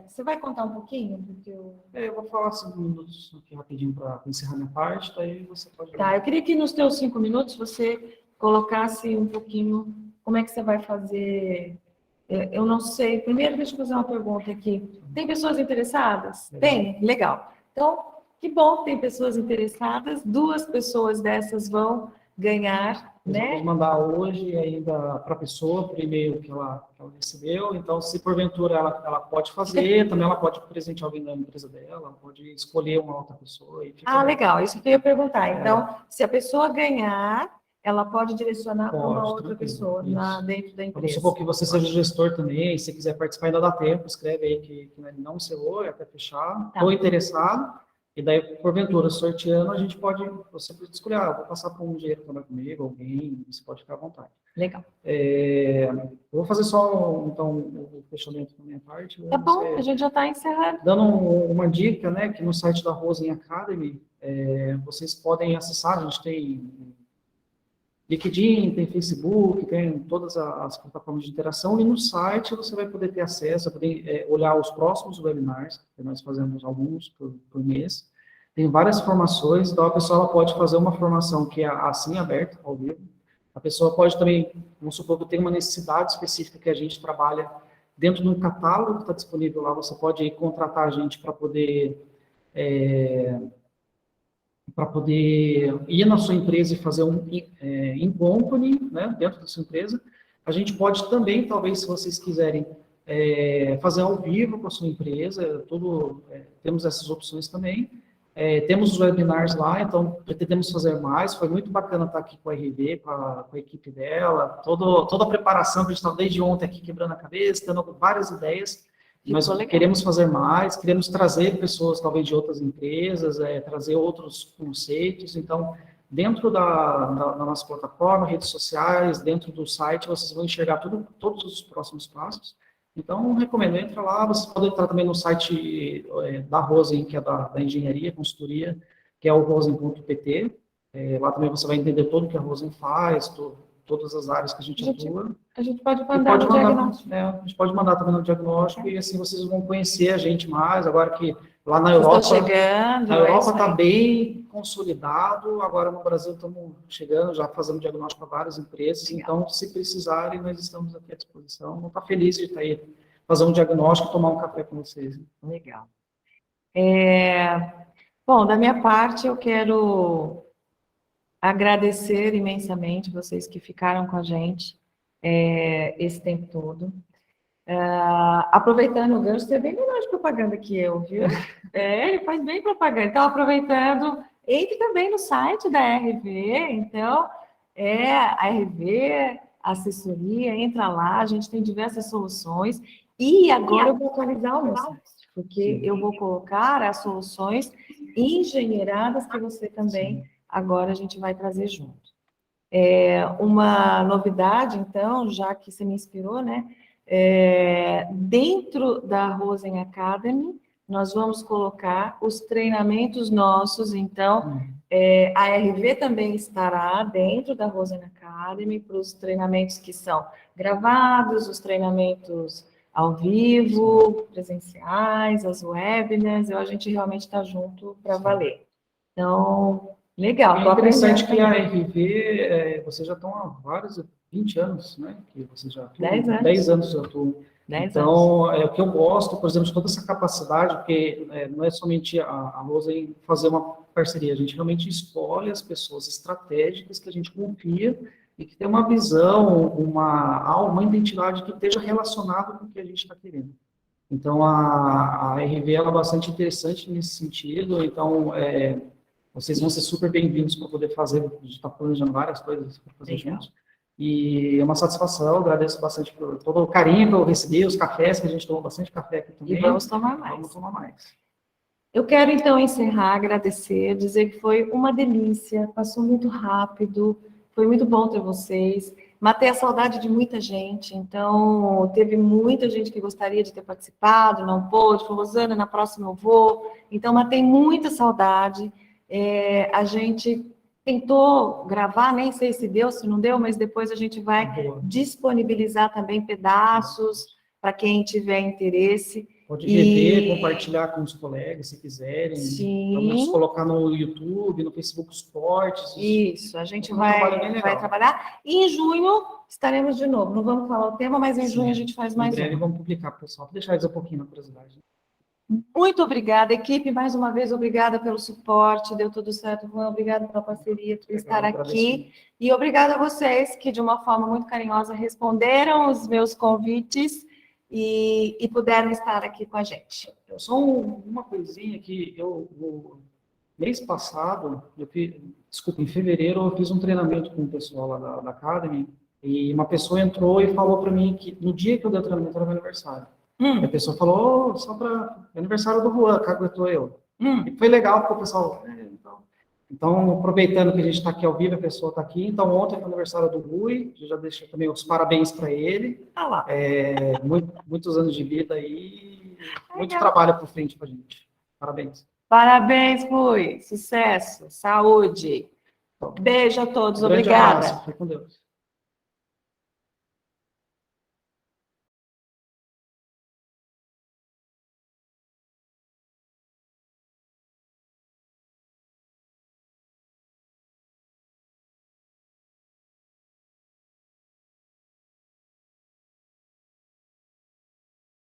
S1: você vai contar um pouquinho? Porque
S2: eu vou falar 5 minutos aqui rapidinho para encerrar minha parte, daí você pode...
S1: Tá, eu queria que nos teus 5 minutos você colocasse um pouquinho como é que você vai fazer... Eu não sei, primeiro deixa eu fazer uma pergunta aqui. Tem pessoas interessadas?
S2: Legal.
S1: Tem? Legal. Então, que bom que tem pessoas interessadas, 2 pessoas dessas vão ganhar, né?
S2: Vamos mandar hoje ainda para a pessoa, por e-mail que ela recebeu. Então, se porventura ela pode fazer, também ela pode presentear alguém da empresa dela, pode escolher uma outra pessoa. E fica
S1: legal, isso que eu ia perguntar. Então, se a pessoa ganhar, ela pode direcionar para uma outra pessoa dentro da empresa.
S2: Vamos supor que você seja gestor também, se quiser participar ainda dá tempo, escreve aí que não encerrou, até fechar. Estou interessado. E daí, porventura, sorteando, você pode escolher, vou passar para um engenheiro que trabalha comigo, alguém, você pode ficar à vontade.
S1: Legal.
S2: Eu vou fazer só, então, o fechamento da minha parte.
S1: Tá bom, a gente já está encerrando.
S2: Dando uma dica, né, que no site da Rosen Academy, vocês podem acessar, a gente tem LinkedIn, tem Facebook, tem todas as plataformas de interação, e no site você vai poder ter acesso, poder olhar os próximos webinars, que nós fazemos alguns por mês. Tem várias formações, então a pessoa pode fazer uma formação que é assim, aberta, ao vivo. A pessoa pode também, vamos supor que tem uma necessidade específica que a gente trabalha dentro de um catálogo que está disponível lá, você pode contratar a gente para poder ir na sua empresa e fazer um in-company, né, dentro da sua empresa. A gente pode também, talvez, se vocês quiserem, fazer ao vivo com a sua empresa, temos essas opções também. Temos os webinars lá, então pretendemos fazer mais. Foi muito bacana estar aqui com a RV, com a equipe dela, toda a preparação que a gente estava desde ontem aqui quebrando a cabeça, tendo várias ideias. Mas queremos fazer mais, queremos trazer pessoas talvez de outras empresas, trazer outros conceitos. Então, dentro da nossa plataforma, redes sociais, dentro do site, vocês vão enxergar todos os próximos passos. Então, recomendo, entra lá, vocês podem entrar também no site da Rosen, que é da engenharia, consultoria, que é o rosen.pt. Lá também você vai entender tudo que a Rosen faz, todas as áreas que a gente atua.
S1: A gente pode mandar no diagnóstico.
S2: A gente pode mandar também no diagnóstico e assim vocês vão conhecer a gente mais. Agora que lá na Europa, está bem consolidado, agora no Brasil estamos chegando, já fazendo diagnóstico para várias empresas, legal. Então se precisarem, nós estamos aqui à disposição. Vamos estar felizes de estar aí, fazer um diagnóstico e tomar um café com vocês.
S1: Legal. Bom, da minha parte, eu quero agradecer imensamente vocês que ficaram com a gente esse tempo todo. Aproveitando o gancho, você é bem melhor de propaganda que eu, viu? Ele faz bem propaganda. Então, aproveitando, entre também no site da RV, então, a RV, assessoria, entra lá, a gente tem diversas soluções. E agora eu vou atualizar o meu site, porque eu vou colocar as soluções engenheiradas que você também... Agora a gente vai trazer junto. Uma novidade, então, já que você me inspirou, né? Dentro da Rosen Academy, nós vamos colocar os treinamentos nossos, então, a RV também estará dentro da Rosen Academy para os treinamentos que são gravados, os treinamentos ao vivo, presenciais, as webinars, a gente realmente está junto para valer. Então... Legal.
S2: É interessante que a RV, vocês já estão há vários, 20 anos, né? Que vocês já atuam,
S1: 10 anos.
S2: 10 anos já atuam. Então, o que eu gosto, por exemplo, de toda essa capacidade, porque não é somente a Rosen fazer uma parceria, a gente realmente escolhe as pessoas estratégicas que a gente confia e que tem uma visão, uma identidade que esteja relacionada com o que a gente está querendo. Então, a RV ela é bastante interessante nesse sentido, então... vocês vão ser super bem-vindos para poder fazer, a gente está planejando várias coisas para fazer juntos. E é uma satisfação, agradeço bastante por todo o carinho que eu recebi, os cafés, que a gente tomou bastante café aqui também.
S1: E vamos tomar mais.
S2: Vamos tomar mais.
S1: Eu quero, então, encerrar, agradecer, dizer que foi uma delícia, passou muito rápido, foi muito bom ter vocês. Matei a saudade de muita gente, então teve muita gente que gostaria de ter participado, não pôde, falou, Rosana, na próxima eu vou. Então, matei muita saudade. A gente tentou gravar, nem sei se deu, se não deu, mas depois a gente vai disponibilizar também pedaços para quem tiver interesse.
S2: Pode rever, compartilhar com os colegas, se quiserem.
S1: Sim.
S2: Vamos colocar no YouTube, no Facebook os cortes.
S1: Isso, a gente vai trabalhar. E em junho estaremos de novo. Não vamos falar o tema, mas em junho a gente faz mais
S2: Em breve vamos publicar, pessoal. Vou deixar eles um pouquinho na curiosidade.
S1: Muito obrigada, equipe, mais uma vez, obrigada pelo suporte, deu tudo certo, obrigada pela parceria, por estar aqui, e obrigada a vocês que, de uma forma muito carinhosa, responderam os meus convites e puderam estar aqui com a gente.
S2: Só uma coisinha que mês passado, em fevereiro, eu fiz um treinamento com o pessoal lá da Academy, e uma pessoa entrou e falou para mim que no dia que eu dei o treinamento era meu aniversário. A pessoa falou, só para aniversário do Juan, caguetou eu. E foi legal, porque o pessoal... Então, aproveitando que a gente está aqui ao vivo, a pessoa está aqui. Então, ontem foi o aniversário do Rui, já deixei também os parabéns para ele. Muitos anos de vida aí, muito trabalho por frente para a gente. Parabéns.
S1: Parabéns, Rui. Sucesso, saúde. Beijo a todos, obrigada.
S2: Fique com Deus.